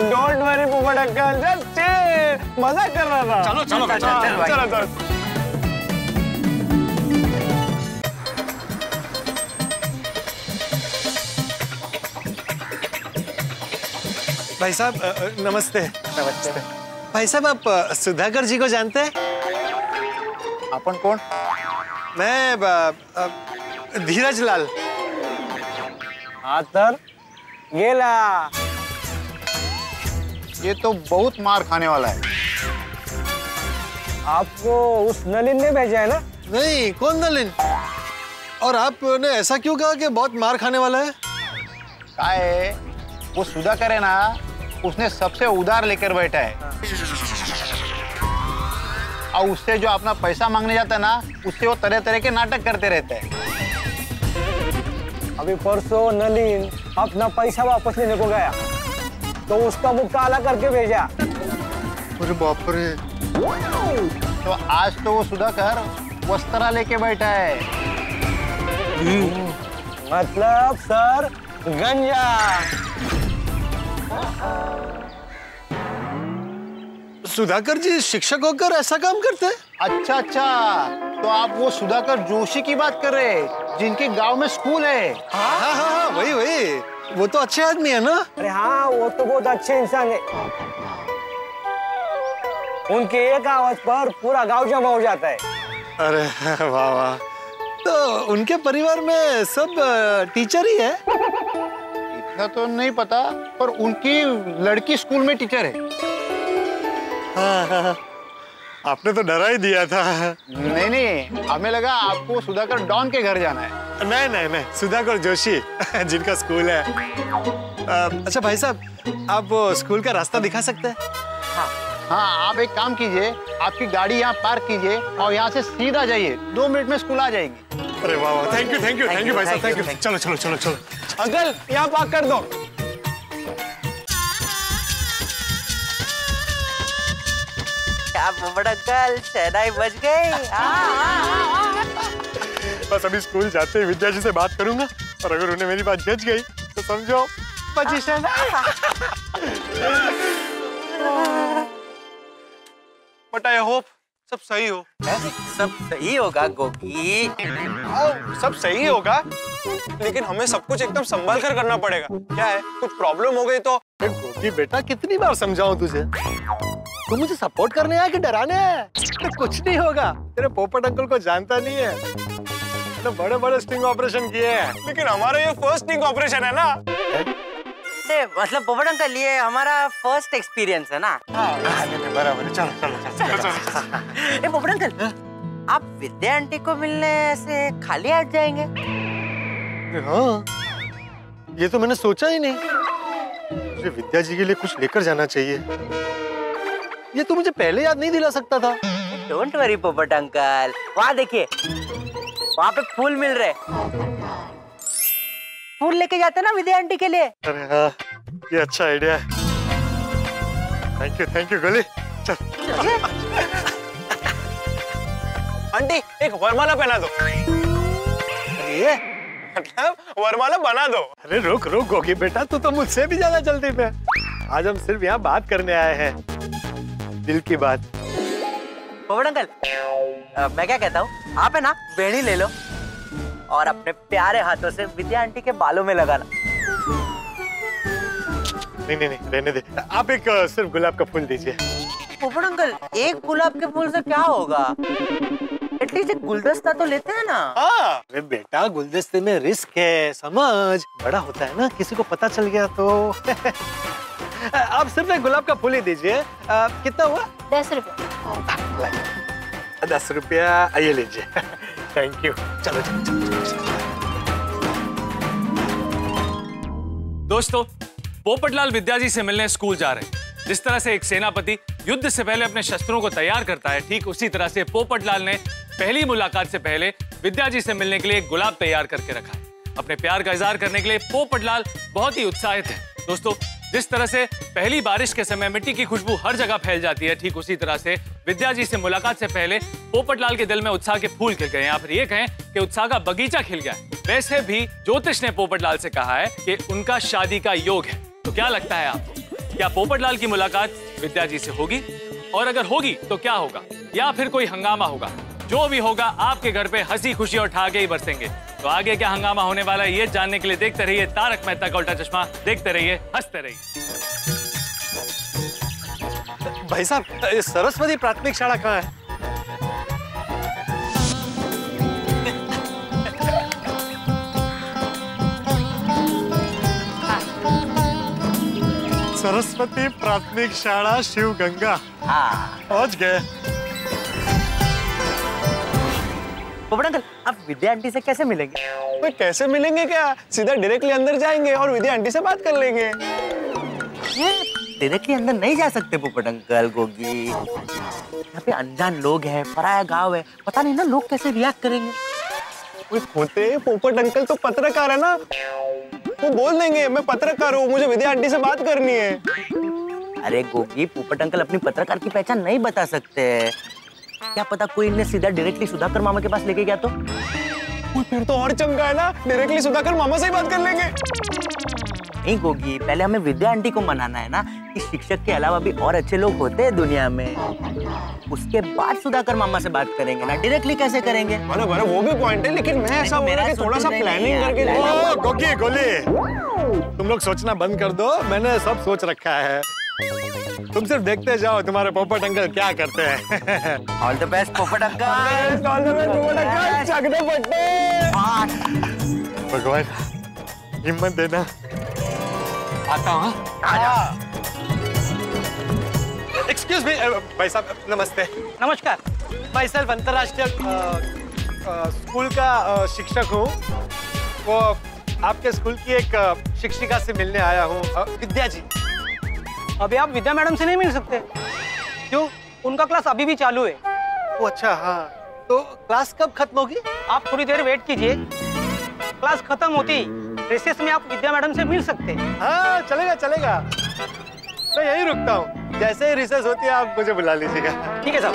डोंट वरी पोपट अंकल, जस्ट चिल, मजाक कर रहा था। चलो चलो चलो। भाई साहब नमस्ते। नमस्ते भाई साहब, आप सुधाकर जी को जानते हैं? अपन कौन? मैं धीरज लाल। आतर गेला। ये तो बहुत मार खाने वाला है। आपको उस नलिन ने भेजा है ना? नहीं, कौन नलिन? और आपने ऐसा क्यों कहा कि बहुत मार खाने वाला है? क्या है, वो सुधाकर है ना, उसने सबसे उधार लेकर बैठा है। और उससे जो अपना पैसा मांगने जाता है ना, उससे वो तरह तरह के नाटक करते रहते हैं। अभी परसों नलिन अपना पैसा वापस लेने को गया तो उसका मुंह काला करके भेजा। अरे बाप रे। तो आज तो वो सुधाकर वस्त्रा लेके बैठा है। मतलब सर गंजा। सुधाकर जी शिक्षक होकर ऐसा काम करते हैं? अच्छा अच्छा, तो आप वो सुधाकर जोशी की बात कर रहे हैं, जिनके गांव में स्कूल है? हाँ हाँ हाँ, वही वही। वो तो अच्छे आदमी है ना? अरे हाँ, वो तो बहुत अच्छे इंसान है। उनके एक आवाज पर पूरा गांव जमा हो जाता है। अरे वाह वाह। तो उनके परिवार में सब टीचर ही है? इतना तो नहीं पता, पर उनकी लड़की स्कूल में टीचर है। हाँ, आपने तो डरा ही दिया था। नहीं नहीं, हमें लगा आपको सुधाकर डॉन के घर जाना है। नहीं नहीं नहीं, सुधाकर जोशी जिनका स्कूल है। अच्छा भाई साहब, आप वो स्कूल का रास्ता दिखा सकते हैं? हाँ, आप एक काम कीजिए, आपकी गाड़ी यहाँ पार्क कीजिए और यहाँ से सीधा जाइए, 2 मिनट में स्कूल आ जाएगी। अरे वाह वाह, thank you thank you thank you भाई साहब, थैंक यू। चलो चलो चलो चलो। अंकल यहाँ पार्क कर दो। पोपट अंकल, शहनाई बज गई। बस अभी स्कूल जाते ही विद्या जी से बात करूंगा, और अगर उन्हें मेरी बात जच गई तो समझो बची शहनाई। बट आई होप सब सही हो। सब सही होगा गोगी। सब सही होगा, लेकिन हमें सब कुछ एकदम संभाल कर करना पड़ेगा। क्या है, कुछ प्रॉब्लम हो गई तो? गोगी बेटा, कितनी बार समझाऊं तुझे? तू मुझे सपोर्ट करने आया कि डराने आया? तो कुछ नहीं होगा। तेरे पोपट अंकल को जानता नहीं है, तो बड़े बड़े स्टिंग ऑपरेशन किए हैं। लेकिन हमारा ये फर्स्ट स्टिंग ऑपरेशन है ना। मतलब पोपट अंकल, ये हमारा फर्स्ट एक्सपीरियंस है ना। बराबर, चलो चलो चलो। पोपट अंकल, आप विद्या आंटी को मिलने से खाली हाथ जाएंगे? हाँ, ये तो मैंने सोचा ही नहीं। मुझे विद्या जी के लिए कुछ लेकर जाना चाहिए। ये तो मुझे पहले याद नहीं दिला सकता था। डोंट वरी पोपट अंकल, वहाँ देखिए, वहाँ पे फूल मिल रहे। फूल लेके जाते ना विद्या आंटी के लिए। अरे हाँ, ये अच्छा आइडिया है। थैंक यू गोली। चल। आंटी एक वरमाला पहना दो। ये मतलब वरमाला बना दो। अरे रुक रुक गोगी बेटा, तू तो मुझसे भी ज्यादा जल्दी में। आज हम सिर्फ यहाँ बात करने आए हैं, दिल की बात। पोपट अंकल, मैं क्या कहता हूँ, आप है ना बेड़ी ले लो और अपने प्यारे हाथों से विद्या आंटी के बालों में लगाना। नहीं नहीं नहीं, रहने दे। आप एक सिर्फ गुलाब का फूल दीजिए। पोपट अंकल, एक गुलाब के फूल से क्या होगा? एटलीस्ट एक गुलदस्ता तो लेते हैं ना। हाँ अरे बेटा गुलदस्ते में रिस्क है, समझ बड़ा होता है ना, किसी को पता चल गया तो आप सिर्फ एक गुलाब का फूल ही दीजिए। कितना हुआ? 10 रुपया। 10 रुपया ये लीजिए। Thank you. चलो चलो चलो, चलो। दोस्तों, पोपटलाल विद्या जी से मिलने स्कूल जा रहे हैं। जिस तरह से एक सेनापति युद्ध से पहले अपने शस्त्रों को तैयार करता है, ठीक उसी तरह से पोपटलाल ने पहली मुलाकात से पहले विद्या जी से मिलने के लिए एक गुलाब तैयार करके रखा है। अपने प्यार का इजहार करने के लिए पोपटलाल बहुत ही उत्साहित है। दोस्तों, जिस तरह से पहली बारिश के समय मिट्टी की खुशबू हर जगह फैल जाती है, ठीक उसी तरह से विद्या जी से मुलाकात से पहले पोपटलाल के दिल में उत्साह के फूल खिल गए, या फिर ये कहें कि उत्साह का बगीचा खिल गया है। वैसे भी ज्योतिष ने पोपटलाल से कहा है कि उनका शादी का योग है। तो क्या लगता है आपको, क्या पोपटलाल की मुलाकात विद्या जी से होगी? और अगर होगी तो क्या होगा, या फिर कोई हंगामा होगा? जो भी होगा, आपके घर पे हंसी खुशी और ठहाके ही बरसेंगे। तो आगे क्या हंगामा होने वाला है, ये जानने के लिए देखते रहिए तारक मेहता का उल्टा चश्मा। देखते रहिए, हंसते रहिए। भाई साहब, सरस्वती प्राथमिक शाला कहाँ है? सरस्वती प्राथमिक शाला शिवगंगा। पहुंच गए। पोपट अंकल, आप विद्या आंटी से कैसे मिलेंगे? कैसे मिलेंगे क्या, सीधा डायरेक्टली अंदर जाएंगे और विद्या आंटी से बात कर लेंगे। डायरेक्टली अंदर नहीं जा सकते पोपट अंकल, गोगी। यहाँ पे अनजान लोग हैं, पराया गांव है, पता नहीं ना लोग कैसे रिएक्ट करेंगे। होते पोपट अंकल तो पत्रकार है ना, वो बोल देंगे मैं पत्रकार हूँ, मुझे विद्या आंटी से बात करनी है। अरे गोगी, पोपट अंकल अपनी पत्रकार की पहचान नहीं बता सकते। क्या पता कोई इन्हें सीधा डायरेक्टली सुधाकर मामा के पास लेके गया तो? फिर तो और चमका है ना, डायरेक्टली सुधाकर मामा से ही बात कर लेंगे। नहीं गोगी, पहले हमें विद्या आंटी को मनाना है ना कि शिक्षक के अलावा भी और अच्छे लोग होते हैं दुनिया में। उसके बाद सुधाकर मामा से बात करेंगे ना, डायरेक्टली कैसे करेंगे? अरे वो भी पॉइंट है, लेकिन मैं ऐसा बोल रहा कि थोड़ा सा प्लानिंग करके। गोगी गोली, तुम लोग सोचना बंद कर दो, मैंने सब सोच रखा है। तुम सिर्फ देखते जाओ तुम्हारे पोपट अंकल क्या करते हैं। ऑल द बेस्ट पोपट अंकल। ऑल द बेस्ट पोपट अंकल। चकदे पट्टे। भगवान हिम्मत देना। आता हूँ। एक्सक्यूज मी भाई साहब, नमस्ते। नमस्कार। मैं सेल्फ अंतर्राष्ट्रीय स्कूल का शिक्षक हूँ। वो आपके स्कूल की एक शिक्षिका से मिलने आया हूँ, विद्या जी। अभी आप विद्या मैडम से नहीं मिल सकते। क्यों? उनका क्लास अभी भी चालू है। वो अच्छा, हाँ। तो क्लास कब खत्म होगी? आप थोड़ी देर वेट कीजिए, क्लास खत्म होती रिसेस में आप विद्या मैडम से मिल सकते हैं। हाँ चलेगा चलेगा, मैं यहीं रुकता हूँ। जैसे ही रिसेस होती है आप मुझे बुला लीजिएगा। ठीक है साहब।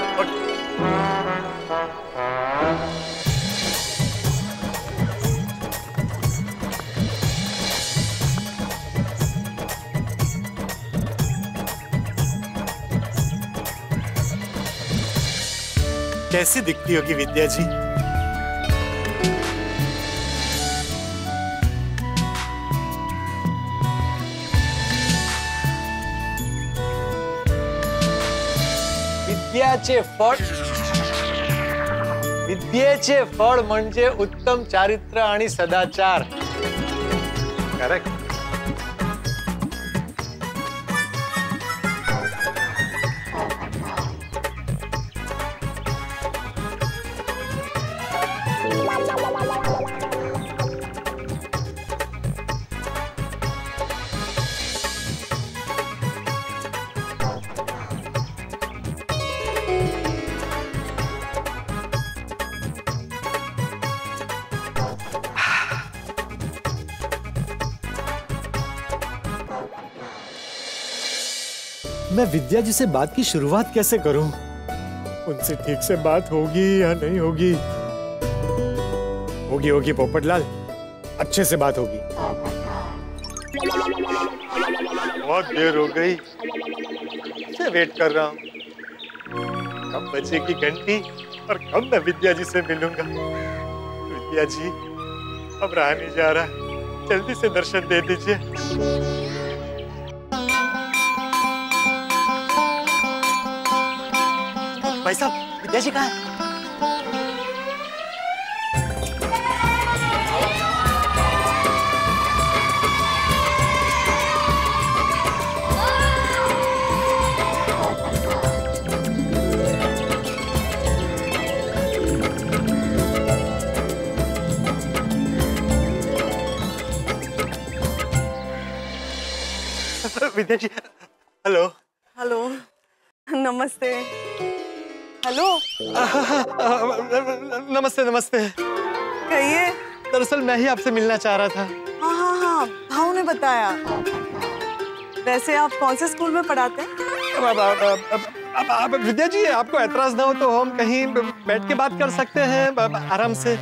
कैसी दिखती होगी विद्या जी? विद्येचे फळ म्हणजे उत्तम चारित्र्य आणि सदाचार। करेक्ट। मैं विद्या जी से बात की शुरुआत कैसे करूं? उनसे ठीक से बात होगी या नहीं होगी? होगी होगी पोपटलाल, अच्छे से बात होगी। बहुत देर हो गई, से वेट कर रहा हूँ। कब बजेगी घंटी और कब मैं विद्या जी से मिलूंगा? विद्या जी, अब रहा नहीं जा रहा, जल्दी से दर्शन दे दीजिए। भाई साहब, विद्या जी कहाँ है? विद्या जी, हेलो। हेलो, नमस्ते। हेलो। नमस्ते नमस्ते। कहिए। दरअसल मैं ही आपसे मिलना चाह रहा था। हाँ हाँ हाँ, भाव ने बताया। वैसे आप कौन से स्कूल में पढ़ाते हैं? अब विद्या जी, आपको एतराज ना हो तो हम कहीं बैठ के बात कर सकते हैं आराम से।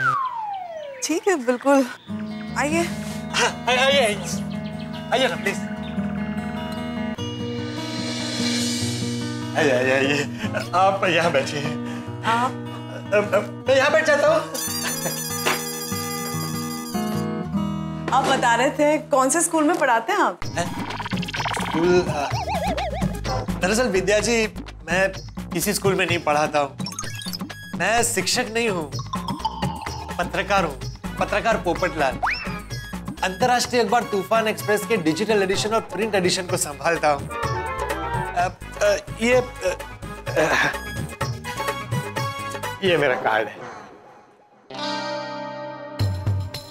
ठीक है, बिल्कुल। आइए। आइए ना प्लीज। आइए। आप यहाँ बैठिए। मैं यहाँ बैठ जाता हूँ। आप बता रहे थे कौन से स्कूल में पढ़ाते हैं आप? स्कूल, दरअसल विद्या जी, मैं किसी स्कूल में नहीं पढ़ाता हूँ। मैं शिक्षक नहीं हूँ, पत्रकार हूँ। पत्रकार पोपटलाल। अंतर्राष्ट्रीय अखबार तूफान एक्सप्रेस के डिजिटल एडिशन और प्रिंट एडिशन को संभालता हूँ। ये मेरा कार्ड है।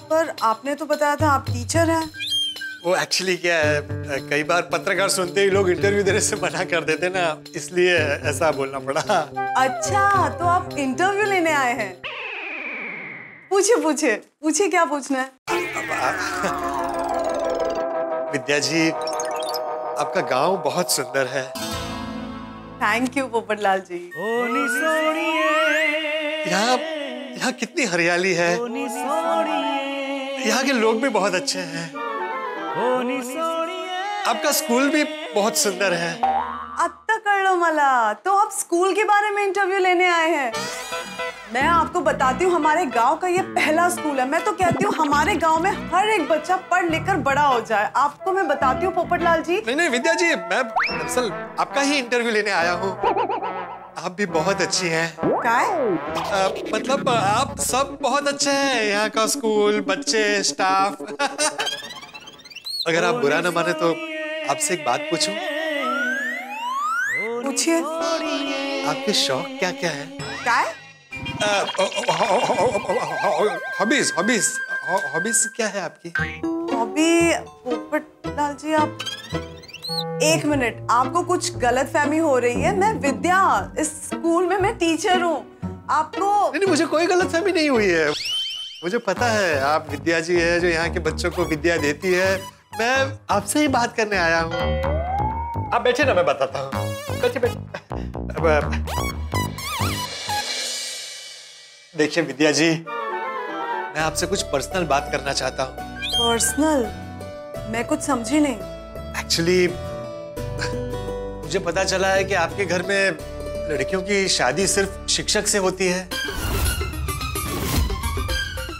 पर आपने तो बताया था आप टीचर हैं। वो एक्चुअली क्या है, कई बार पत्रकार सुनते ही लोग इंटरव्यू देने से मना कर देते ना, इसलिए ऐसा बोलना पड़ा। अच्छा, तो आप इंटरव्यू लेने आए हैं? पूछिए क्या पूछना है? विद्या जी, आपका गांव बहुत सुंदर है। थैंक यू पोपटलाल जी। यहाँ कितनी हरियाली है। यहाँ के लोग भी बहुत अच्छे हैं। आपका स्कूल भी बहुत सुंदर है। आत्ता कळलं मला, तो आप स्कूल के बारे में इंटरव्यू लेने आए हैं? मैं आपको बताती हूँ, हमारे गांव का ये पहला स्कूल है। मैं तो कहती हूँ हमारे गांव में हर एक बच्चा पढ़ लिख कर बड़ा हो जाए। आपको मैं बताती हूँ पोपटलाल जी। नहीं विद्या जी, मैं दरअसल आपका ही इंटरव्यू लेने आया हूँ। आप भी बहुत अच्छी हैं। मतलब आप सब बहुत अच्छे हैं। यहाँ का स्कूल, बच्चे, स्टाफ। अगर आप बुरा न माने तो आपसे एक बात पूछूं? पूछिए। आपके शौक क्या क्या है? क्या? हॉबीज क्या है आपकी? हॉबी पोपटलाल जी, आप एक मिनट, आपको कुछ गलतफहमी हो रही है। मैं विद्या, इस स्कूल में मैं टीचर हूँ। आपको नहीं, मुझे कोई गलतफहमी नहीं हुई है। मुझे पता है आप विद्या जी है जो यहाँ के बच्चों को विद्या देती है। मैं आपसे ही बात करने आया हूँ। आप बैठे ना, मैं बताता हूँ। बैठे। देखिए विद्या जी, मैं आपसे कुछ पर्सनल बात करना चाहता हूँ। पर्सनल? मैं कुछ समझी नहीं। एक्चुअली मुझे पता चला है कि आपके घर में लड़कियों की शादी सिर्फ शिक्षक से होती है।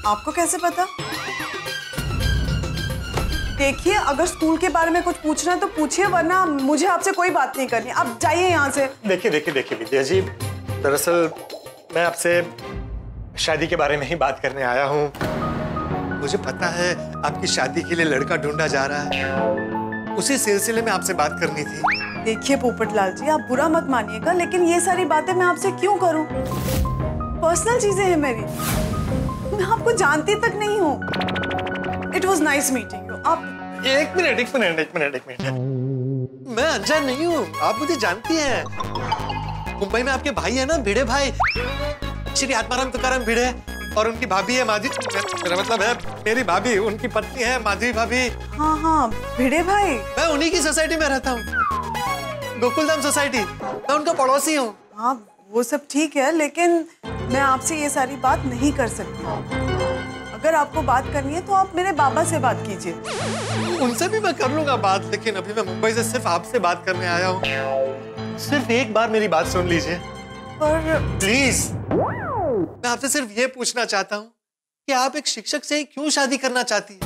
आपको कैसे पता? देखिए, अगर स्कूल के बारे में कुछ पूछना है तो पूछिए, वरना मुझे आपसे कोई बात नहीं करनी। आप जाइए यहाँ से। देखिए विद्या जी, दरअसल मैं आपसे शादी के बारे में ही बात करने आया हूँ। मुझे पता है आपकी शादी के लिए लड़का ढूंढा जा रहा है। उसी सिलसिले में आपसे बात करनी थी। देखिए पोपटलाल जी, आप बुरा मत मानिएगा, लेकिन ये सारी बातें मैं आपसे क्यों करूं? पर्सनल चीजें हैं मेरी। मैं आपको जानती तक नहीं हूँ। It was nice meeting you. आप एक मिनट। मैं अनजान नहीं हूँ, आप मुझे जानती हैं। मुंबई में आपके भाई है ना, भिड़े भाई, श्री आत्माराम तुकाराम भिड़े, और उनकी भाभी है माधवी। मेरा मतलब है मेरी भाभी, उनकी पत्नी है माधवी भाभी। हाँ, भिड़े भाई। मैं उन्हीं की सोसाइटी में रहता हूँ, गोकुलधाम सोसाइटी। मैं उनका पड़ोसी हूँ। हाँ, वो सब ठीक है, लेकिन मैं आपसे ये सारी बात नहीं कर सकती। अगर आपको बात करनी है तो आप मेरे बाबा से बात कीजिए। उनसे भी मैं कर लूंगा बात, लेकिन अभी मैं मुंबई से सिर्फ आपसे बात करने आया हूँ। सिर्फ एक बार मेरी बात सुन लीजिए। पर प्लीज, मैं आपसे सिर्फ ये पूछना चाहता हूँ कि आप एक शिक्षक से ही क्यों शादी करना चाहती हैं?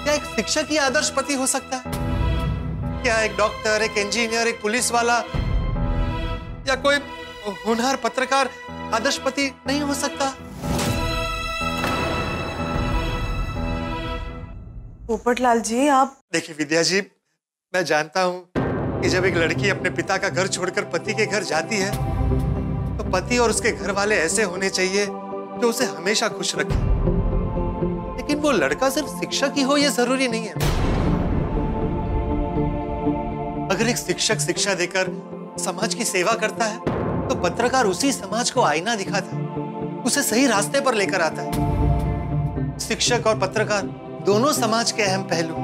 क्या एक शिक्षक ही आदर्श पति हो सकता है? क्या एक डॉक्टर, एक इंजीनियर, एक पुलिस वाला या कोई होनहार पत्रकार आदर्श पति नहीं हो सकता? पोपटलाल जी, आप देखिए विद्या जी, मैं जानता हूँ कि जब एक लड़की अपने पिता का घर छोड़कर पति के घर जाती है तो पति और उसके घर वाले ऐसे होने चाहिए जो उसे हमेशा खुश रखे। लेकिन वो लड़का सिर्फ शिक्षक ही हो ये जरूरी नहीं है। अगर एक शिक्षक शिक्षा देकर समाज की सेवा करता है तो पत्रकार उसी समाज को आईना दिखाता है, उसे सही रास्ते पर लेकर आता है। शिक्षक और पत्रकार दोनों समाज के अहम पहलू।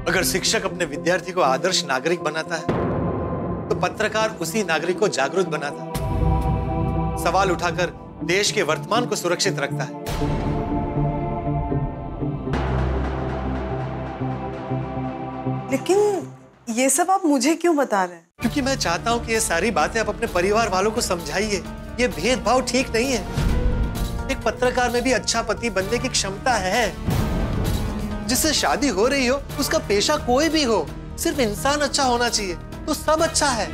अगर शिक्षक अपने विद्यार्थी को आदर्श नागरिक बनाता है तो पत्रकार उसी नागरिक को जागरूक बनाता है, सवाल उठाकर देश के वर्तमान को सुरक्षित रखता है। लेकिन ये सब आप मुझे क्यों बता रहे हैं? क्योंकि मैं चाहता हूं कि ये सारी बातें आप अपने परिवार वालों को समझाइए। ये भेदभाव ठीक नहीं है। एक पत्रकार में भी अच्छा पति बनने की क्षमता है। जिससे शादी हो रही हो, उसका पेशा कोई भी हो, सिर्फ इंसान अच्छा होना चाहिए तो सब अच्छा है।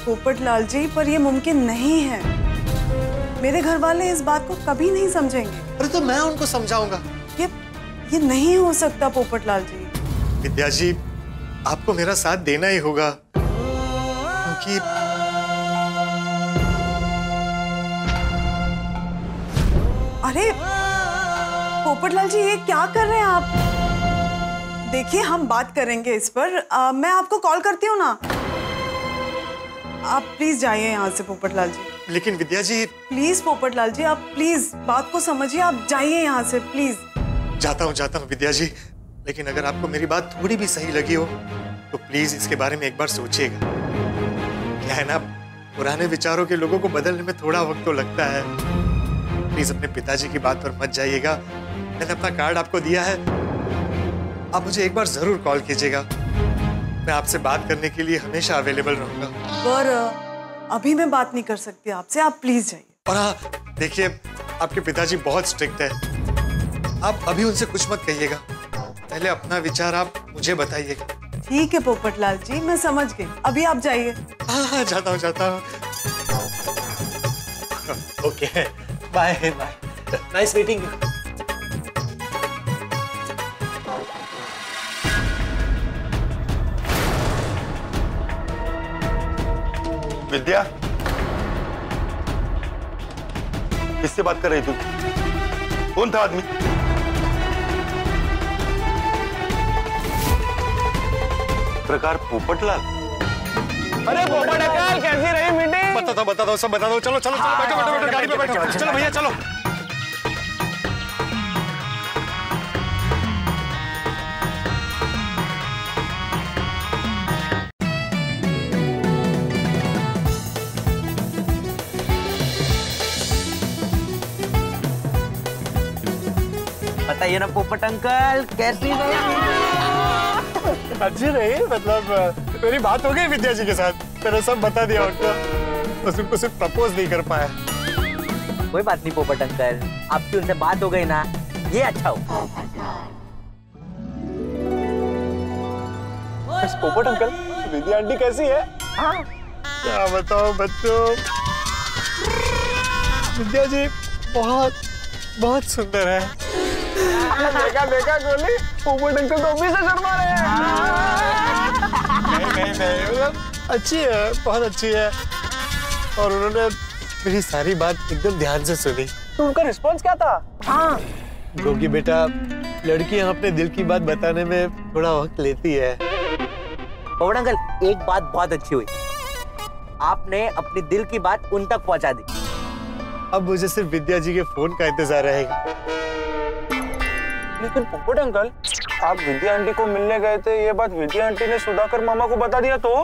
पोपटलाल जी, पर ये मुमकिन नहीं है। मेरे घर वाले इस बात को कभी नहीं समझेंगे। अरे तो मैं उनको समझाऊंगा। ये नहीं हो सकता पोपटलाल जी। विद्या जी, आपको मेरा साथ देना ही होगा, क्योंकि अरे पोपटलाल जी, ये क्या कर रहे हैं आप? देखिए, हम बात करेंगे इस पर। मैं आपको कॉल करती हूँ ना। आप प्लीज जाइए यहाँ से पोपटलाल जी। लेकिन विद्या जी। प्लीज पोपटलाल जी, आप प्लीज बात को समझिए। आप जाइए यहाँ से प्लीज। जाता हूँ विद्या जी, लेकिन अगर आपको मेरी बात थोड़ी भी सही लगी हो तो प्लीज इसके बारे में एक बार सोचिएगा। क्या है ना, पुराने विचारों के लोगों को बदलने में थोड़ा वक्त तो लगता है। प्लीज अपने पिताजी की बात पर मत जाइएगा। मैंने अपना कार्ड आपको दिया है, आप मुझे एक बार जरूर कॉल कीजिएगा। मैं आपसे बात करने के लिए हमेशा अवेलेबल रहूंगा। पर अभी मैं बात नहीं कर सकती आपसे, आप प्लीज जाइए। और हाँ, देखिए, आपके पिताजी बहुत स्ट्रिक्ट है। आप अभी उनसे कुछ मत कहिएगा। पहले अपना विचार आप मुझे बताइएगा। ठीक है पोपटलाल जी, मैं समझ गई। अभी आप जाइए। हाँ, जाता हूँ। Okay, bye bye. Nice meeting you. Vidya, किससे बात कर रही तू? कौन था आदमी? पत्रकार पोपटलाल। अरे पोपटलाल, कैसी रही मीटिंग? बताता हूँ, सब बताता हूँ। चलो बैठो गाड़ी में बैठो। चलो भैया, चलो। बताइए ना पोपट अंकल, कैसी रही? अच्छी रही। मतलब मेरी बात हो गई विद्या जी के साथ, मैंने सब बता दिया उनको। बस उनको सिर्फ प्रपोज नहीं कर पाया। कोई बात नहीं पोपट अंकल, आपकी उनसे बात हो गई ना, ये अच्छा हो। बस पोपट अंकल, विद्या आंटी कैसी है? हाँ, क्या बताओ बच्चों, विद्या जी बहुत सुंदर है। देखा गोली, पोपट अंकल तो अभी से शर्मा रहे हैं। नहीं, मतलब अच्छी है, बहुत अच्छी है। और उन्होंने मेरी सारी बात एकदम ध्यान से सुनी। तो उनका रिस्पॉन्स क्या था? हाँ, गोगी बेटा, लड़कियां अपने दिल की बात बताने में थोड़ा वक्त लेती है। पोपट अंकल, एक बात बहुत अच्छी हुई, आपने अपनी दिल की बात उन तक पहुंचा दी। अब मुझे सिर्फ विद्या जी के फोन का इंतजार रहेगा। लेकिन पोपट अंकल, आप विद्या आंटी को मिलने गए थे, ये बात विद्या आंटी ने सुधाकर मामा को बता दिया तो?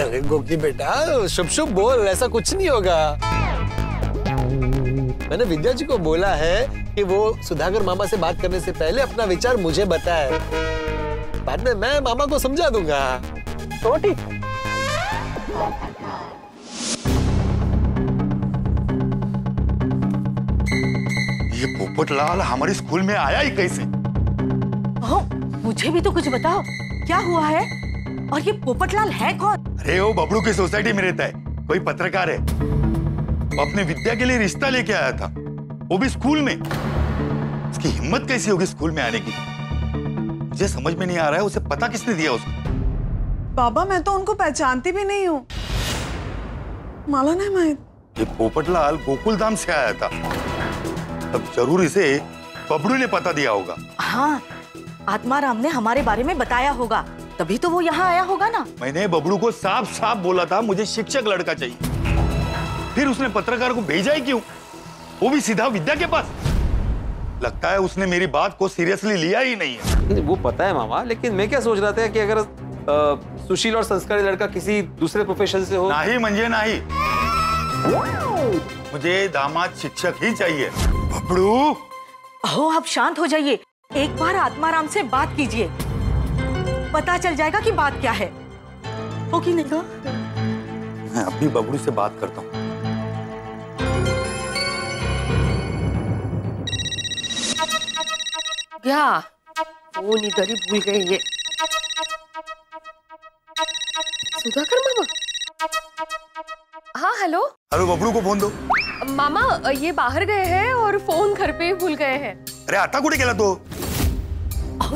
अरे गोगी बेटा, शुभ बोल, ऐसा कुछ नहीं होगा। मैंने विद्या जी को बोला है कि वो सुधाकर मामा से बात करने से पहले अपना विचार मुझे बताए। बाद में मैं मामा को समझा दूंगा। तो ठीक। ये पोपटलाल हमारे स्कूल में आया ही कैसे? मुझे भी तो कुछ बताओ, क्या हुआ है? और ये पोपटलाल है कौन? अरे वो बबलू की सोसाइटी में रहता है, कोई पत्रकार है। वो अपने विद्या के लिए रिश्ता लेके आया था, वो भी स्कूल में। उसकी हिम्मत कैसी होगी स्कूल में आने की? मुझे समझ में नहीं आ रहा है, उसे पता किसने दिया उसको? बाबा, मैं तो उनको पहचानती भी नहीं हूँ। मालूम है मैं। ये पोपटलाल गोकुल धाम से आया था, तब जरूर इसे बबलू ने पता दिया होगा। हाँ, आत्माराम ने हमारे बारे में बताया होगा, तभी तो वो यहाँ आया होगा ना। मैंने बबलू को साफ साफ बोला था मुझे शिक्षक लड़का चाहिए, फिर उसने पत्रकार को भेजा ही क्यों, वो भी सीधा विद्या के पास। लगता है उसने मेरी बात को सीरियसली लिया ही नहीं है। वो पता है मामा, लेकिन मैं क्या सोच रहा था कि अगर सुशील और संस्कारी लड़का किसी दूसरे प्रोफेशन से हो। नहीं मंजे नहीं, मुझे दामाद शिक्षक ही चाहिए। बबलू हो आप शांत हो जाइए, एक बार आत्माराम से बात कीजिए, पता चल जाएगा कि बात क्या है। हो कि नहीं? मैं अभी बबलू से बात करता हूँ। क्या फोन इधर ही भूल गए ये। सुधाकर मामा? हाँ हेलो। हेलो, बबलू को फोन दो। मामा ये बाहर गए हैं और फोन घर पे ही भूल गए हैं। अरे आता कुठे गेला तो?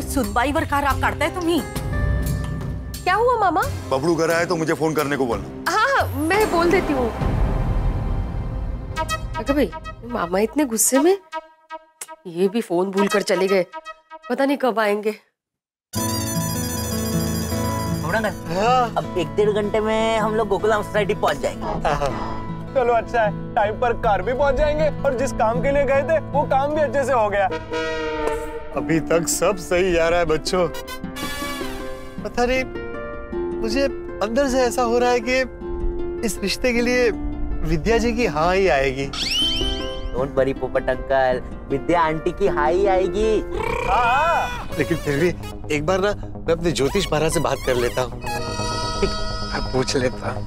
सुनबाईवर का राग काढताय तुम्ही? क्या हुआ मामा? बबलू घर आए तो मुझे फोन करने को बोलना। हाँ मैं बोल देती हूँ। अगर भाई मामा इतने गुस्से में, ये भी फोन भूल कर चले गए, पता नहीं कब आएंगे। अब 1-1.5 घंटे में हम लोग गोकुलधाम सोसाइटी पहुंच जाएंगे। चलो अच्छा है, टाइम पर कार भी पहुंच जाएंगे और जिस काम के लिए गए थे वो काम भी अच्छे से हो गया। अभी तक सब सही जा रहा है बच्चों। पता नहीं मुझे अंदर से ऐसा हो रहा है कि इस रिश्ते के लिए विद्या जी की हाँ ही आएगी। डोंट वरी पोपट अंकल, विद्या आंटी की हाँ ही आएगी। लेकिन फिर भी एक बार ना मैं अपने ज्योतिष महाराज से बात कर लेता हूँ, पूछ लेता हूँ।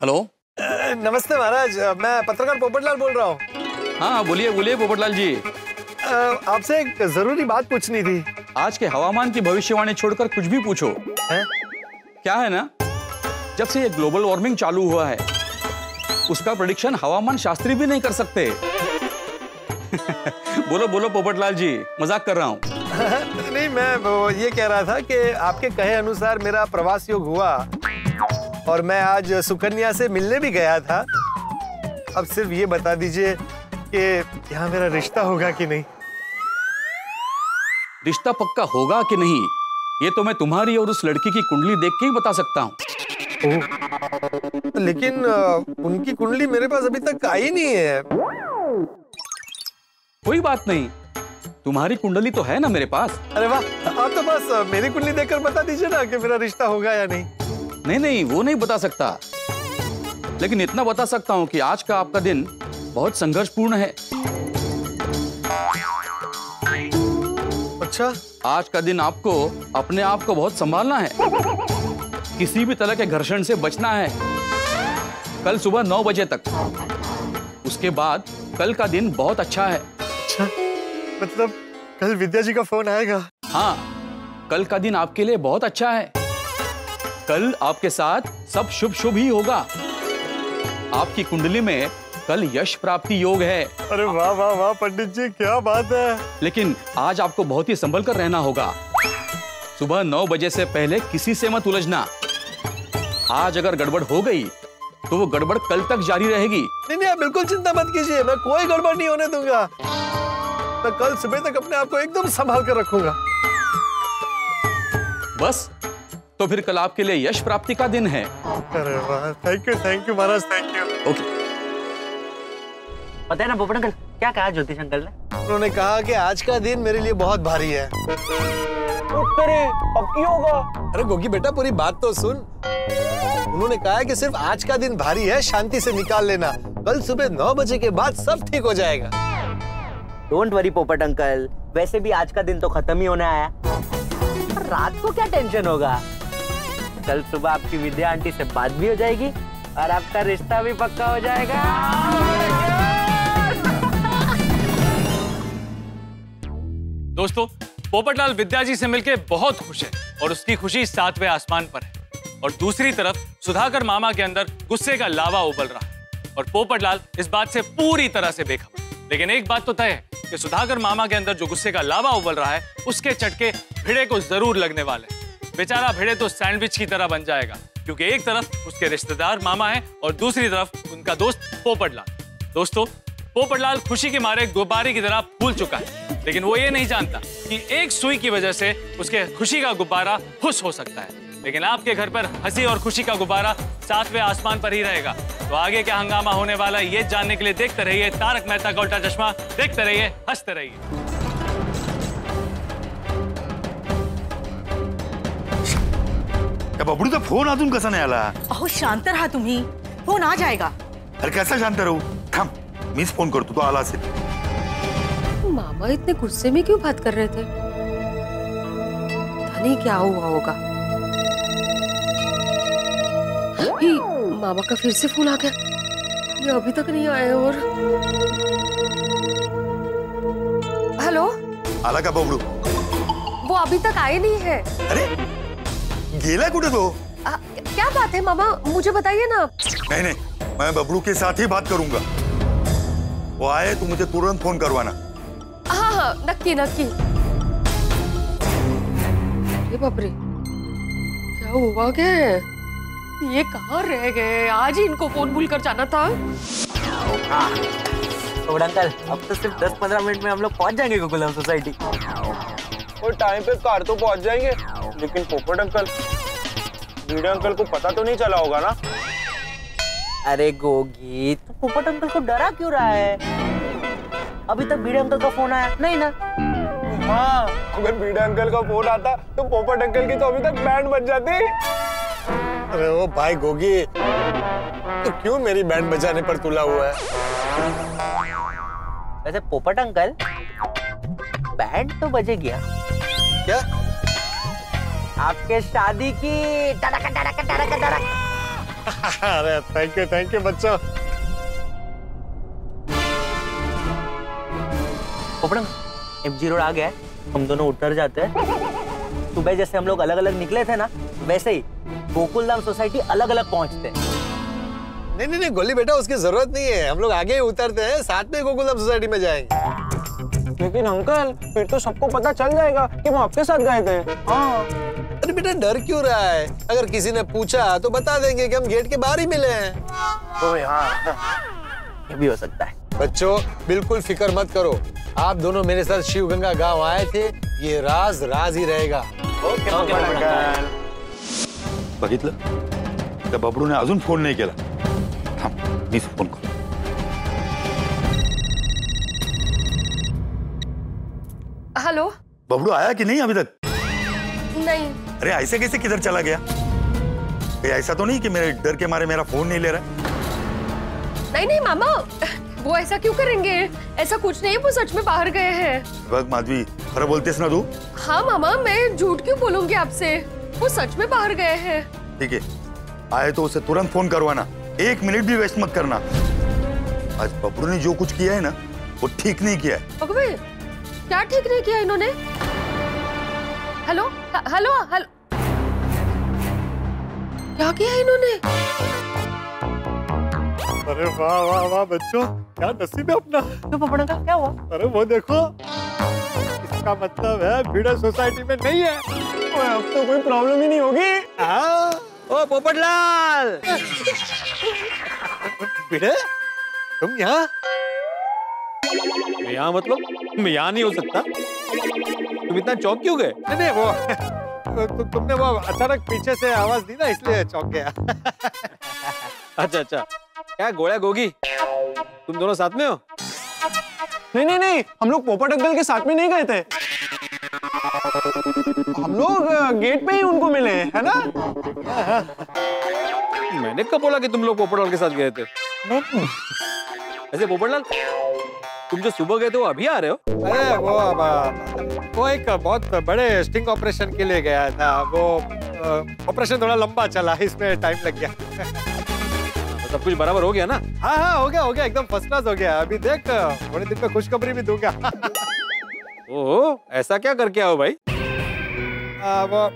हेलो। नमस्ते महाराज, मैं पत्रकार पोपटलाल बोल रहा हूँ। हाँ बोलिए बोलिए पोपटलाल जी। आपसे एक जरूरी बात पूछनी थी। आज के हवामान की भविष्यवाणी छोड़कर कुछ भी पूछो। क्या है ना, जब से ये ग्लोबल वार्मिंग चालू हुआ है उसका प्रेडिक्शन हवामान शास्त्री भी नहीं कर सकते। बोलो बोलो पोपटलाल जी, मजाक कर रहा हूँ। नहीं, मैं ये कह रहा था कि आपके कहे अनुसार मेरा प्रवास योग हुआ और मैं आज सुकन्या से मिलने भी गया था। अब सिर्फ ये बता दीजिए कि यहाँ मेरा रिश्ता होगा कि नहीं। रिश्ता पक्का होगा कि नहीं ये तो मैं तुम्हारी और उस लड़की की कुंडली देख के ही बता सकता हूँ। लेकिन उनकी कुंडली मेरे पास अभी तक आई नहीं है। कोई बात नहीं, तुम्हारी कुंडली तो है ना मेरे पास। अरे वाह, आप तो बस मेरी कुंडली देखकर बता दीजिए ना कि मेरा रिश्ता होगा या नहीं। नहीं नहीं, वो नहीं बता सकता, लेकिन इतना बता सकता हूँ कि आज का आपका दिन बहुत संघर्षपूर्ण है। अच्छा, आज का दिन आपको अपने आप को बहुत संभालना है, किसी भी तरह के घर्षण से बचना है। कल सुबह 9 बजे तक, उसके बाद कल का दिन बहुत अच्छा है। अच्छा, मतलब कल विद्या जी का फोन आएगा? हाँ, कल का दिन आपके लिए बहुत अच्छा है। कल आपके साथ सब शुभ शुभ ही होगा। आपकी कुंडली में कल यश प्राप्ति योग है। अरे वाह वाह वाह पंडित जी, क्या बात है। लेकिन आज आपको बहुत ही संभल कर रहना होगा। सुबह 9 बजे से पहले किसी से मत उलझना। आज अगर गड़बड़ हो गई तो वो गड़बड़ कल तक जारी रहेगी। नहीं नहीं, आप बिल्कुल चिंता मत कीजिए, मैं कोई गड़बड़ नहीं होने दूंगा। मैं कल सुबह तक अपने आप को एकदम संभाल कर रखूंगा। बस, तो फिर कल आपके लिए यश प्राप्ति का दिन है। अरे वाह, thank you Maharaj, thank you. Okay. पता है ना पोपट अंकल क्या कहा ज्योतिष अंकल ने? उन्होंने कहा कि आज का दिन मेरे लिए बहुत भारी है। अरे अब क्या होगा? अरे गोगी बेटा, पूरी बात तो सुन। उन्होंने कहा है कि सिर्फ आज का दिन भारी है, शांति से निकाल लेना, कल सुबह 9 बजे के बाद सब ठीक हो जाएगा। डोंट वरी पोपट अंकल, वैसे भी आज का दिन तो खत्म ही होने आया, रात को क्या टेंशन होगा। कल सुबह आपकी विद्या आंटी से बात भी हो जाएगी और आपका रिश्ता भी पक्का हो जाएगा। दोस्तों, पोपटलाल विद्या जी से मिलकर बहुत खुश है और उसकी खुशी 7वें आसमान पर है। और दूसरी तरफ सुधाकर मामा के अंदर गुस्से का लावा उबल रहा है और पोपटलाल इस बात से पूरी तरह से बेखबर। लेकिन एक बात तो तय है कि सुधाकर मामा के अंदर जो गुस्से का लावा उबल रहा है उसके चटके भिड़े को जरूर लगने वाले हैं। बेचारा भिड़े तो सैंडविच की तरह बन जाएगा, क्योंकि एक तरफ उसके रिश्तेदार मामा है और दूसरी तरफ उनका दोस्त पोपटलाल। दोस्तों, पोपटलाल खुशी के मारे गुब्बारे की तरह फूल चुका है, लेकिन वो ये नहीं जानता कि एक सुई की वजह से उसके खुशी का गुब्बारा फुस हो सकता है। लेकिन आपके घर पर हंसी और खुशी का गुब्बारा सातवें आसमान पर ही रहेगा। तो आगे क्या हंगामा होने वाला है ये जानने के लिए देखते रहिए तारक मेहता का उल्टा चश्मा। देखते रहिए, हंसते रहिए। बबडूचा फोन अजून कसा नाही आला? अहो शांत रहा तुम्ही, फोन आ जाएगा। अरे कैसा शांत रहूं? थांब, मीच फोन करतो, तो आला असेल। मामा इतने गुस्से में क्यों बात कर रहे थे? पता नहीं क्या हुआ होगा। ही, मामा का फिर से फोन आ गया। ये अभी तक नहीं आए। और हेलो, आला का बबडू? वो अभी तक आए नहीं है। अरे गेला कुठे तो? क्या बात है मामा, मुझे बताइए ना। नहीं नहीं, मैं बबलू के साथ ही बात करूंगा। वो आए तो मुझे तुरंत फोन करवाना। हाँ हाँ, नक्की नक्की। ये बाप रे, क्या हुआ क्या है? ये कहाँ रह गए? आज ही इनको फोन भूल कर जाना था। तो अंकल, अब तो सिर्फ 10-15 मिनट में हम लोग पहुंच जाएंगे गोकुलम सोसाइटी। और टाइम पे कार तो पहुंच जाएंगे, लेकिन पोपट अंकल, भिड़े अंकल को पता तो नहीं चला होगा ना? अरे गोगी, तू पोपट अंकल को डरा क्यों रहा है? अभी तक भिड़े अंकल का फोन आया नहीं ना? हाँ, अगर भिड़े अंकल का फोन आता तो पोपट अंकल की तो अभी तक बैंड बज जाती। अरे ओ भाई गोगी, तो क्यों मेरी बैंड बजाने पर तुला हुआ है? वैसे पोपट अंकल, बैंड तो बजेगी। क्या? आपके शादी की टड़क टड़क टड़क टड़क। अरे थैंक यू बच्चों। पोपट अंकल, MG रोड आ गया है, हम दोनों उतर जाते हैं। सुबह जैसे हम लोग अलग अलग निकले थे ना, वैसे ही गोकुलधाम सोसाइटी अलग अलग पहुंचते हैं। नहीं गोली बेटा, उसकी जरूरत नहीं है। हम लोग आगे ही उतरते हैं, साथ में गोकुलधाम सोसाइटी में जाएंगे। लेकिन अंकल, फिर तो सबको पता चल जाएगा कि हम आपके साथ गए थे। हाँ। अरे बेटा डर क्यों रहा है? अगर किसी ने पूछा तो बता देंगे कि हम गेट के बाहर ही मिले हैं। ओए हाँ, ये भी हो सकता है। बच्चों बिल्कुल फिक्र मत करो, आप दोनों मेरे साथ शिवगंगा गांव आए थे, ये राज ही रहेगा। ओके। बघितलं, त्या बबडूने अजून फोन नाही केला। थांब, मीच फोन करतो। हेलो, बबडू आया कि नहीं अभी तक? नहीं। अरे ऐसे कैसे किधर चला गया? कहीं ऐसा तो नहीं कि मेरे डर के मारे मेरा फोन नहीं ले रहा? नहीं मामा, वो ऐसा क्यों करेंगे? ऐसा कुछ नहीं, वो सच में बाहर गए हैं। बघ माधवी, खरं बोलतेस ना तू? हाँ मामा, मैं झूठ क्यों बोलूंगी आपसे? वो सच में बाहर गए हैं। ठीक है, आए तो उसे तुरंत फोन करवाना, 1 मिनट भी वेस्ट मत करना। आज बबलू ने जो कुछ किया है ना, वो ठीक नहीं किया है। भगवे, क्या ठीक नहीं किया इन्होंने? हेलो हेलो हेलो, क्या किया इन्होंने? अरे वाह वाह वाह बच्चों, क्या नसीब है अपना। तो पोपट अंकल, क्या हुआ? अरे वो देखो, इसका मतलब है भिड़े सोसाइटी में नहीं है। अब तो कोई प्रॉब्लम ही नहीं होगी। हाँ। ओ पोपटलाल, भिड़े, तुम यहाँ? यहाँ मतलब मैं यहाँ नहीं हो सकता। तुम इतना चौंक क्यों गए? नहीं वो तुमने वो अचानक पीछे से आवाज दी ना, इसलिए चौंक गया। अच्छा, क्या गोळ्या गोगी, तुम दोनों साथ में हो? नहीं, हम लोग पोपट अंकल के साथ में नहीं गए थे। हम लोग गेट पे ही उनको मिले, है ना? मैंने कब बोला कि तुम लोग पोपटलाल के साथ गए थे? नहीं। ऐसे पोपटलाल, तुम जो सुबह गए थे वो अभी आ रहे हो? अरे वो एक बहुत बड़े स्टिंग ऑपरेशन के लिए गया था। वो ऑपरेशन थोड़ा लंबा चला, इसमें टाइम लग गया। तो सब कुछ बराबर हो गया ना? हाँ, हो गया, एकदम फर्स्ट क्लास हो गया। अभी देख, थोड़े दिन में खुशखबरी भी दूंगा। ओह, ऐसा क्या करके आओ भाई? वो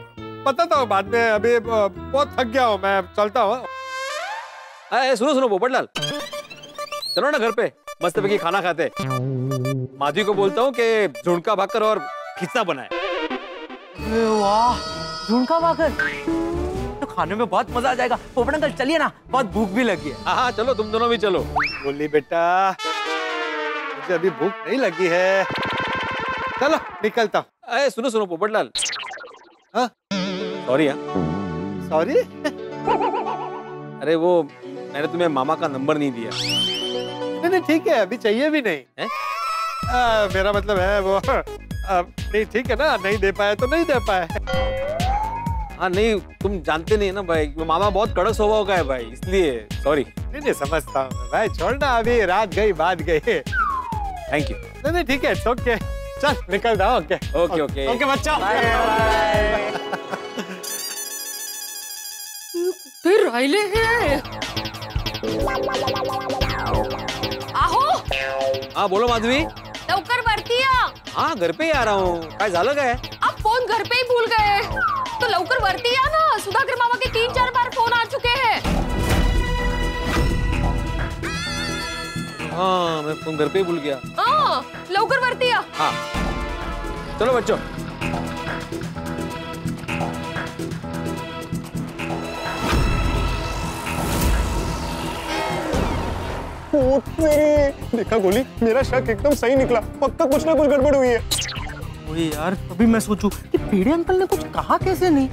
बताता हूँ बाद में, अभी बहुत थक गया हूँ, मैं चलता हूँ। सुनो पोपटलाल, चलो ना घर पे मस्त पैकी खाना खाते। माधवी को बोलता हूँ कि झुणका भाकर और खिस्सा बनाए। वाह, झुणका भाकर तो खाने में बहुत मजा आ जाएगा। पोपट अंकल चलिए ना, बहुत भूख भी लगी है। हाँ, चलो तुम दोनों भी चलो। बोली बेटा, मुझे अभी भूख नहीं लगी है। चलो निकलता हूँ। अरे सुनो सुनो पोपटलाल। हाँ सॉरी। सॉरी? अरे वो मैंने तुम्हें मामा का नंबर नहीं दिया। नहीं ठीक है, अभी चाहिए भी नहीं है? मेरा मतलब है वो नहीं ठीक है ना, नहीं दे पाए तो नहीं दे पाए। हाँ नहीं, तुम जानते नहीं ना भाई, मामा बहुत कड़क स्वभाव का है भाई, इसलिए सॉरी। नहीं समझता हूँ भाई, छोड़ना अभी, रात गई बात गई। Thank you. नहीं ठीक है, ओके चल निकल जाओ। ओके ओके ओके ओके बच्चा। फिर राहिले हैं। आहो हाँ बोलो माधवी। लवकर वरती या। हाँ घर पे ही आ रहा हूँ, काय झालं काय? आप फोन घर पे ही भूल गए तो लवकर वरती या ना, सुधाकर मामा के 3-4 बार फोन आ चुके हैं। हाँ मैं फोन घर पे ही भूल गया। हाँ लवकर वरती या। हाँ चलो बच्चों। देखा गोली, मेरा शक एकदम सही निकला, पक्का कुछ ना कुछ गड़बड़ हुई है। ओए यार तभी मैं सोचूं कि पीड़े अंकल ने कुछ कहा कैसे नहीं,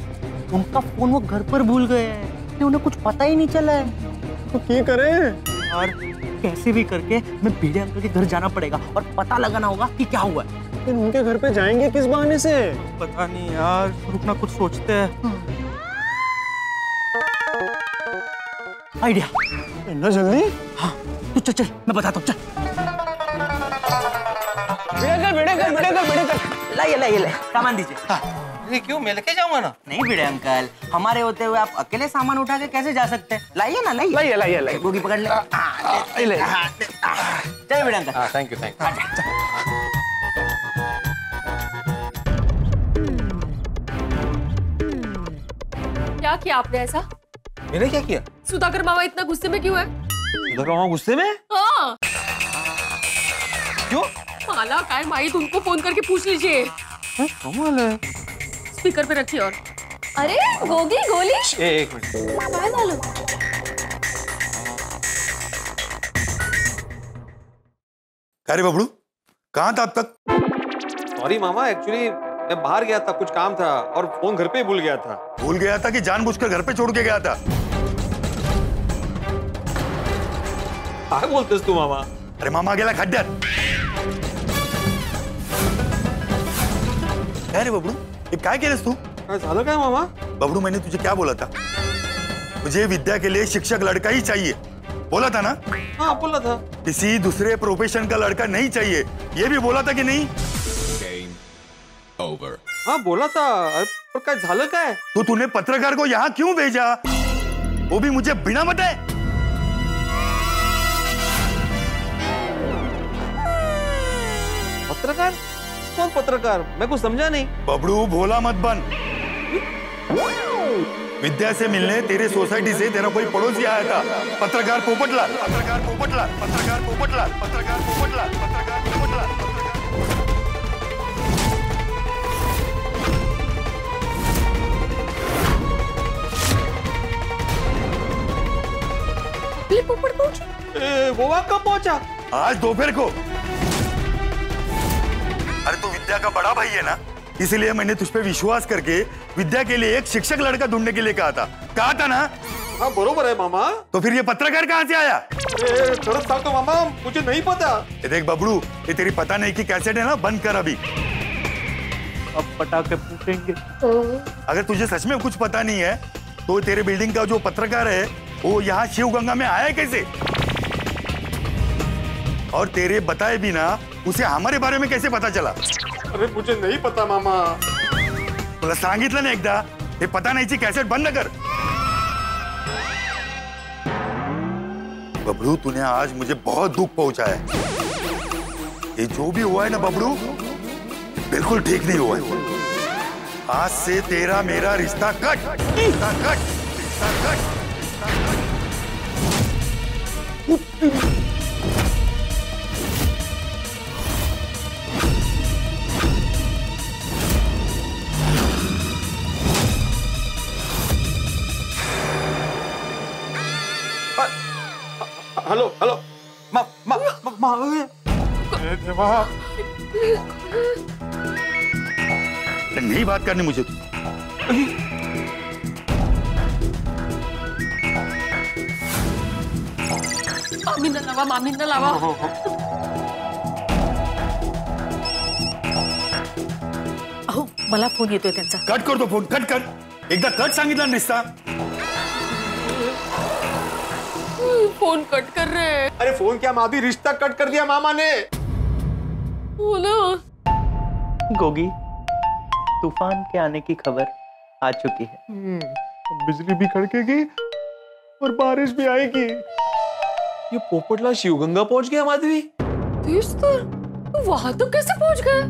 उनका फोन वो घर पर भूल गए हैं, उन्हें कुछ पता ही नहीं चला है। तो क्या करें यार? कैसे भी करके मैं पीड़े अंकल के घर जाना पड़ेगा और पता लगाना होगा कि क्या हुआ है। फिर उनके घर पे जाएंगे किस बहाने से? पता नहीं यार, रुकना कुछ सोचते हैं। आइडिया। इतना जल्दी? हाँ तू चल चल, मैं बताता हूँ, चल। लाइए लाइए लाइए, सामान दीजिए। ये क्यों, मैं लेके जाऊंगा ना? नहीं भिड़े अंकल, हमारे होते हुए आप अकेले सामान उठा के कैसे जा सकते हैं? लाइए ना, लाइए लाइए लाइए लाइए। गोगी पकड़ ले। चल भिड़े अंकल। हाँ थैंक यू थैंक यू। क्या किया आपने ऐसा? मैंने क्या किया? सुधाकर मामा इतना गुस्से में क्यों है? सुधाकर मामा गुस्से में? हाँ क्यों? माला काय माई, उनको फोन करके पूछ लीजिए। कमाल है। स्पीकर पे रखिए। और अरे गोगी गोली, एक मिनट। काय झालं? अरे बबलू कहाँ था अब तक? सॉरी मामा, एक्चुअली मैं बाहर गया था, कुछ काम था और फोन घर पे ही भूल गया था। भूल गया था कि जानबूझकर घर पे छोड़ के गया था? काय बोलतेस तू मामा? अरे मामा गेला खड्ड्यात। काय रे बबलू, ये काय केलंस तू? काय झालं काय मामा? बबलू मैंने तुझे क्या बोला था? मुझे विद्या के लिए शिक्षक लड़का ही चाहिए, बोला था ना? हाँ बोला था। किसी दूसरे प्रोफेशन का लड़का नहीं चाहिए, ये भी बोला था कि नहीं? ओवर। हाँ बोला था, पर काय झालं काय? तो तूने पत्रकार को यहाँ क्यों भेजा, वो भी मुझे बिना बताए? पत्रकार? कौन पत्रकार? मैं कुछ समझा नहीं। बबलू भोला मत बन। विद्या से मिलने तेरे सोसाइटी से तेरा कोई पड़ोसी आया था, पत्रकार पोपटलाल। पत्रकार पोपटलाल, पत्रकार पोपटलाल, पत्रकार पोपटलाल, पत्रकार पोपटलाल। पोपट पहुंची? वो वहाँ कब पहुंचा? आज दोपहर को। अरे तू विद्या का बड़ा भाई है ना, इसलिए मैंने तुझ पे विश्वास करके विद्या के लिए एक शिक्षक लड़का ढूंढने के लिए कहा था ना? हाँ बरोबर है मामा। तो फिर ये पत्रकार कहाँ से आया? खरंच सांगतो मामा, मुझे नहीं पता। ये देख बबलू, ये तेरी पता नहीं की कैसेट है ना, बंद कर अभी। अब पटाखे फूटेंगे। अगर तुझे सच में कुछ पता नहीं है तो तेरे बिल्डिंग का जो पत्रकार है वो यहाँ शिवगंगा में आया कैसे? और तेरे बताए बिना उसे हमारे बारे में कैसे पता चला? अरे मुझे नहीं पता मामा। तुला सांगितलं ना एकदा, हे पता नाहीची कैसेट बंद कर। बबलू तूने आज मुझे बहुत दुख पहुंचाया है। ये जो भी हुआ है ना बबलू, बिल्कुल ठीक नहीं हुआ है। आज से तेरा मेरा रिश्ता कट, रिश्ता कट, रिश्ता कट। हेलो हेलो नहीं बात करनी मुझे तो। मामी न लावा अहो मला फोन येतोय त्यांचा. कट करतो फोन, कट कर. एकदा कट सांगितलं निसता. फोन कट कर रहे हैं. अरे फोन क्या मामी, रिश्ता कट कर दिया मामा ने. बोलो. गोगी, तूफान के आने की खबर आ चुकी है. बिजली भी कड़केगी और बारिश भी आएगी. ये पोपटलाल शिवगंगा पहुंच गया माधवी. तो वहां तो कैसे पहुंच गए?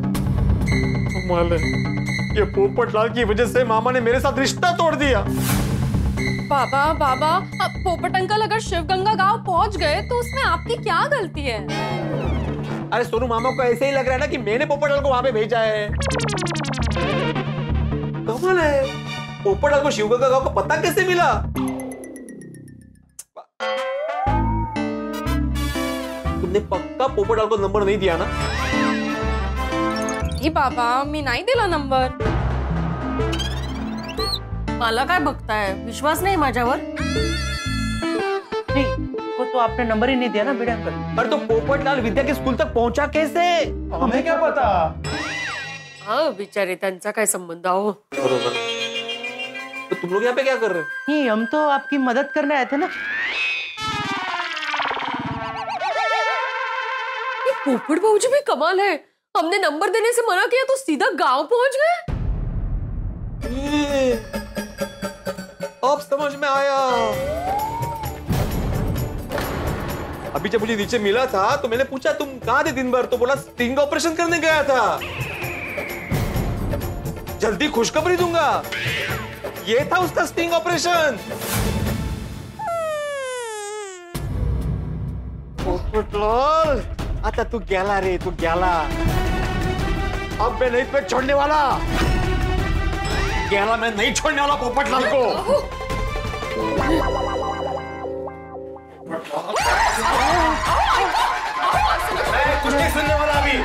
ये पोपटलाल की वजह से मामा ने मेरे साथ रिश्ता तोड़ दिया. बाबा अब पोपट अंकल अगर शिवगंगा गांव पहुंच गए तो उसमें आपकी क्या गलती है? अरे सोनू, मामा को ऐसे ही लग रहा है ना कि मैंने पोपटलाल को वहां पे भेजा है. कमाल है, पोपटलाल को शिवगंगा गांव का पता कैसे मिला? तुमने पक्का पोपटलाल को नंबर नहीं दिया ना? बाबा मी नाही दिला नंबर. मला काय बघताय, विश्वास नाही माझ्यावर? नहीं, वो तो आपने नंबर ही नहीं दिया ना भिड़े अंकल. अरे तो पोपटलाल विद्या के स्कूल तक पहुंचा कैसे? हमें क्या पता. हाँ बिचारे, त्यांचा काय संबंध हो. बरोबर. तो तुम लोग यहाँ पे क्या कर रहे हो? नहीं, हम तो आपकी मदद करने आए थे ना. ये पोपट भाऊजी भी कमाल है. हमने नंबर देने से मना किया तो सीधा गांव पहुंच गए. अब समझ में आया. अभी जब मुझे नीचे मिला था तो मैंने पूछा तुम कहां थे दिन भर, तो बोला स्टिंग ऑपरेशन करने गया था. जल्दी खुशखबरी दूंगा. ये था उसका स्टिंग ऑपरेशन. पोपटलाल, आता तू गेला रे, तू गेला. अब मैं नहीं पे छोड़ने वाला. गेला मैं नहीं छोड़ने वाला पोपटलाल को. कुछ नहीं सुनने वाला अभी.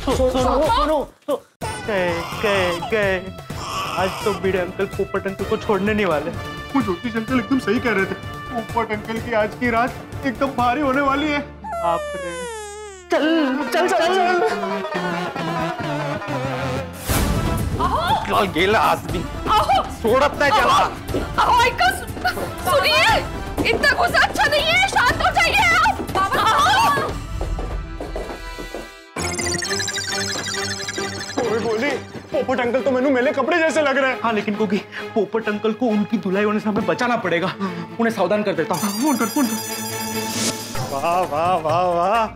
सुनो. गए. आज तो भिड़े अंकल पोपट अंकल को छोड़ने नहीं वाले. वो ज्योतिष अंकल एकदम सही कह रहे थे. पोपट अंकल की आज की रात एकदम भारी होने वाली है. आप रे. चल. पोपटलाल गेला आज भी. सोडत नाही त्याला. ऐका, सुनिए, इतना गुस्सा अच्छा नहीं है. शांत हो जाइए आप. बोली पोपट अंकल तो मैंने मेले कपड़े जैसे लग रहे हैं. हाँ लेकिन गोगी, पोपट अंकल को उनकी धुलाई होने से हमें बचाना पड़ेगा. उन्हें सावधान कर देता हूँ. फोन कर. वाह.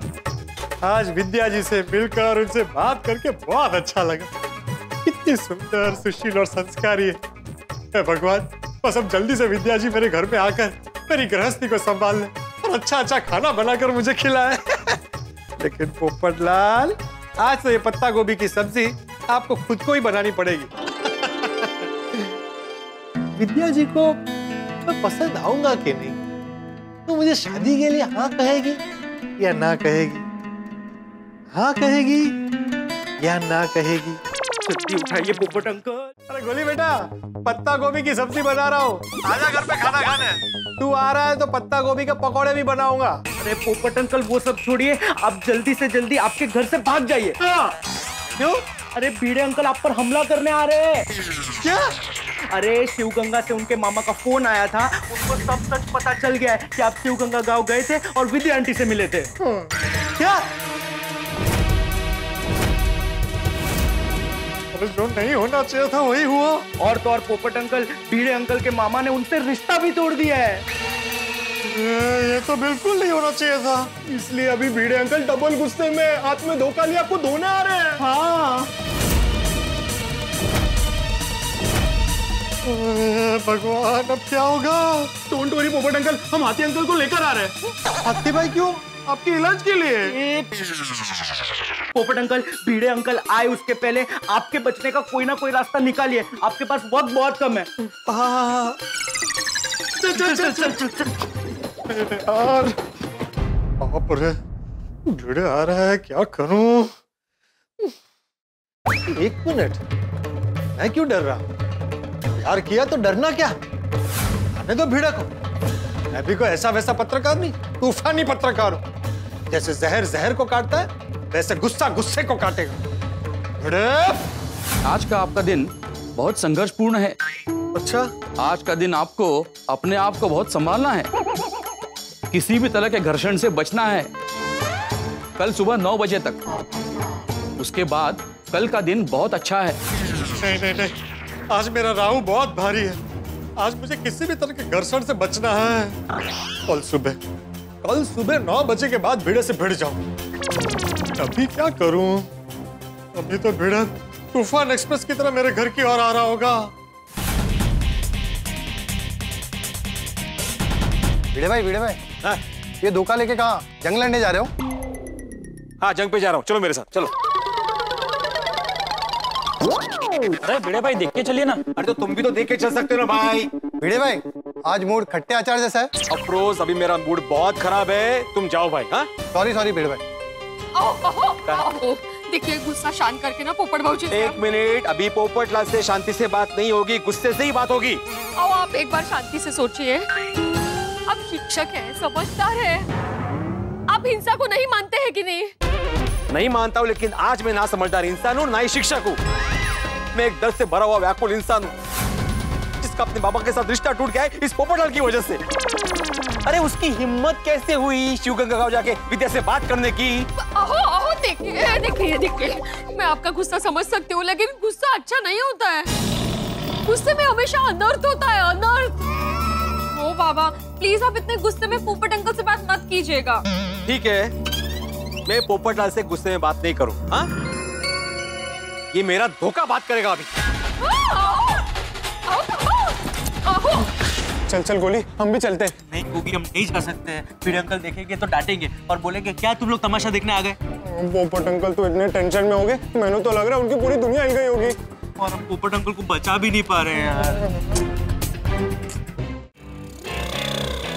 आज विद्या जी से मिलकर उनसे बात करके बहुत अच्छा लगा. इतनी सुंदर, सुशील और संस्कारी है. भगवान, बस अब जल्दी से विद्या जी मेरे घर पे आकर मेरी गृहस्थी को संभाल ले और अच्छा खाना बनाकर मुझे खिलाए. लेकिन पोपटलाल, आज तो ये पत्ता गोभी की सब्जी आपको खुद को ही बनानी पड़ेगी. विद्या जी को मैं पसंद आऊंगा कि नहीं, तो मुझे शादी के लिए हाँ कहेगी या ना कहेगी? हाँ कहेगी या ना कहेगी? जल्दी उठाइए पोपट अंकल. अरे गोली बेटा, पत्ता गोभी की सब्जी बना रहा हूँ. आजा घर पे खाना खाने. तू आ रहा है तो पत्ता गोभी के पकौड़े भी बनाऊंगा. अरे पोपट अंकल, वो सब छोड़िए, आप जल्दी से जल्दी आपके घर से भाग जाइए. क्यों? अरे भिड़े अंकल आप पर हमला करने आ रहे हैं. क्या? अरे शिवगंगा से उनके मामा का फोन आया था. उनको सब सच पता चल गया है कि आप शिवगंगा गांव गए थे और विद्या आंटी से मिले थे. क्या? अरे जो नहीं होना चाहिए था वही हुआ. और तो और पोपट अंकल, भिड़े अंकल के मामा ने उनसे रिश्ता भी तोड़ दिया है. ये तो बिल्कुल नहीं होना चाहिए था. इसलिए अभी भिड़े अंकल डबल गुस्से में हाथ में धोखा लिया आपको धोने आ रहे हैं. हाँ. भगवान, अब क्या होगा? डोंट वरी पोपट अंकल, हम हाथी अंकल को लेकर आ रहे हैं. हाथी भाई क्यों? आपके इलाज के लिए. पोपट अंकल, भिड़े अंकल आए उसके पहले आपके बचने का कोई ना कोई रास्ता निकालिए. आपके पास वक्त बहुत कम है. चल. यार बाप रे, भिड़े आ रहा है, क्या करूं? एक मिनट, मैं क्यों डर रहा हूं? प्यार किया तो डरना क्या? आने दो भिड़े को। मैं भी कोई ऐसा वैसा पत्रकार नहीं, तूफानी पत्रकार हूं। जैसे जहर जहर को काटता है, वैसे गुस्सा गुस्से को काटेगा। भिड़े, आज का आपका दिन बहुत संघर्षपूर्ण है। अच्छा? आज का दिन आपको अपने आप को बहुत संभालना है, किसी भी तरह के घर्षण से बचना है। कल सुबह 9 बजे तक, उसके बाद कल का दिन बहुत अच्छा है। नहीं नहीं नहीं, आज मेरा राहु बहुत भारी है। आज मुझे किसी भी तरह के घर्षण से बचना है। कल सुबह 9 बजे के बाद भिड़े से भिड़ जाऊं। अभी क्या करूं? अभी तो भिड़ा तूफान एक्सप्रेस की तरह मेरे घर की ओर आ रहा होगा। भिड़े भाई, हाँ? ये धोखा लेके कहाँ? जंग लड़ने जा रहे हो? हाँ, जंग पे जा रहा हूँ, चलो मेरे साथ, चलो। अरे भिड़े भाई, देख के चलिए ना। अरे तो तुम भी तो देख के चल सकते हो ना भाई। भिड़े भाई, आज मूड खट्टे अचार जैसा है। अफरोज, अभी मेरा मूड बहुत खराब है, तुम जाओ भाई। हाँ, सॉरी भिड़े भाई। देखिए, गुस्सा शांत करके ना पोपट भाऊजी। एक मिनट, अभी पोपटलाल से शांति से बात नहीं होगी, गुस्से से ही बात होगी। आओ, आप एक बार शांति से सोचिए। आप शिक्षक हैं, समझदार हैं। आप हिंसा को नहीं मानते हैं कि नहीं? नहीं मानता हूँ, लेकिन आज मैं ना समझदार इंसान हूँ, ना ही शिक्षक हूँ। मैं एक दर्द से भरा हुआ व्याकुल इंसान हूँ, जिसका अपने बाबा के साथ रिश्ता टूट गया है इस पोपटलाल की वजह से। अरे उसकी हिम्मत कैसे हुई शिवगंगा गांव जाके विद्या से बात करने की? अहो, देखिए, मैं आपका गुस्सा समझ सकती हूँ, लेकिन गुस्सा अच्छा नहीं होता है। गुस्से में हमेशा अनर्थ होता है, अनर्थ। ओ बाबा, प्लीज आप इतने गुस्से में पोपट अंकल से बात मत कीजिएगा। ठीक है, मैं पोपटलाल से गुस्से में बात नहीं करूँ। हाँ, ये मेरा धोखा बात करेगा अभी। चल गोली, हम भी चलते हैं। नहीं गोगी, हम नहीं जा सकते हैं। भिड़े अंकल देखेंगे तो डांटेंगे और बोलेंगे क्या तुम लोग तमाशा देखने आ गए। पोपट अंकल तो इतने टेंशन में हो गए, मैंने तो लग रहा है उनकी पूरी दुनिया हिल गई होगी। और हम पोपट अंकल को बचा भी नहीं पा रहे हैं यार।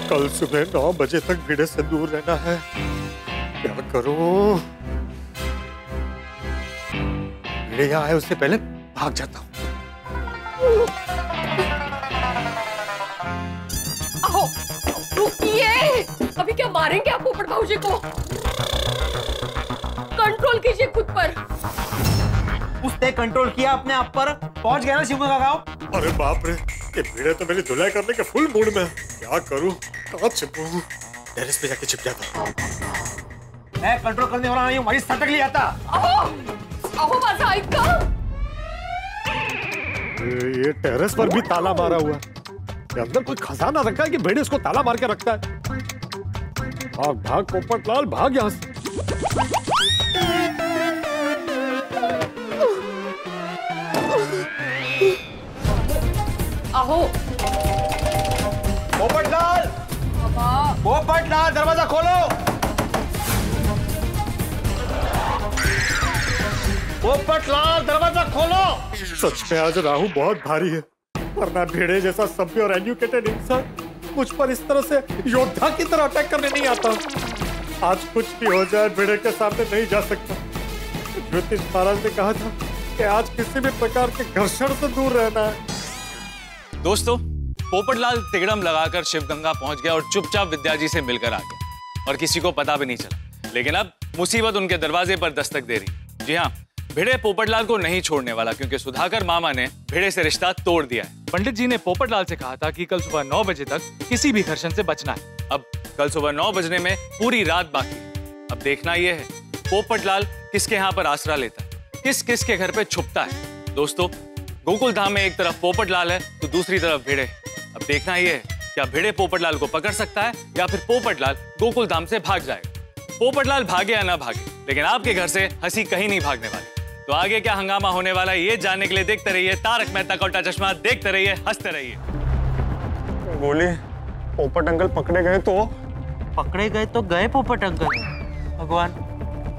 कल सुबह 9 बजे तक भिड़े से दूर रहना है। क्या करूं? भिड़े यहाँ आए उससे पहले भाग जाता हूँ। अहो, रुकिए। अभी क्या मारेंगे आप पोपट भाऊजी को? कंट्रोल कीजिए खुद पर। उसने कंट्रोल किया अपने आप पर, पहुंच गया ना शिवगंगा गांव। अरे बाप रे, ये भिड़े तो मेरी धुलाई करने के फुल मूड में। क्या करूं? कहाँ छिपूं? टेरेस पे जाके छिप जाता हूं। मैं कंट्रोल करने वाला नहीं हूँ, माझी सटक ली आता। अहो माझा ऐका। ये टेरेस पर भी ताला मारा हुआ है। ये अंदर कोई खजाना रखा है कि भेड़े इसको ताला मार के रखता है। भाग पोपटलाल, भाग यहाँ से। अहो पोपटलाल, दरवाजा खोलो। पोपटलाल, दरवाजा खोलो। सच में आज राहु बहुत भारी है, वरना भेड़े जैसा सभ्य और एजुकेटेड इंसान मुझ पर इस तरह से योद्धा की तरह अटैक करने नहीं आता। आज कुछ भी हो जाए, भेड़े के सामने नहीं जा सकता। ज्योतिष महाराज ने कहा था कि आज किसी भी प्रकार के घर्षण से दूर रहना है। दोस्तों, पोपटलाल तिगड़म लगाकर शिवगंगा पहुंच गया और चुपचाप विद्या जी से मिलकर आ गया और किसी को पता भी नहीं चला। लेकिन अब मुसीबत उनके दरवाजे पर दस्तक दे रही। जी हाँ, भिड़े पोपटलाल को नहीं छोड़ने वाला, क्योंकि सुधाकर मामा ने भिड़े से रिश्ता तोड़ दिया है। पंडित जी ने पोपटलाल से कहा था कि कल सुबह 9 बजे तक किसी भी घर्षण से बचना है। अब कल सुबह 9 बजने में पूरी रात बाकी। अब देखना यह है पोपटलाल किसके यहाँ पर आसरा लेता है, किस किस के घर पे छुपता है। दोस्तों, गोकुल धाम में एक तरफ पोपटलाल है तो दूसरी तरफ भिड़े। अब देखना यह है क्या भिड़े पोपटलाल को पकड़ सकता है या फिर पोपटलाल गोकुल धाम से भाग जाएगा। पोपटलाल भागे या ना भागे, लेकिन आपके घर से हंसी कहीं नहीं भागने वाली। तो आगे क्या हंगामा होने वाला है ये जानने के लिए देखते रहिए तारक मेहता का उल्टा चश्मा। देखते रहिए, हंसते रहिए। बोले पोपट अंकल पकड़े गए तो? पकड़े गए तो गए पोपट अंकल। भगवान,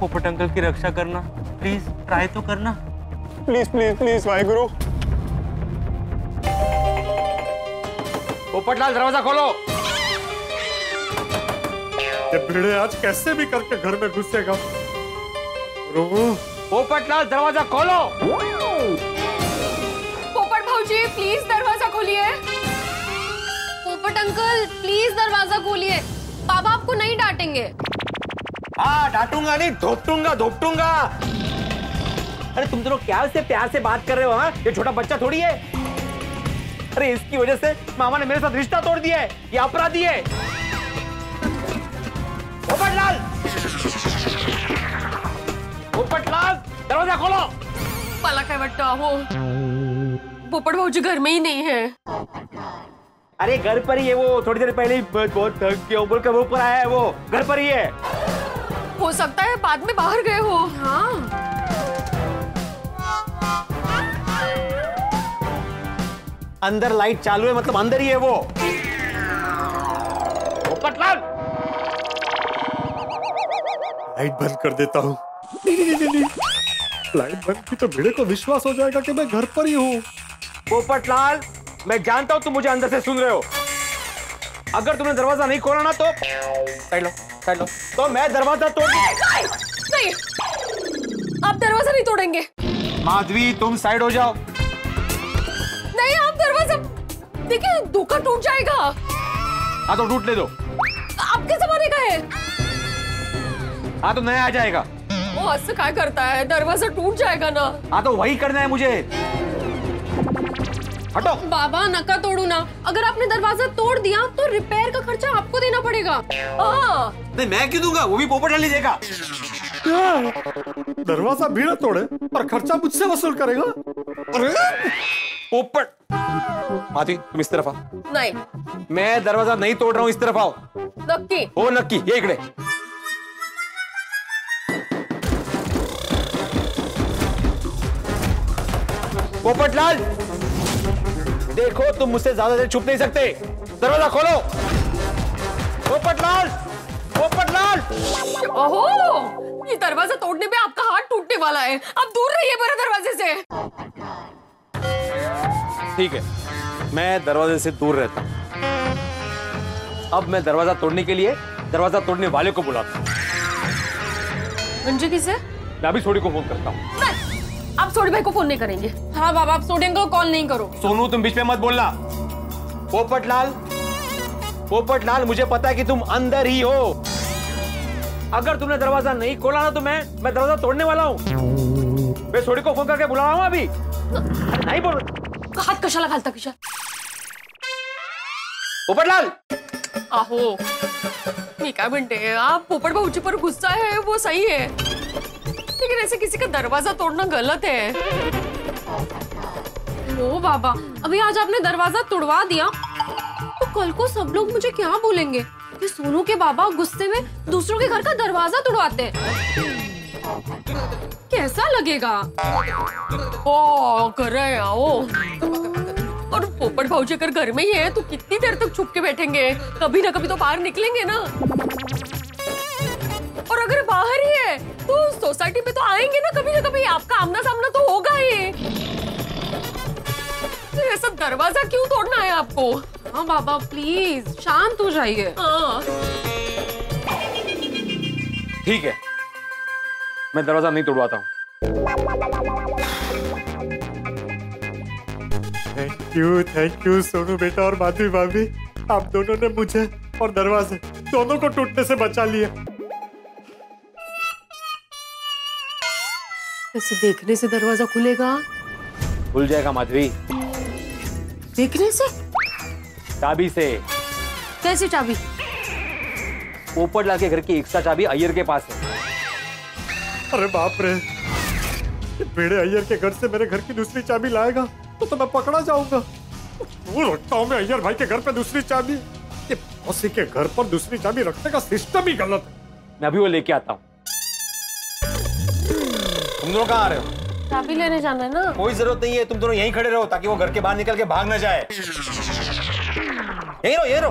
पोपट अंकल की रक्षा करना, प्लीज ट्राई तो करना। Please please please Waheguru. Popatlal, दरवाजा खोलो। ये भिड़े आज कैसे भी करके घर में घुसेगा। पोपटलाल दरवाजा खोलो। पोपट भाऊजी प्लीज दरवाजा खोलिए। पोपट अंकल प्लीज दरवाजा खोलिए, बाबा आपको नहीं डांटेंगे। हाँ डांटूंगा नहीं, धोपटूंगा। अरे तुम दोनों क्या उससे प्यार से बात कर रहे हो? हाँ ये छोटा बच्चा थोड़ी है। अरे इसकी वजह से मामा ने मेरे साथ रिश्ता तोड़ दिया है, ये अपराधी है। पोपटलाल दरवाजा खोलो। मला काय वाटतं हो पोपट भाऊजी घर में ही नहीं है। अरे घर पर ही है वो, थोड़ी देर पहले ही बहुत थक गया बोलकर वो ऊपर आया है, वो घर पर ही है। हो सकता है बाद में बाहर गए हो। हाँ अंदर लाइट चालू है, मतलब अंदर ही है वो। पोपटलाल लाइट बंद कर देता हूँ। नहीं। लाइट बंद की तो भिड़े को विश्वास हो जाएगा कि मैं घर पर ही हूँ। पोपटलाल मैं जानता हूँ तुम मुझे अंदर से सुन रहे हो। अगर तुमने दरवाजा नहीं खोला ना तो साइड लो तो मैं दरवाजा तोड़ नहीं, आप दरवाजा नहीं तोड़ेंगे। माधवी तुम साइड हो जाओ। नहीं आप दरवाजा देखिए, धोखा टूट जाएगा। हाँ तो टूटने दो। आपके जमाने का है। हाँ तो नया आ जाएगा। वो हद क्या करता है, दरवाजा टूट जाएगा ना। हाँ तो वही करना है मुझे। हटो। बाबा नका तोड़ू ना, अगर आपने दरवाजा तोड़ दिया तो रिपेयर का खर्चा आपको देना पड़ेगा। हाँ नहीं मैं क्यों दूंगा, वो भी पोपटलाल ही देगा। दरवाजा भिड़ा तोड़े और खर्चा मुझसे वसूल करेगा। अरे पोपट माधवी तुम इस तरफ आओ। नहीं मैं दरवाजा नहीं तोड़ रहा हूँ, इस तरफ आओ। नक्की हो नक्की, ये इकडे। पोपटलाल देखो तुम मुझसे ज्यादा देर छुप नहीं सकते, दरवाजा खोलो। पोपटलाल ओहो, ये दरवाजा तोड़ने में आपका हाथ टूटने वाला है, आप दूर रहिए मेरे दरवाजे से। ठीक है मैं दरवाजे से दूर रहता हूं। अब मैं दरवाजा तोड़ने के लिए दरवाजा तोड़ने वाले को बुलाता हूं। अंजू किसे? मैं अभी सोडी को फोन करता हूं। आप सोडी भाई को फोन नहीं करेंगे? हाँ बाबा आप सोडी को कॉल नहीं करो। सोनू तुम बीच में मत बोलना। पोपटलाल मुझे पता है कि तुम अंदर ही हो। अगर तुमने दरवाजा नहीं खोला ना तो मैं दरवाजा तोड़ने वाला हूँ। मैं सोडी को फोन करके बुला रहा हूँ अभी। नहीं बोल हात कशाला घालता किशा? पोपटलाल आहो मी काय म्हणते, आप पोपट भाऊजी पर गुस्सा है वो सही है, लेकिन ऐसे किसी का दरवाजा तोड़ना गलत है। ओ बाबा अभी आज आपने दरवाजा तोड़वा दिया तो कल को सब लोग मुझे क्या बोलेंगे कि सोनू के बाबा गुस्से में दूसरों के घर का दरवाजा तोड़वाते हैं। कैसा लगेगा? ओ कर रहे हैं ओ। और पोपट भाऊजी अगर घर में ही है तो कितनी देर तक छुप के बैठेंगे, कभी ना कभी तो बाहर निकलेंगे ना। और अगर बाहर ही है तो सोसाइटी में तो आएंगे ना कभी आपका आमना सामना तो होगा ही। तो ऐसा दरवाजा क्यों तोड़ना है आपको? हाँ बाबा प्लीज शांत हो जाइए। हाँ ठीक है मैं दरवाजा नहीं तोड़वाता हूँ। थैंक यू सोनू बेटा और माधवी भाभी, आप दोनों ने मुझे और दरवाजे दोनों को टूटने से बचा लिया। ऐसे देखने से दरवाजा खुलेगा? खुल जाएगा माधवी। देखने से? चाबी से। कैसी चाबी? पोपटलाल के घर की एक्स्ट्रा चाबी अय्यर के पास है। अरे बाप रे, भिड़े अय्यर के घर से मेरे घर की दूसरी चाबी लाएगा तो मैं पकड़ा जाऊंगा। वो रखता हूँ मैं अय्यर भाई के घर पे दूसरी चाबी। ये मौसी के घर पर दूसरी चाबी रखने का सिस्टम ही गलत है। मैं अभी वो लेके आता हूँ। तुम दोनों कहाँ आ रहे हो? चाबी लेने जाना है ना। कोई जरूरत नहीं है, तुम दोनों यहीं खड़े रहो ताकि वो घर के बाहर निकल के भाग ना जाए। यहीं रहो।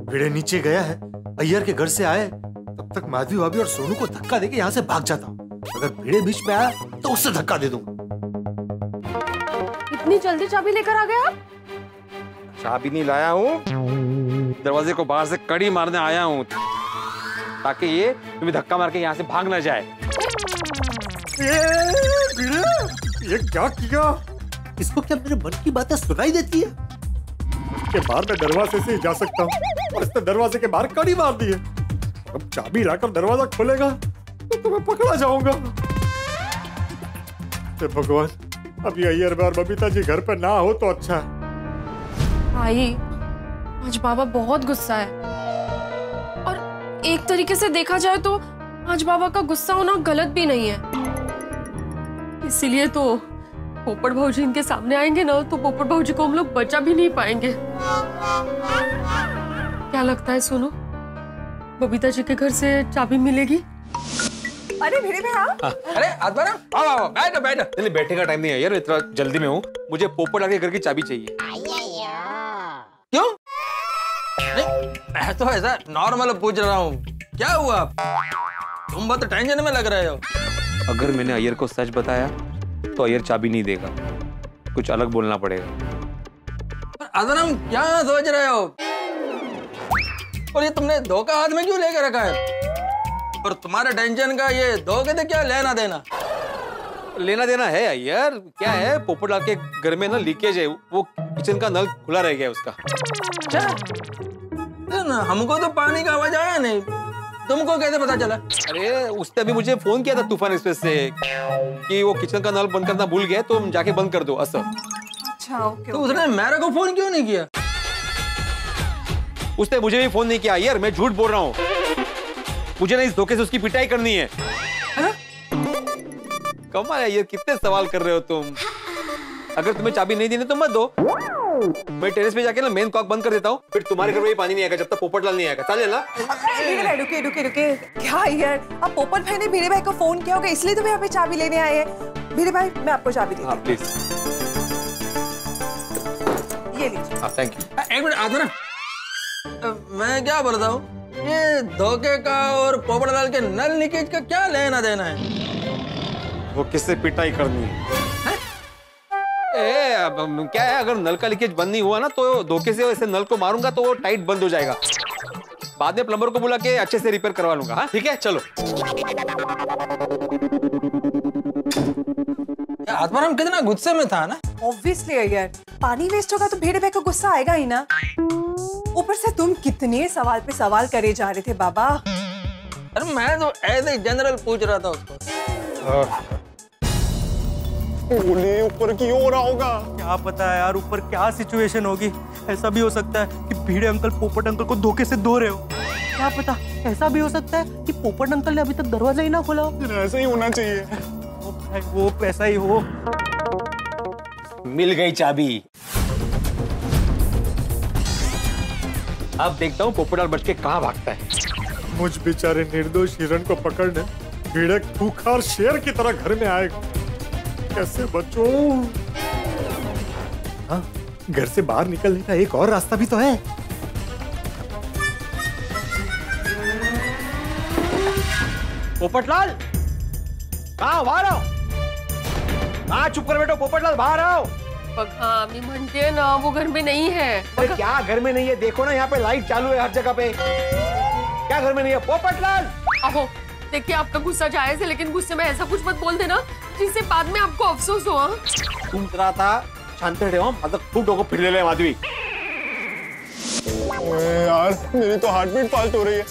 भिड़े नीचे गया है, अय्यर के घर से आए तब तक माधवी भाभी और सोनू को धक्का देके यहाँ से भाग जाता हूँ। अगर भिड़े बीच में आया तो उससे धक्का दे दूंगा। इतनी जल्दी चाबी लेकर आ गए आप? चाबी नहीं लाया हूँ, दरवाजे को बाहर से कड़ी मारने आया हूँ ताकि ये तुम्हें धक्का मार के यहाँ से भाग ना जाए। ये क्या किया? इसको क्या मेरे मन की बातें सुनाई देती है? के बाहर मैं दरवाजे से ही जा सकता हूँ और इसने दरवाजे के बाहर कड़ी मार दी है। अब चाबी लाकर दरवाजा खोलेगा तो मैं पकड़ा जाऊंगा। हे भगवान, अब ये अय्यर और बबीता जी घर पे ना हो तो अच्छा है। भाई, आज बाबा बहुत गुस्सा है और एक तरीके से देखा जाए तो आज बाबा का गुस्सा होना गलत भी नहीं है। इसीलिए तो पोपट भाऊजी इनके सामने आएंगे ना तो पोपट भाऊजी को हम लोग बचा भी नहीं पाएंगे। क्या लगता है सोनू, बबीता जी के घर से चाबी मिलेगी? अरे भिड़े में हाँ। अरे आत्माराम, आओ बैठो बैठो। नहीं, बैठने का टाइम नहीं है यार, इतना जल्दी में हूँ। मुझे पोपट लाल के घर की चाबी चाहिए। क्यों? नहीं, मैं तो ऐसा नॉर्मल पूछ रहा हूँ। क्या हुआ? तुम बहुत टेंशन में लग रहे हो। अगर मैंने अय्यर को सच बताया तो अय्यर चाबी नहीं देगा, कुछ अलग बोलना पड़ेगा। आत्माराम क्या सोच रहे हो? और ये तुमने धोखा हाथ में क्यों लेकर रखा है? और तुम्हारे टेंशन का ये धोखे से क्या लेना देना? लेना देना है अय्यर। क्या है, पोपट लाल के घर में ना लीकेज है, वो किचन का नल खुला रह गया उसका। अच्छा, हमको तो पानी का आवाज आया नहीं, तुमको कैसे पता चला? अरे उसने अभी मुझे फोन किया था तूफान एक्सप्रेस से कि वो किचन का नल बंद करना भूल गया, तो जाके बंद कर दो असर। अच्छा ओके। तो उसने मेरे को फोन क्यों नहीं किया? उसने मुझे भी फोन नहीं किया यार, मैं झूठ बोल रहा हूँ। मुझे ना इस धोखे से उसकी पिटाई करनी है। कमाल है यार, कितने सवाल कर रहे हो तुम। अगर तुम्हें चाबी नहीं देनी तो मत दो, मैं टेरेस पे जाके ना मेन कॉक बंद कर देता हूँ, फिर तुम्हारे घर में भी पानी नहीं आएगा जब तक पोपट लाल नहीं आएगा। चल ना। रुके रुके रुके, क्या यार, अब पोपट भाई ने भिड़े भाई को फोन किया होगा इसलिए तुम्हें यहाँ पे चाबी लेने आए हैं। भिड़े भाई मैं आपको चाबी देती हूँ। प्लीज। ये लीजिए। Thank you. एक मिनट आता ना, मैं क्या बोलता हूँ, ये धोखे का और पोपट लाल के नल लीकेज का क्या लेना देना है? वो किससे पिटाई करनी है? अब क्या है, अगर नल का लीकेज बंद नहीं हुआ ना तो धोखे से ऐसे नल को मारूंगा तो वो टाइट बंद हो जाएगा। बाद में प्लम्बर को बुला के अच्छे से रिपेयर करवा लूंगा। हाँ ठीक है, चलो। आत्माराम कितना गुस्से में था ना। ऑब्वियसली यार, पानी वेस्ट होगा तो भिड़े भाई को गुस्सा आएगा ही ना। ऊपर से तुम कितने सवाल पे सवाल करे जा रहे थे बाबा। अरे मैं तो ऐसे ही जनरल पूछ रहा था उसको। ऊपर की ओर होगा, क्या पता है यार ऊपर क्या सिचुएशन होगी। ऐसा भी हो सकता है कि भिड़े अंकल पोपट अंकल को धोखे से धो रहे हो। क्या पता, ऐसा भी हो सकता है कि पोपट अंकल ने अभी तक दरवाजा ही ना खोला हो। ऐसा ही होना चाहिए। वो पैसा ही हो। मिल गई चाबी। अब देखता हूँ पोपट लाल बच के कहाँ भागता है। मुझ बेचारे निर्दोष हिरण को पकड़ने भिड़े खूंखार शेर की तरह घर में आएगा। कैसे बचूं? हाँ, घर से बाहर निकलने का एक और रास्ता भी तो है। पोपटलाल, कहाँ बाहर आओ। हाँ चुप कर बैठो, पोपटलाल बाहर आओ। हाँ, मी म्हणते ना वो घर में नहीं है। अरे क्या घर में नहीं है? देखो ना यहाँ पे लाइट चालू है हर जगह पे। क्या घर में नहीं है? पोपटलाल। अहो देखिए, आपका गुस्सा जायज है, लेकिन गुस्से में ऐसा कुछ मत बोल देना जिससे बाद में आपको अफसोस हो। तुम तरह था शांत रहो, मतलब खूब डोको फिर ले माधवी। यार मेरी तो हार्ट बीट फास्ट हो रही है।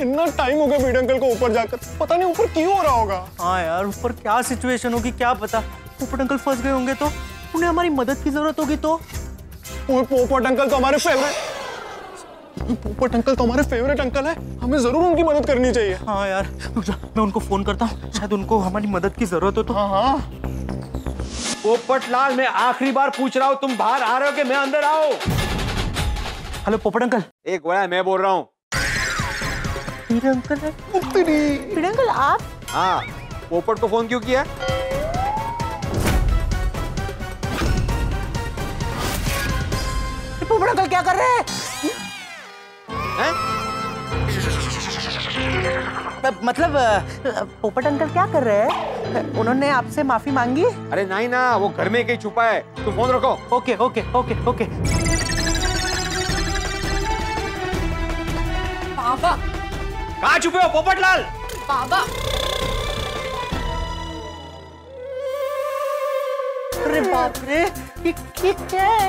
इतना टाइम हो गया भिड़े अंकल को ऊपर जाकर, पता नहीं ऊपर क्यों हो रहा होगा। हाँ यार, ऊपर क्या सिचुएशन होगी क्या पता। पोपट अंकल फंस गए होंगे तो उन्हें हमारी मदद की जरूरत होगी तो। पोपट अंकल तो हमारे फेवरेट, पोपट अंकल तो हमारे फेवरेट अंकल है, हमें जरूर उनकी मदद करनी चाहिए। हाँ यार, मैं उनको फोन करता हूँ, शायद उनको हमारी मदद की जरूरत हो तो। हाँ। पोपटलाल, मैं आखिरी बार पूछ रहा हूँ, तुम बाहर आ रहे हो कि मैं अंदर आओ? हेलो पोपट अंकल। एक बोला मैं बोल रहा हूँ। भिड़े अंकल है। भिड़े अंकल आप? हाँ, पोपट को फोन क्यों किया? पोपट अंकल क्या कर रहे हैं? मतलब पोपट अंकल क्या कर रहे हैं? उन्होंने आपसे माफी मांगी? अरे नहीं ना, वो घर में कहीं छुपा है, तू फोन रखो। Okay okay okay okay. बाबा कहाँ छुपे हो पोपटलाल? बाबा अरे बाप रे, ये क्या है?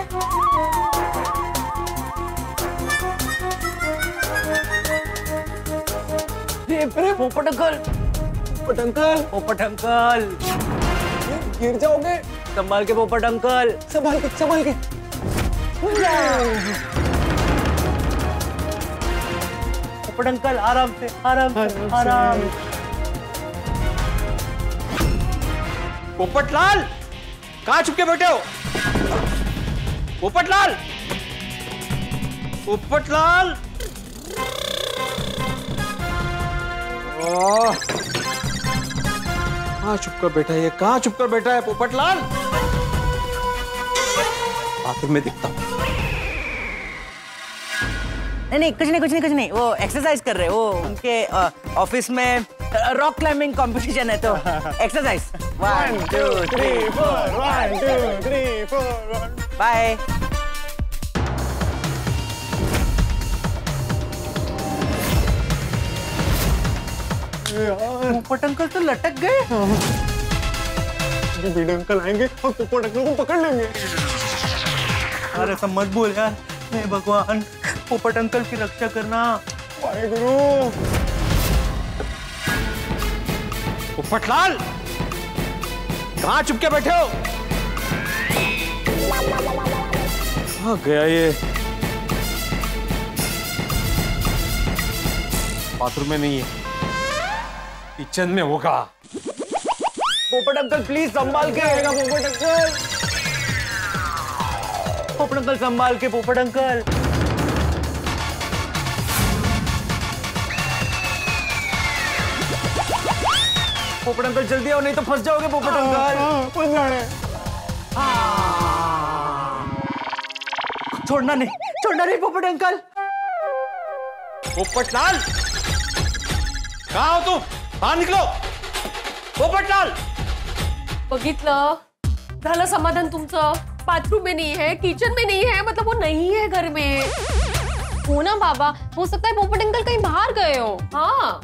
पोपट अंकल, पोपट अंकल, पोपट अंकल, गिर जाओगे। संभाल के पोपट अंकल, संभाल के, संभाल के। पोपट अंकल आराम से, आराम से, आराम। पोपटलाल कहाँ छुप के बैठे हो? पोपटलाल, पोपटलाल। कहाँ छुप कर बैठा है ये? कहाँ छुप कर बैठा है पोपटलाल? बाथरूम में दिखता हूँ। नहीं, कुछ नहीं, वो एक्सरसाइज कर रहे हैं। वो उनके ऑफिस में रॉक क्लाइंबिंग कंपटीशन है तो एक्सरसाइज। 1 2 3 4 1 2 3 4 बाय। पोपट अंकल तो लटक गए। भिड़े अंकल आएंगे और पोपट अंकल को पकड़ लेंगे। अरे सब मत बोल यार। हे भगवान, पोपट अंकल की रक्षा करना। वाहेगुरु। पोपटलाल कहाँ छुप के बैठे हो? कहाँ गया ये? बाथरूम में नहीं है, किचन में होगा। पोपट अंकल प्लीज संभाल के आएगा। पोपट अंकल, पोपट अंकल संभाल के। पोपट अंकल, पोपट अंकल जल्दी आओ नहीं तो फंस जाओगे। पोपट अंकल फंस जाने। छोड़ना नहीं पोपट अंकल। पोपटलाल कहाँ हो तुम? बाहर निकलो। पोपटलाल, बघितलं झालं समाधान तुमचं? बाथरूम में नहीं है, किचन में नहीं है, मतलब वो नहीं है घर में। हो ना बाबा, हो सकता है पोपट अंकल कहीं बाहर गए हो। हाँ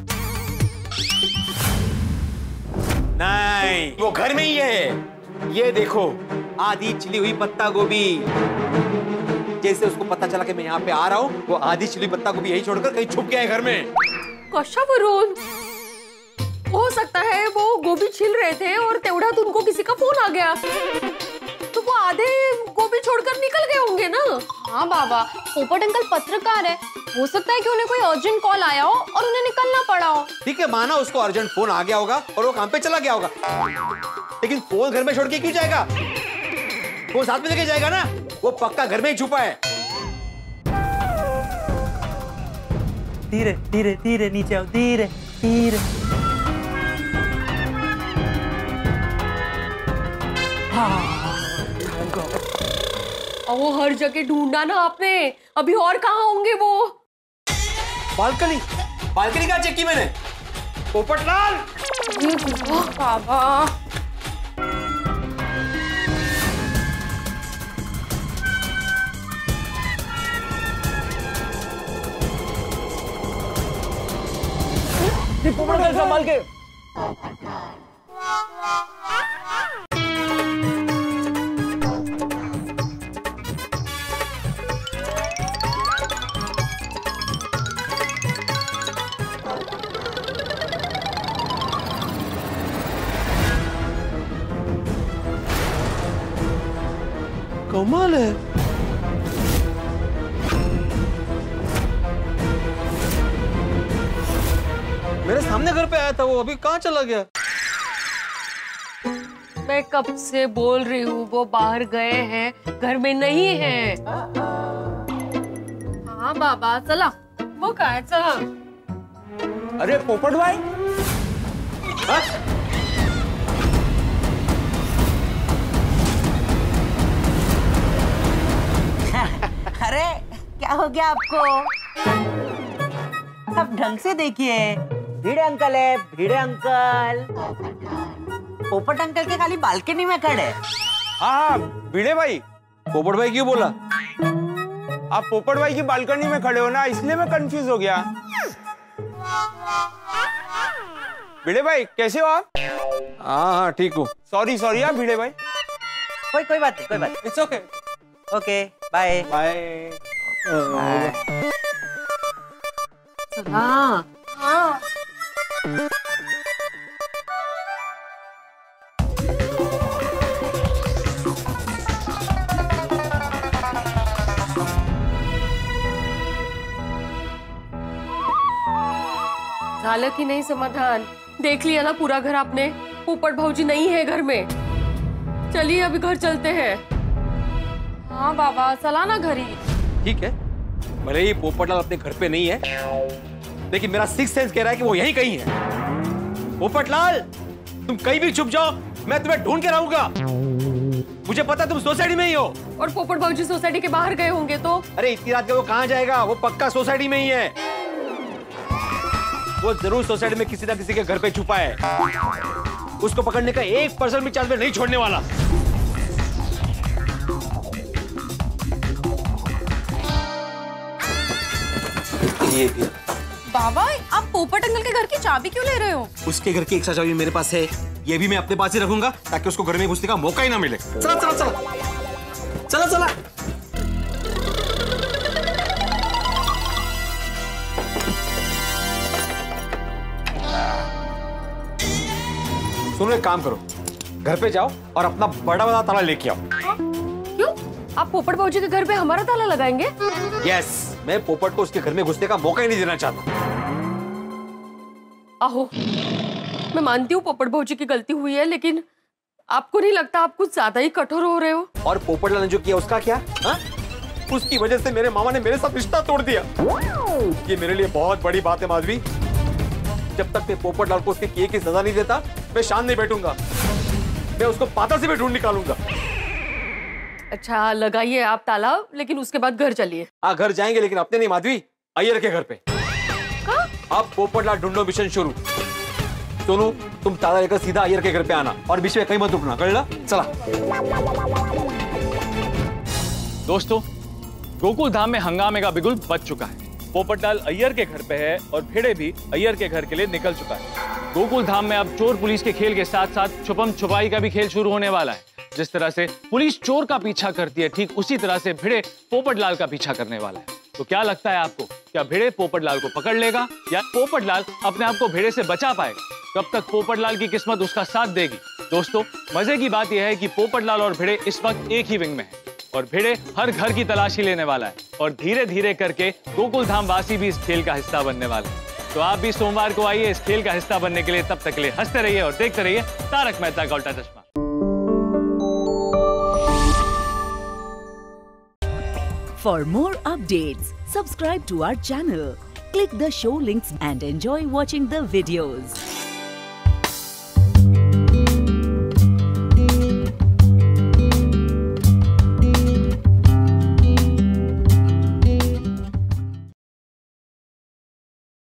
नहीं, वो घर में ही है। ये देखो, आधी छिली हुई पत्ता गोभी। जैसे उसको पता चला कि मैं यहाँ पे आ रहा हूँ, वो आधी छिली पत्ता गोभी यही छोड़कर कहीं छुप गया है घर में। कशावरून? हो सकता है वो गोभी छिल रहे थे और तेवढ्यात उनको किसी का फोन आ गया, तो वो आधे गोभी छोड़कर निकल गए होंगे ना। हाँ बाबा, पोपट अंकल पत्रकार है, हो सकता है कि उन्हें कोई अर्जेंट कॉल आया हो और उन्हें निकलना पड़ा हो। ठीक है, माना उसको अर्जेंट फोन आ गया होगा और वो काम पे चला गया होगा, लेकिन फोन घर में छोड़ के क्यों जाएगा? फोन साथ में लेके जाएगा ना। वो पक्का घर में ही छुपा है। धीरे धीरे धीरे नीचे आओ, धीरे धीरे। वो हर जगह ढूंढा ना आपने, अभी और कहाँ होंगे वो? बालकनी, बालकनी कहाँ चेक की मैंने? पोपटलाल, बाबा पोपट संभाल के। कमाल है। मेरे सामने घर पे आया था वो, अभी कहाँ चला गया? मैं कब से बोल रही हूँ वो बाहर गए हैं, घर में नहीं है। हाँ बाबा चला, वो काय चला। अरे पोपट भाई, अरे क्या हो गया आपको? अब ढंग से देखिए, भिड़े अंकल है, भिड़े अंकल। पोपट अंकल के खाली बालकनी में खड़े। हाँ भिड़े भाई। पोपट भाई क्यों बोला? आप पोपट भाई की बालकनी में खड़े हो ना, इसलिए मैं कंफ्यूज हो गया। भिड़े भाई कैसे हो आप? हाँ ठीक हूँ। सॉरी आप भिड़े भाई। कोई बात नहीं, कोई बात। It's okay. Okay bye bye. हाँ हाँ झालं की नहीं समाधान? देख लिया ना पूरा घर आपने। पोपट भाऊजी नहीं है घर में। चलिए अभी घर चलते हैं। हाँ बाबा चला ना घरी। ठीक है, भले ही पोपटलाल अपने घर पे नहीं है, लेकिन मेरा सिक्स सेंस कह रहा है कि वो यहीं कहीं है। पोपटलाल तुम कहीं भी छुप जाओ, मैं तुम्हें ढूंढ के रहूंगा। मुझे पता तुम सोसाइटी में ही हो। और पोपट भाऊजी सोसाइटी के बाहर गए होंगे तो? अरे इतनी रात को वो कहाँ जाएगा, वो पक्का सोसाइटी में ही है। वो जरूर सोसाइटी में किसी ना किसी के घर पे छुपा है। उसको पकड़ने का 1% भी चांस में नहीं छोड़ने वाला। ये बाबा आप पोपट अंकल के घर की चाबी क्यों ले रहे हो? उसके घर की एक्स्ट्रा चाबी मेरे पास है, ये भी मैं अपने पास ही रखूंगा ताकि उसको घर में घुसने का मौका ही ना मिले। चला चला चला चला चला। सुनो एक काम करो, घर पे जाओ और अपना बड़ा वाला ताला लेके आओ। क्यों? आप पोपट भाऊजी के घर पे हमारा ताला लगाएंगे? यस, मैं पोपट को उसके घर में घुसने का मौका ही नहीं देना चाहता। आहो, मैं मानती हूँ पोपट भाऊजी की गलती हुई है, लेकिन आपको नहीं लगता आप कुछ ज्यादा ही कठोर हो रहे हो? और पोपटलाल ने जो किया उसका क्या? हा? उसकी वजह से मेरे मामा ने मेरे साथ रिश्ता तोड़ दिया। ये मेरे लिए बहुत बड़ी बात है माधवी। जब तक मैं पोपटलाल को उसके किए की सजा नहीं देता, मैं शांत नहीं बैठूंगा। मैं उसको पाता से भी ढूंढ निकालूंगा। अच्छा लगाइए आप ताला, लेकिन उसके बाद घर चलिए। हाँ घर जाएंगे, लेकिन अपने नहीं माधवी, अय्यर के घर पे। अब पोपटलाल ढूंढो मिशन शुरू। सोनू तुम ताला लेकर सीधा अय्यर के घर पे आना और बीच में कहीं मत रुकना, कर ला? चला। दोस्तों, गोकुल धाम में हंगामे का बिगुल बज चुका है। पोपटलाल अय्यर के घर पे है और भिड़े भी अय्यर के घर के लिए निकल चुका है। गोकुल धाम में अब चोर पुलिस के खेल के साथ साथ छुपम छुपाई का भी खेल शुरू होने वाला है। जिस तरह से पुलिस चोर का पीछा करती है, ठीक उसी तरह से भिड़े पोपटलाल का पीछा करने वाला है। तो क्या लगता है आपको, क्या भिड़े पोपटलाल को पकड़ लेगा या पोपटलाल अपने आप को भिड़े से बचा पाएगा? कब तक पोपटलाल की किस्मत उसका साथ देगी? दोस्तों, मजे की बात यह है कि पोपटलाल और भिड़े इस वक्त एक ही विंग में है और भिड़े हर घर की तलाशी लेने वाला है और धीरे धीरे करके गोकुल धाम वासी भी इस खेल का हिस्सा बनने वाले हैं। तो आप भी सोमवार को आइए इस खेल का हिस्सा बनने के लिए। तब तक के लिए हंसते रहिए और देखते रहिए तारक मेहता का उल्टा चश्मा। For more updates, subscribe to our channel, click the show links and enjoy watching the videos.